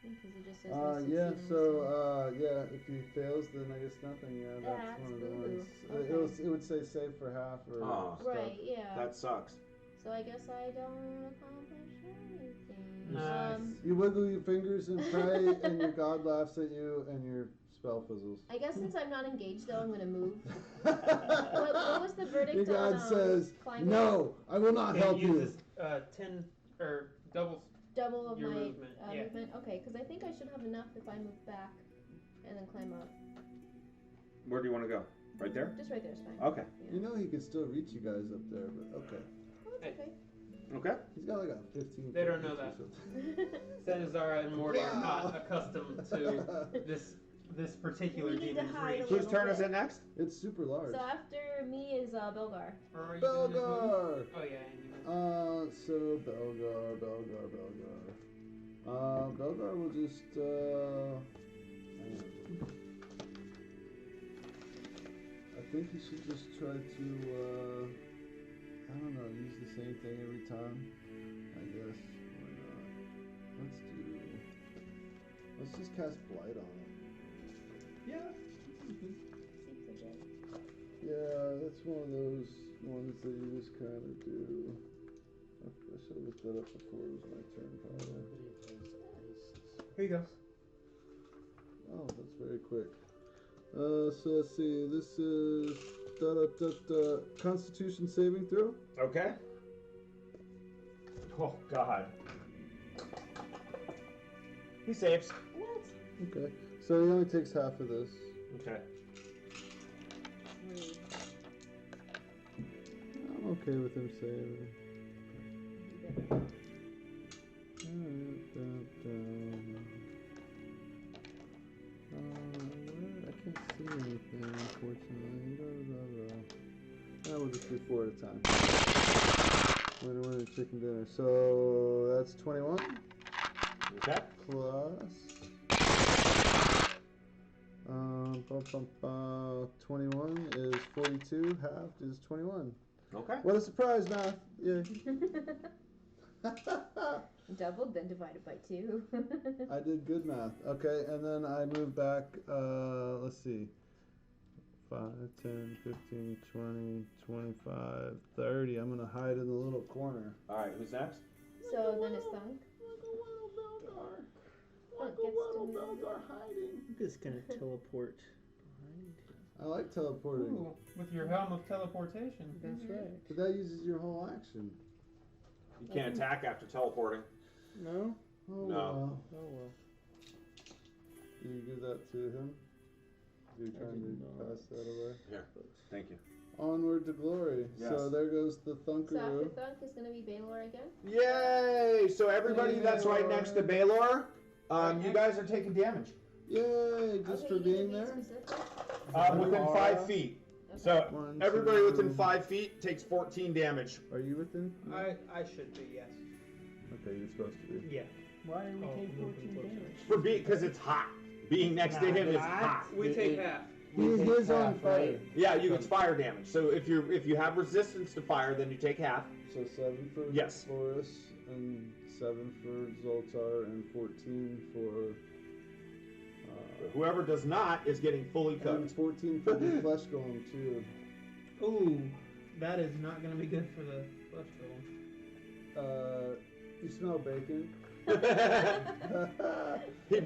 Because it just says no succeed Yeah, on so, yeah, if he fails, then I guess nothing. Yeah, that's That's one of the boo-boo. ones. It would say save for half or Oh. stuff. Right, yeah. That sucks. So I guess I don't accomplish anything. Nice. You wiggle your fingers and pray, and your god laughs at you, and your spell fizzles. I guess since I'm not engaged, though, I'm gonna move. What was the verdict Your god on says, climbing? "No, I will not Can't help use you." this, 10 or double. Double of Your my movement, yeah. movement? Okay, because I think I should have enough if I move back and then climb up. Where do you want to go? Right there? Just right there is fine. Okay. Yeah. You know he could still reach you guys up there, but okay. Oh, that's okay. Okay. He's got like a 15. They don't know foot that. reach or Sanazara and Morty are Wow. not accustomed to this particular We need to demon's hide reach. a Whose turn is it next? It's super large. So after me is Belgar. Or are you doing this movie? Belgar! Oh yeah, and you So Belgar. Belgar will just, hang on. I think he should just try to, I don't know, use the same thing every time. I guess. Why not? Let's just cast Blight on it. Yeah. Seems legit. Yeah, that's one of those ones that you just kind of do. I should have looked that up before it was my turn, probably. Here you go. Oh, that's very quick. So let's see. This is Constitution saving throw. Okay. Oh, God. He saves. What? Okay. So he only takes half of this. Okay. Rude. I'm okay with him saving. I can't see anything, unfortunately. We'll just do 4 at a time. Winner, chicken dinner. So that's 21 Okay. plus 21 is 42. Halved is 21. Okay. What a surprise, math! Yeah. Doubled, then divided by 2. I did good math. Okay, and then I move back, let's see. 5, 10, 15, 20, 25, 30. I'm going to hide in the little corner. All right. Who's next? So then it's Thunk. Thunk gets to move. hiding. I'm just gonna teleport behind him. I like teleporting. Ooh, with your helm of teleportation. That's right. But that uses your whole action. You can't attack after teleporting. No? Oh, No. well. Oh well. You do that that to him. You're trying did to not. pass that away. Here. Thank you. Onward to glory. Yes. So there goes the So after Thunkaroo. Thunk is gonna be Baylor again. Yay! So everybody that's right next to Baylor, you guys are taking damage. Yay! Just Okay, for you need to being be there. specific. Within Aura. 5 feet. So One, everybody two. within 5 feet takes 14 damage. Are you within? I should be, yes. Okay, you're supposed to be. Yeah. Why do we Oh, take moving 14 closer. damage? For because it's hot. Being next to him is Not hot. We take half. He's on half, fire. right? Yeah, it's fire damage. So if you have resistance to fire, then you take half. So 7 for Yes. Boris, and 7 for Zoltar, and 14 for. Whoever does not is getting fully And cooked. 14 for the flesh golem too. Ooh, that is not going to be good for the flesh golem. You smell bacon. he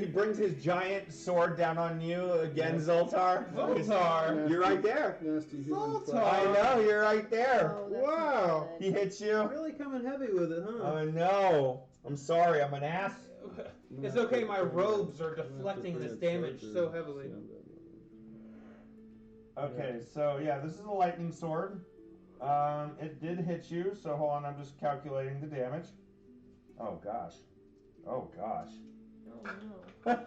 brings his giant sword down on you again, Zoltar. Zoltar! You're right there. Nasty human Zoltar! flesh. I know, you're right there. Oh, that's Wow. not He good. hits you. Really coming heavy with it, huh? I know. I'm sorry, I'm an ass. It's okay, my robes are deflecting this damage so heavily. Okay, so yeah, this is a lightning sword. It did hit you, so hold on, I'm just calculating the damage. Oh gosh. Oh gosh. Oh no.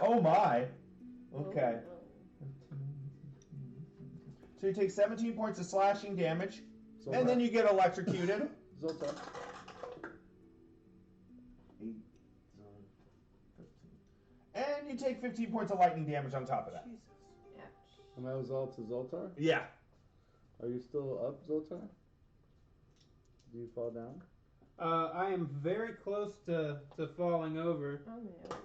Oh my. Okay. Oh, So you take 17 points of slashing damage, Zoltar. and then you get electrocuted. Zoltar. 8, 15. And you take 15 points of lightning damage on top of that. ouch. And that was all to Zoltar? Yeah. Are you still up, Zoltar? Do you fall down? I am very close to falling over. Oh no.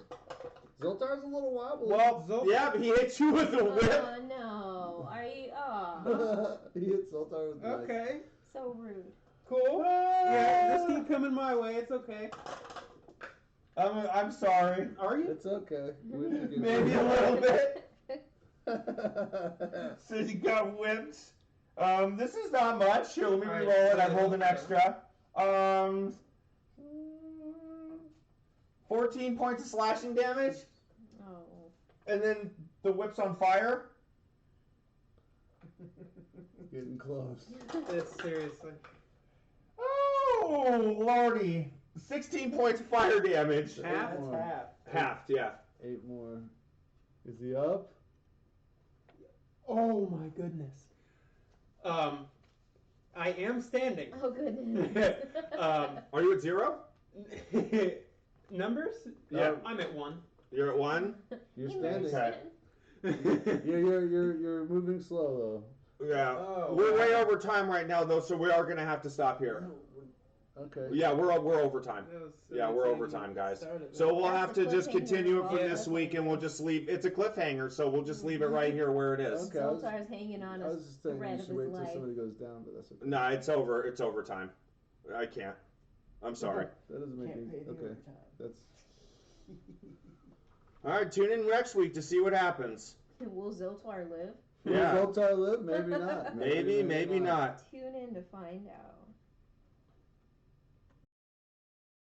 Zoltar's a little wobbly. Well, Zoltar- yeah, but he hits you with a whip. Oh no. Are you? Oh, He hit Zoltar with the knife. Okay, so rude. cool. Yeah, just keep coming my way. It's okay. I'm sorry. Are you? It's okay. We forgive Maybe you. a little bit. Okay. So you got whipped. This is not much. Here, let me Alright, reroll it. I yeah, rolled an okay. extra. 14 points of slashing damage, Oh. and then the whip's on fire. Getting close. It's seriously. Oh, lordy. 16 points of fire damage. Half? Eight more. Halved, yeah. 8 more. Is he up? Oh my goodness. I am standing. Oh goodness. Are you at 0? Numbers? Yeah. I'm at 1. You're at 1? You're You standing. Okay. You're moving slow Yeah. Oh, We're way wow. over time right now, though, so we are going to have to stop here. though. Okay. Yeah, we're over time. That was Yeah, we're insane. over time, guys. Started So we'll That's have the to just cliffhanger. continue it from Yeah. this week, and we'll just leave. It's a cliffhanger, so we'll just leave it right here where it is. Okay. I was- Zoltar's hanging on I a was just thinking thread you of should his wait till life. somebody goes down, but that's okay. No, it's over. It's overtime. I can't. I'm sorry. That doesn't make Can't pay any. the Okay. overtime. That's. All right, tune in next week to see what happens. Will Zoltar live? Yeah. Will Zoltar live? Maybe not. Maybe not. Tune in to find out.